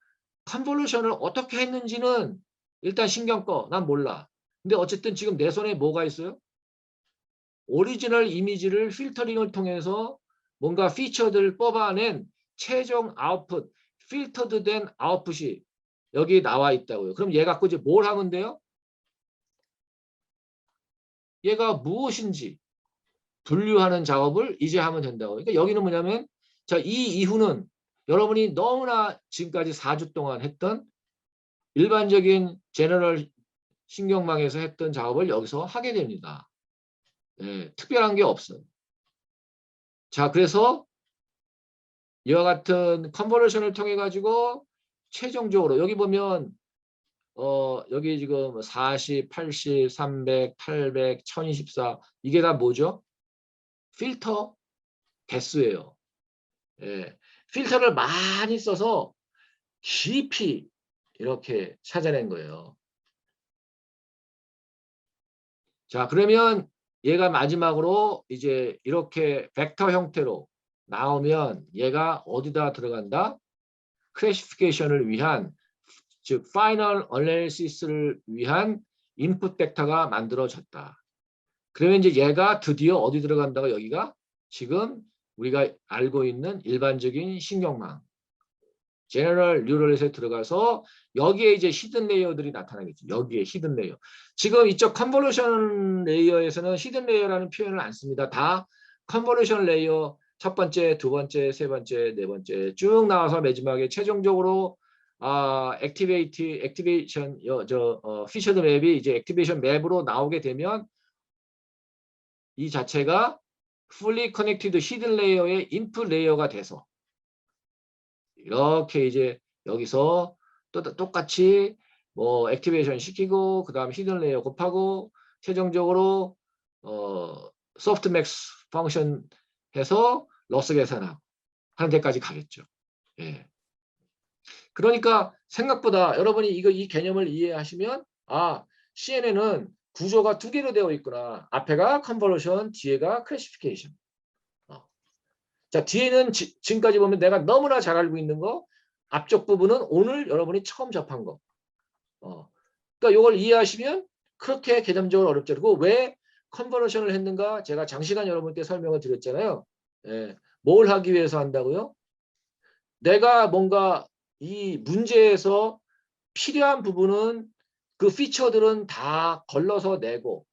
컨볼루션을 어떻게 했는지는 일단 신경 꺼. 난 몰라. 근데 어쨌든 지금 내 손에 뭐가 있어요? 오리지널 이미지를 필터링을 통해서 뭔가 피처들을 뽑아낸 최종 아웃풋, 필터드 된 아웃풋이 여기 나와 있다고요. 그럼 얘 갖고 이제 뭘 하면 돼요? 얘가 무엇인지 분류하는 작업을 이제 하면 된다고. 그러니까 여기는 뭐냐면 자, 이 이후는 여러분이 너무나 지금까지 4주 동안 했던 일반적인 제너럴 신경망에서 했던 작업을 여기서 하게 됩니다. 예, 특별한 게 없어요. 자, 그래서 이와 같은 컨버레이션을 통해 가지고 최종적으로 여기 보면 여기 지금 40, 80, 300, 800, 1024 이게 다 뭐죠? 필터 개수예요. 예. 필터를 많이 써서 깊이 이렇게 찾아낸 거예요. 자, 그러면 얘가 마지막으로 이제 이렇게 벡터 형태로 나오면 얘가 어디다 들어간다? 클래시피케이션을 위한 즉 파이널 어널리시스를 위한 인풋 벡터가 만들어졌다. 그러면 이제 얘가 드디어 어디 들어간다고 여기가 지금 우리가 알고 있는 일반적인 신경망 제너럴 뉴럴넷에 들어가서 여기에 이제 히든 레이어들이 나타나겠죠. 여기에 히든 레이어. 지금 이쪽 컨볼루션 레이어에서는 히든 레이어라는 표현을 안 씁니다. 다 컨볼루션 레이어 첫 번째, 두 번째, 세 번째, 네 번째 쭉 나와서 마지막에 최종적으로 액티베이션 피처드 맵이 이제 액티베이션 맵으로 나오게 되면 이 자체가 fully connected hidden layer의 input 레이어가 돼서 이렇게 이제 여기서 또 똑같이 뭐 액티베이션 시키고 그다음 히든 레이어 곱하고 최종적으로 소프트맥스 펑션 해서 로스 계산하고 하는 데까지 가겠죠. 예. 그러니까 생각보다 여러분이 이 개념을 이해하시면 CNN은 구조가 두 개로 되어 있구나. 앞에가 컨볼루션, 뒤에가 클래시피케이션. 자, 뒤에는 지금까지 보면 내가 너무나 잘 알고 있는 거, 앞쪽 부분은 오늘 여러분이 처음 접한 거. 그러니까 이걸 이해하시면 그렇게 개념적으로 어렵죠. 그리고 왜 컨버전을 했는가? 제가 장시간 여러분께 설명을 드렸잖아요. 예, 뭘 하기 위해서 한다고요? 내가 뭔가 이 문제에서 필요한 부분은 그 피처들은 다 걸러서 내고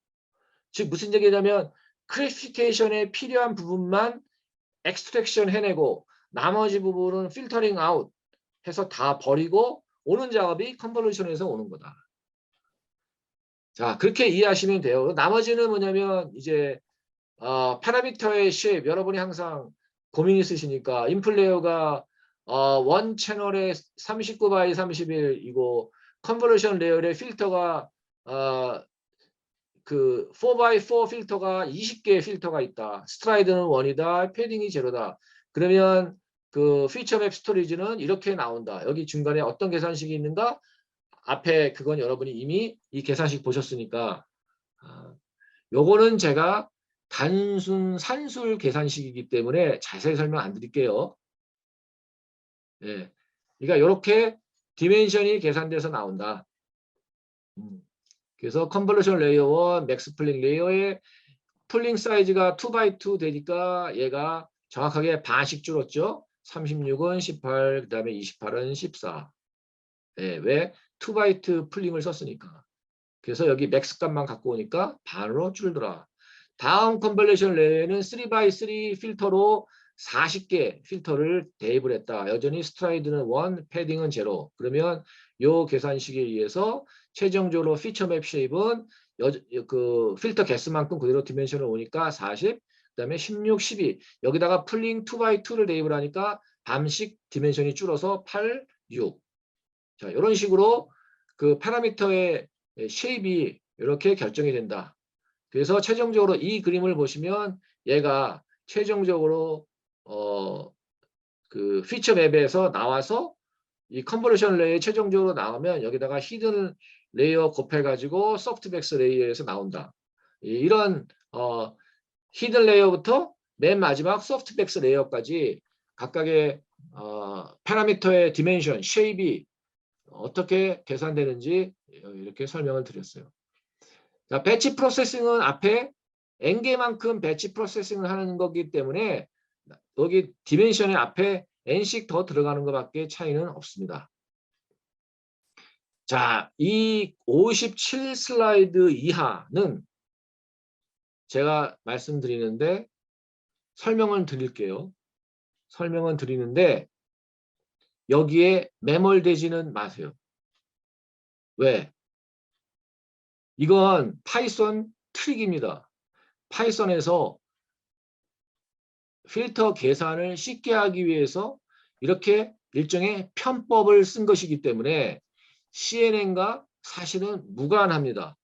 즉 무슨 얘기냐면 클래시피케이션에 필요한 부분만 엑스트랙션 해내고 나머지 부분은 필터링 아웃 해서 다 버리고 오는 작업이 컨볼루션에서 오는 거다. 자, 그렇게 이해하시면 돼요. 나머지는 뭐냐면 이제 파라미터의 쉐입 여러분이 항상 고민 있으시니까 인플레이어가 원 채널에 39 x 31이고 컨볼루션 레이어의 필터가 그 4x4 필터가 20개의 필터가 있다. 스트라이드는 1이다. 패딩이 0다. 그러면 그 피처 맵 스토리지는 이렇게 나온다. 여기 중간에 어떤 계산식이 있는가? 앞에 그건 여러분이 이미 이 계산식 보셨으니까 요거는 제가 단순 산술 계산식이기 때문에 자세히 설명 안 드릴게요. 예. 그러니까 이렇게 디멘션이 계산돼서 나온다. 그래서 컨볼루션 레이어 1, 맥스 풀링 레이어의 풀링 사이즈가 2x2 되니까 얘가 정확하게 반씩 줄었죠. 36은 18, 그 다음에 28은 14. 예, 왜? 2x2 풀링을 썼으니까. 그래서 여기 맥스 값만 갖고 오니까 반으로 줄더라. 다음 컨볼레이션 레이어는 3x3 필터로 40개 필터를 대입을 했다. 여전히 스트라이드는 1, 패딩은 0. 그러면 요 계산식에 의해서 최종적으로 피처 맵 쉐입은 그 필터 개수만큼 그대로 디멘션을 오니까 40, 그다음에 16, 12. 여기다가 풀링 2x2를 대입을 하니까 반씩 디멘션이 줄어서 8, 6. 자, 이런 식으로 그 파라미터의 쉐입이 이렇게 결정이 된다. 그래서 최종적으로 이 그림을 보시면 얘가 최종적으로 그 피처 맵에서 나와서 이 컨볼루션 레이어 최종적으로 나오면 여기다가 히든 레이어 곱해가지고 소프트백스 레이어에서 나온다. 이런 히든 레이어부터 맨 마지막 소프트백스 레이어까지 각각의 파라미터의 디멘션, 쉐입이 어떻게 계산되는지 이렇게 설명을 드렸어요. 자, 배치 프로세싱은 앞에 n개만큼 배치 프로세싱을 하는 거기 때문에 여기 디멘션의 앞에 n씩 더 들어가는 것밖에 차이는 없습니다. 자, 이 57 슬라이드 이하는 제가 말씀드리는데 설명을 드릴게요. 설명은 드리는데 여기에 매몰되지는 마세요. 왜? 이건 파이썬 트릭입니다. 파이썬에서 필터 계산을 쉽게 하기 위해서 이렇게 일종의 편법을 쓴 것이기 때문에 CNN과 사실은 무관합니다.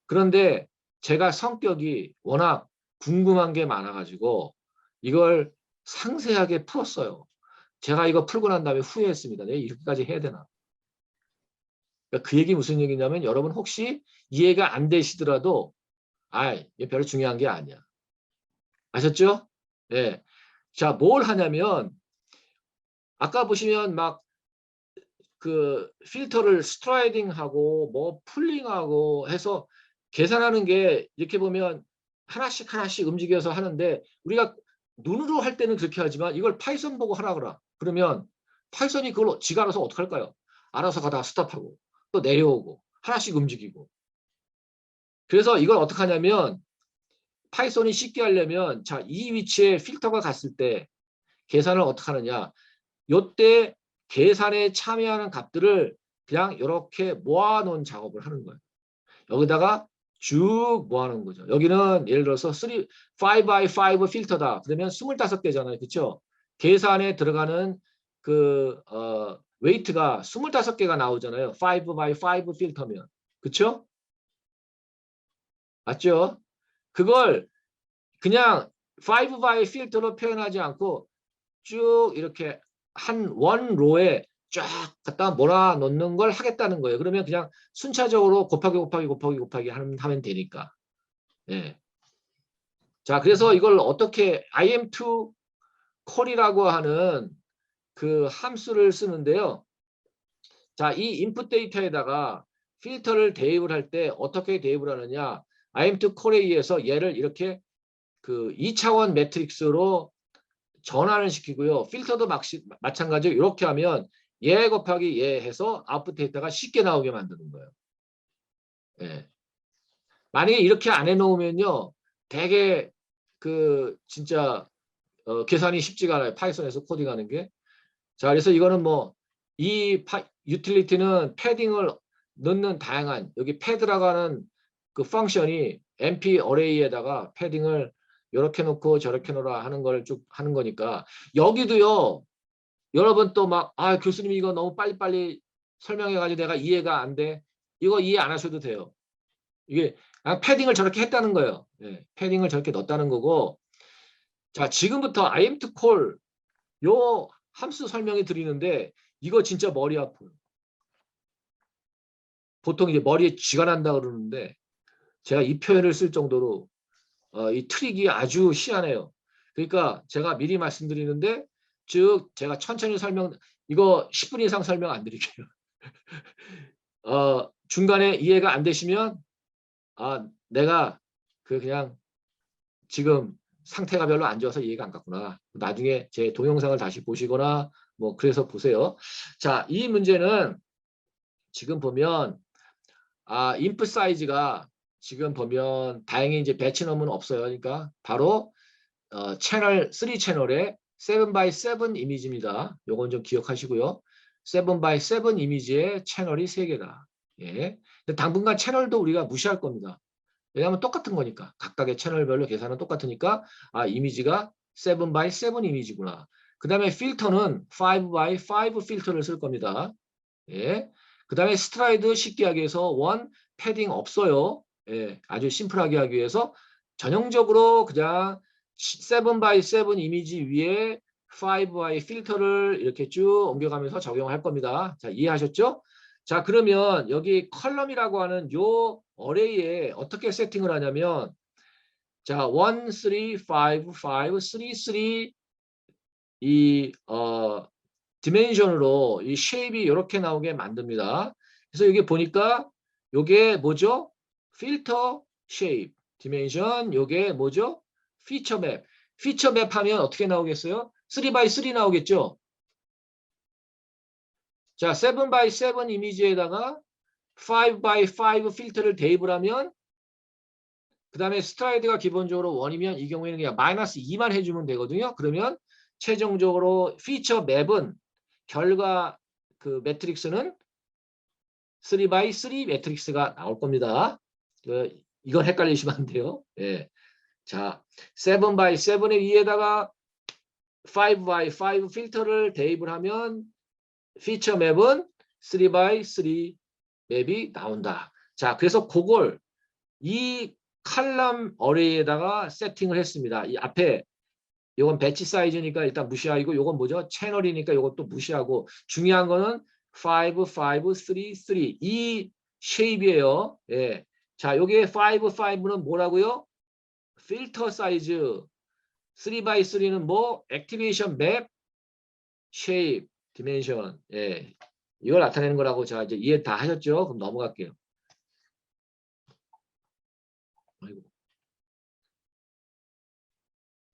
그런데 제가 성격이 워낙 궁금한 게 많아가지고 이걸 상세하게 풀었어요. 제가 이거 풀고 난 다음에 후회했습니다. 내가 이렇게까지 해야 되나? 그러니까 그 얘기 무슨 얘기냐면 여러분 혹시 이해가 안 되시더라도 이게 별로 중요한 게 아니야. 아셨죠? 예. 자, 뭘 하냐면 아까 보시면 막 그 필터를 스트라이딩하고 뭐 풀링하고 해서 계산하는 게 이렇게 보면 하나씩 하나씩 움직여서 하는데 우리가 눈으로 할 때는 그렇게 하지만 이걸 파이썬 보고 하라 그러. 그러면 파이썬이 그걸 지가 알아서 어떻게 할까요? 알아서 가다가 스톱하고 또 내려오고 하나씩 움직이고. 그래서 이걸 어떻게 하냐면 파이썬이 쉽게 하려면 자, 이 위치에 필터가 갔을 때 계산을 어떻게 하느냐. 요때 계산에 참여하는 값들을 그냥 이렇게 모아놓은 작업을 하는 거예요. 여기다가 쭉 모아놓은 거죠. 여기는 예를 들어서 5x5 필터다. 그러면 25개잖아요. 그렇죠? 계산에 들어가는 그 웨이트가 25개가 나오잖아요. 5x5 필터면. 그렇죠? 맞죠? 그걸 그냥 5x 필터로 표현하지 않고 쭉 이렇게 한 원 로에 쫙 갖다 몰아놓는 걸 하겠다는 거예요. 그러면 그냥 순차적으로 곱하기 하면 되니까. 예. 자, 그래서 이걸 어떻게 im2 call이라고 하는 그 함수를 쓰는데요. 자, 이 인풋 데이터에다가 필터를 대입을 할 때 어떻게 대입을 하느냐. im2 call에 의해서 얘를 이렇게 그 2차원 매트릭스로 전환을 시키고요. 필터도 마찬가지로 이렇게 하면 얘 곱하기 얘 해서 아웃풋 데이터가 쉽게 나오게 만드는 거예요. 예. 만약에 이렇게 안 해놓으면요. 되게 그 진짜 계산이 쉽지가 않아요. 파이썬에서 코딩하는 게. 자, 그래서 이거는 뭐 이 유틸리티는 패딩을 넣는 다양한 여기 패드라고 하는 그 펑션이 MP 어레이에다가 패딩을 이렇게 놓고 저렇게 놓으라 하는 걸 쭉 하는 거니까 여기도요. 여러분 또 막 교수님 이거 너무 빨리빨리 설명해가지고 내가 이해가 안 돼. 이거 이해 안 하셔도 돼요. 이게 패딩을 저렇게 했다는 거예요. 예, 패딩을 저렇게 넣었다는 거고. 자, 지금부터 im2 call 요 함수 설명해 드리는데 이거 진짜 머리 아파요. 보통 이제 머리에 쥐가 난다 그러는데 제가 이 표현을 쓸 정도로 이 트릭이 아주 희한해요. 그러니까 제가 미리 말씀드리는데 즉 제가 천천히 이거 10분 이상 설명 안 드릴게요. 중간에 이해가 안 되시면 내가 그냥 지금 상태가 별로 안 좋아서 이해가 안 갔구나. 나중에 제 동영상을 다시 보시거나 뭐 그래서 보세요. 자, 이 문제는 지금 보면 인풋 사이즈가 지금 보면 다행히 이제 배치 너머는 없어요. 그러니까 바로 채널 3 채널의 7x7 이미지입니다. 요건 좀 기억하시고요. 7x7 이미지의 채널이 3개다. 예. 근데 당분간 채널도 우리가 무시할 겁니다. 왜냐하면 똑같은 거니까. 각각의 채널별로 계산은 똑같으니까 아 이미지가 7x7 이미지구나. 그 다음에 필터는 5x5 필터를 쓸 겁니다. 예. 그 다음에 스트라이드 쉽게 하기 위해서 원 패딩 없어요. 예. 아주 심플하게 하기 위해서 전형적으로 그냥 7x7 이미지 위에 5x 필터를 이렇게 쭉 옮겨가면서 적용할 겁니다. 자, 이해하셨죠? 자, 그러면 여기 컬럼이라고 하는 요 어레이에 어떻게 세팅을 하냐면 자, 1, 3, 5, 5, 3, 3 이 디멘션으로 이 쉐입이 이렇게 나오게 만듭니다. 그래서 여기 보니까 요게 뭐죠? 필터 쉐입 디멘션 요게 뭐죠? 피처 맵. 피처 맵 하면 어떻게 나오겠어요? 3x3 나오겠죠? 자, 7x7 이미지에다가 5x5 필터를 대입을 하면 그 다음에 스트라이드가 기본적으로 1이면 이 경우에는 그냥 -2만 해주면 되거든요. 그러면 최종적으로 피처 맵은 결과 그 매트릭스는 3x3 매트릭스가 나올 겁니다. 이건 헷갈리시면 안 돼요. 예. 자, 7x7의 위에다가 5x5 필터를 대입을 하면 피처 맵은 3x3 맵이 나온다. 자, 그래서 그걸 이 칼럼 어레이에다가 세팅을 했습니다. 이 앞에 이건 배치 사이즈니까 일단 무시하고 이건 뭐죠? 채널이니까 이건 또 무시하고 중요한 거는 5, 5, 3, 3 이 쉐입이에요. 예. 자, 여기에 5, 5는 뭐라고요? 필터 사이즈 3x3는 뭐? 액티베이션 맵 쉐입 디멘션. 예. 이걸 나타내는 거라고 자 이제 이해 다 하셨죠? 그럼 넘어갈게요. 아이고.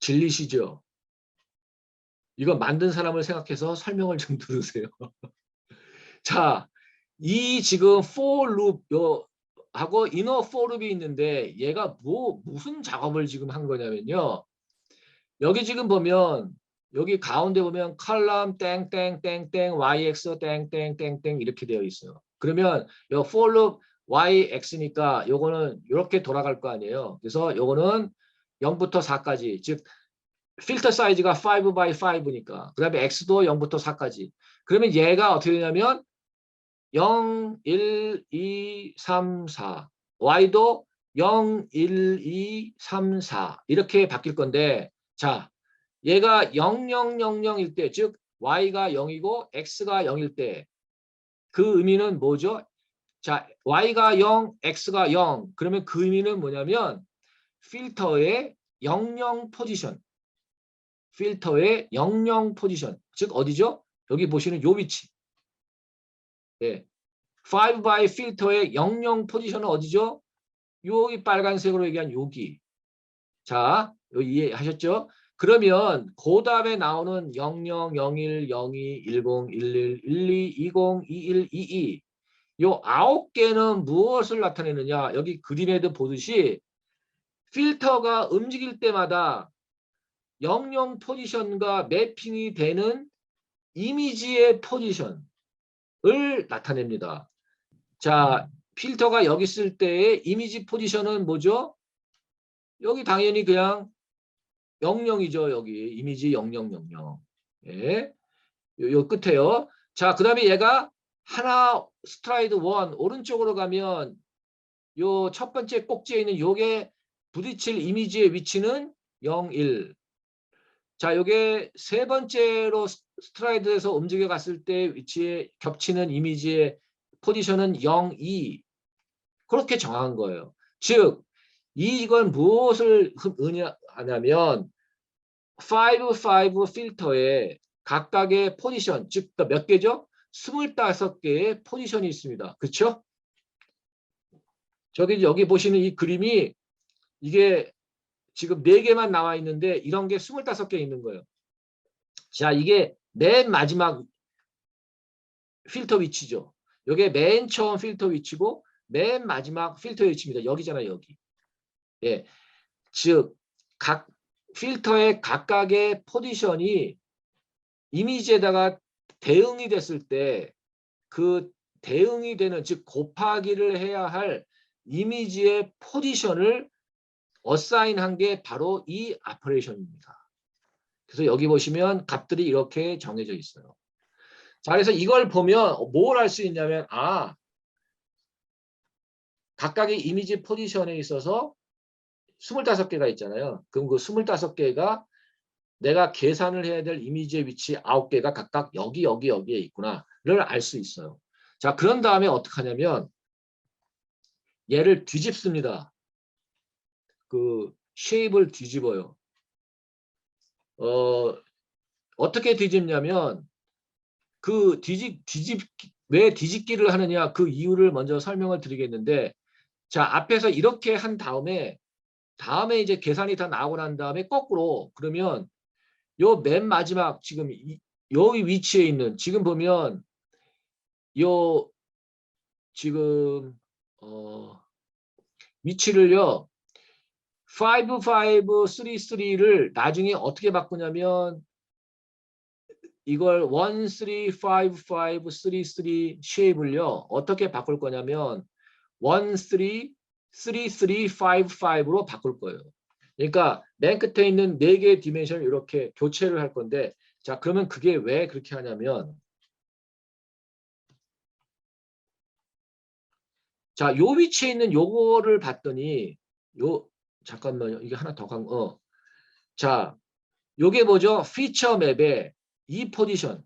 질리시죠? 이거 만든 사람을 생각해서 설명을 좀 들으세요. 자, 이 지금 for loop 요 하고 inner for loop이 있는데 얘가 무슨 작업을 지금 한 거냐면요. 여기 지금 보면 여기 가운데 보면 컬럼 땡땡땡땡 yx 땡땡땡땡 이렇게 되어 있어요. 그러면 요 for loop yx니까 요거는 이렇게 돌아갈 거 아니에요. 그래서 요거는 0부터 4까지 즉 필터 사이즈가 5x5니까 그 다음에 x도 0부터 4까지 그러면 얘가 어떻게 되냐면 0, 1, 2, 3, 4 y도 0, 1, 2, 3, 4 이렇게 바뀔 건데 자 얘가 0, 0, 0, 0일 때 즉 y가 0이고 x가 0일 때 그 의미는 뭐죠? 자 y가 0, x가 0 그러면 그 의미는 뭐냐면 필터의 00 포지션 필터의 00 포지션 즉 어디죠? 여기 보시는 요 위치 예. 5by 필터의 00 포지션은 어디죠? 여기 빨간색으로 얘기한 여기. 자, 여기 이해하셨죠? 그러면 그 다음에 나오는 00, 01, 02, 10, 11, 12, 20, 21, 22. 요 9개는 무엇을 나타내느냐? 여기 그림에도 보듯이 필터가 움직일 때마다 00 포지션과 매핑이 되는 이미지의 포지션을 나타냅니다. 자, 필터가 여기 있을 때의 이미지 포지션은 뭐죠? 여기 당연히 그냥 00이죠. 여기 이미지 0000. 예. 요 끝에요. 자, 그다음에 얘가 하나 스트라이드 1 오른쪽으로 가면 요 첫 번째 꼭지에 있는 요게 부딪힐 이미지의 위치는 01. 자, 요게 세 번째로 스트라이드에서 움직여 갔을 때 위치에 겹치는 이미지의 포지션은 02. 그렇게 정한 거예요. 즉 이건 무엇을 의미하냐면 5, 5 필터에 각각의 포지션, 즉 몇 개죠? 25개의 포지션이 있습니다. 그렇죠? 여기 보시는 이 그림이 이게 지금 4개만 나와 있는데 이런 게 25개 있는 거예요. 자, 이게 맨 마지막 필터 위치죠. 이게 맨 처음 필터 위치고 맨 마지막 필터 위치입니다. 여기잖아요, 여기. 예. 즉, 각 필터의 각각의 포지션이 이미지에다가 대응이 됐을 때 그 대응이 되는, 즉 곱하기를 해야 할 이미지의 포지션을 어사인한 게 바로 이 오퍼레이션입니다. 그래서 여기 보시면 값들이 이렇게 정해져 있어요. 자, 그래서 이걸 보면 뭘 알 수 있냐면, 각각의 이미지 포지션에 있어서 25개가 있잖아요. 그럼 그 25개가 내가 계산을 해야 될 이미지의 위치 9개가 각각 여기에 있구나를 알 수 있어요. 자, 그런 다음에 어떻게 하냐면 얘를 뒤집습니다. 그 쉐입을 뒤집어요. 어떻게 뒤집냐면 그 왜 뒤집기를 하느냐, 그 이유를 먼저 설명을 드리겠는데, 자, 앞에서 이렇게 한 다음에 이제 계산이 다 나오고 난 다음에 거꾸로, 그러면 요 맨 마지막 지금 여기 위치에 있는, 지금 보면 요 지금 위치를요 5533를 나중에 어떻게 바꾸냐면 이걸 135533 쉐입을요 어떻게 바꿀 거냐면 133355로 바꿀 거예요. 그러니까 맨 끝에 있는 4개의 디멘션을 이렇게 교체를 할 건데, 자, 그러면 그게 왜 그렇게 하냐면, 자, 요 위치에 있는 요거를 봤더니 잠깐만요. 이게 하나 더 자, 요게 뭐죠? 피처 맵의 이 포지션.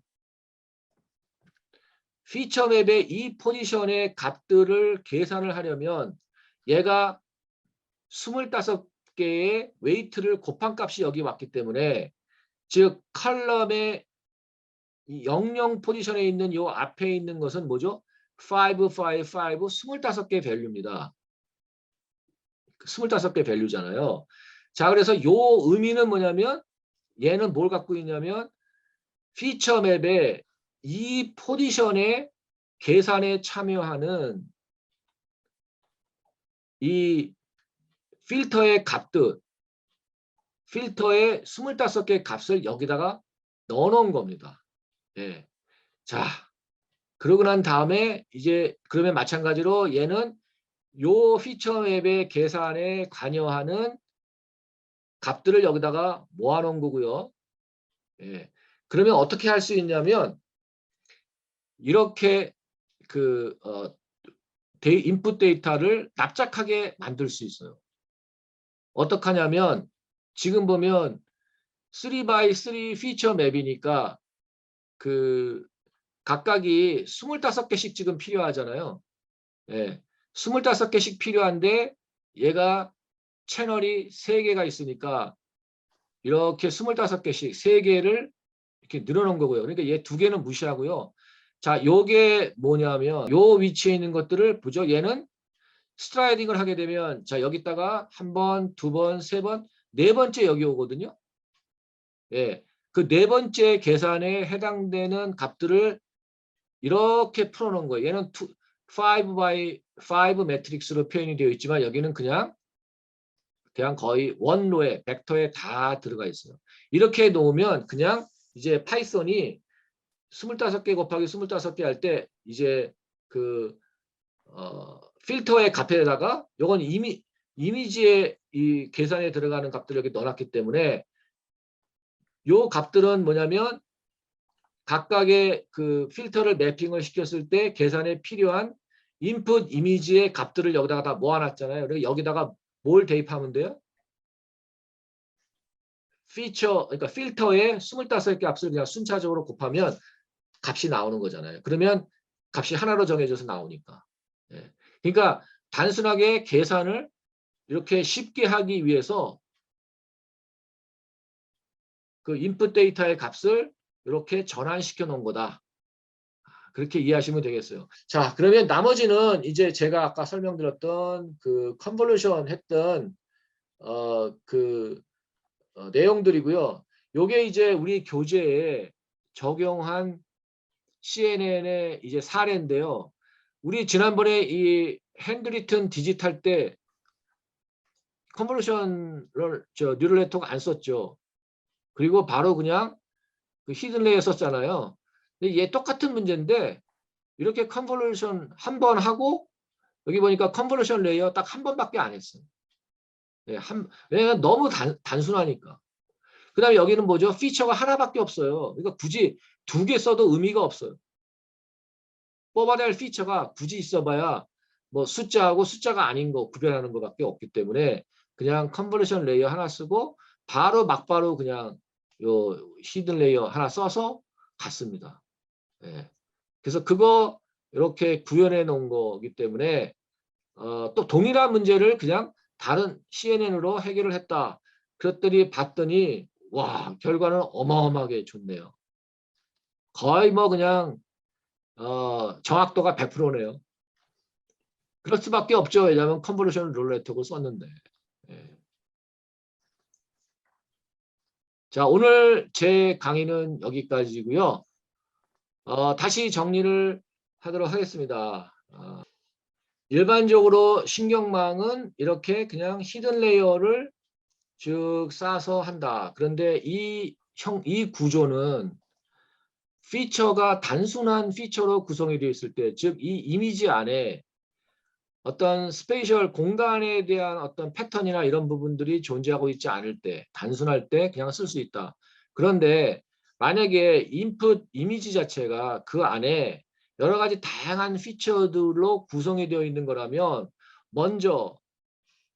피처 맵의 이 포지션의 값들을 계산을 하려면 얘가 25개의 웨이트를 곱한 값이 여기 왔기 때문에, 즉 컬럼의 00 포지션에 있는 요 앞에 있는 것은 뭐죠? 555 25개 밸류입니다. 25개 밸류잖아요. 자, 그래서 요 의미는 뭐냐면 얘는 뭘 갖고 있냐면 피처 맵의 이 포지션의 계산에 참여하는 이 필터의 값들, 필터의 25개 값을 여기다가 넣어놓은 겁니다. 예. 자, 그러고 난 다음에 이제 그러면 마찬가지로 얘는 요 피처 맵의 계산에 관여하는 값들을 여기다가 모아놓은 거고요. 예. 그러면 어떻게 할 수 있냐면 이렇게 그 인풋 데이터를 납작하게 만들 수 있어요. 어떻게 하냐면 지금 보면 3x3 피처 맵이니까 그 각각이 25개씩 지금 필요하잖아요. 예. 25개씩 필요한데 얘가 채널이 3개가 있으니까 이렇게 25개씩 3개를 이렇게 늘어놓은 거고요. 그러니까 얘 2개는 무시하고요. 자, 요게 뭐냐면 요 위치에 있는 것들을 보죠. 얘는 스트라이딩을 하게 되면 자, 여기다가 한 번, 두 번, 세 번, 네 번째 여기 오거든요. 예. 그 네 번째 계산에 해당되는 값들을 이렇게 풀어놓은 거예요. 얘는 5 by 5 매트릭스로 표현이 되어 있지만 여기는 그냥 거의 원로에 벡터에 다 들어가 있어요. 이렇게 놓으면 그냥 이제 파이썬이 25개 곱하기 25개 할 때 이제 그 필터의 값에다가 요건 이미지의 이 계산에 들어가는 값들을 여기 넣어놨기 때문에 요 값들은 뭐냐면 각각의 그 필터를 매핑을 시켰을 때 계산에 필요한 인풋 이미지의 값들을 여기다가 다 모아놨잖아요. 그리고 여기다가 뭘 대입하면 돼요? 그러니까 필터의 25개 값을 그냥 순차적으로 곱하면 값이 나오는 거잖아요. 그러면 값이 하나로 정해져서 나오니까. 예. 그러니까 단순하게 계산을 이렇게 쉽게 하기 위해서 그 인풋 데이터의 값을 이렇게 전환시켜 놓은 거다. 그렇게 이해하시면 되겠어요. 자, 그러면 나머지는 이제 제가 아까 설명드렸던 그 컨볼루션 했던 내용들이고요. 요게 이제 우리 교재에 적용한 CNN의 이제 사례인데요. 우리 지난번에 이 핸드리튼 디짓 할 때 컨볼루션을 뉴럴 네트워크 안 썼죠. 그리고 바로 그냥 그 히든 레이어 썼잖아요. 근데 얘 똑같은 문제인데 이렇게 컨볼루션 한 번 하고 여기 보니까 컨볼루션 레이어 딱 한 번밖에 안 했어요. 예, 왜냐면 너무 단순하니까. 그 다음에 여기는 뭐죠? 피처가 하나밖에 없어요. 그러니까 굳이 두 개 써도 의미가 없어요. 뽑아야 할 피처가 굳이 있어봐야 뭐 숫자하고 숫자가 아닌 거 구별하는 것밖에 없기 때문에 그냥 컨버전 레이어 하나 쓰고 바로 막바로 그냥 요 히든 레이어 하나 써서 갔습니다. 예. 그래서 그거 이렇게 구현해 놓은 거기 때문에 또 동일한 문제를 그냥 다른 CNN으로 해결을 했다. 그랬더니 봤더니 와 결과는 어마어마하게 좋네요. 거의 뭐 그냥 정확도가 100%네요. 그럴 수밖에 없죠. 왜냐하면 컨볼루션 룰 네트워크를 썼는데. 예. 자, 오늘 제 강의는 여기까지고요. 다시 정리를 하도록 하겠습니다. 일반적으로 신경망은 이렇게 그냥 히든 레이어를 쭉 쌓아서 한다. 그런데 이 구조는 피처가 단순한 피처로 구성이 되어 있을 때, 즉 이 이미지 안에 어떤 스페이셜 공간에 대한 어떤 패턴이나 이런 부분들이 존재하고 있지 않을 때, 단순할 때 그냥 쓸 수 있다. 그런데 만약에 인풋 이미지 자체가 그 안에 여러 가지 다양한 피처들로 구성이 되어 있는 거라면 먼저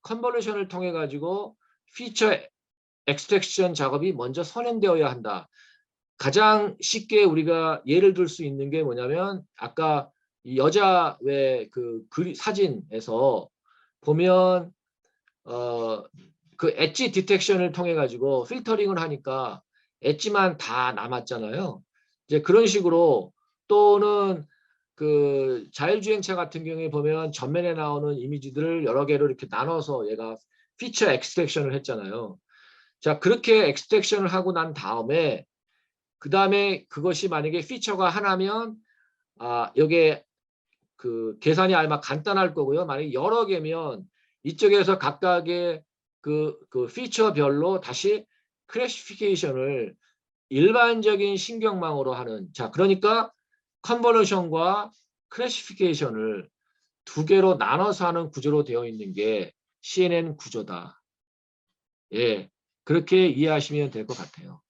컨볼루션을 통해 가지고 피처 엑스트랙션 작업이 먼저 선행되어야 한다. 가장 쉽게 우리가 예를 들 수 있는 게 뭐냐면 아까 이 여자 왜 그 사진에서 보면 그 엣지 디텍션을 통해 가지고 필터링을 하니까 엣지만 다 남았잖아요. 이제 그런 식으로 또는 그 자율주행차 같은 경우에 보면 전면에 나오는 이미지들을 여러 개로 이렇게 나눠서 얘가 피처 엑스트랙션을 했잖아요. 자, 그렇게 엑스트랙션을 하고 난 다음에 그 다음에 그것이 만약에 피처가 하나면 여기에 그 계산이 아마 간단할 거고요. 만약에 여러 개면 이쪽에서 각각의 그 피처별로 다시 클래시피케이션을 일반적인 신경망으로 하는, 자, 그러니까 컨버전과 클래시피케이션을 두 개로 나눠서 하는 구조로 되어 있는 게 CNN 구조다. 예, 그렇게 이해하시면 될 것 같아요.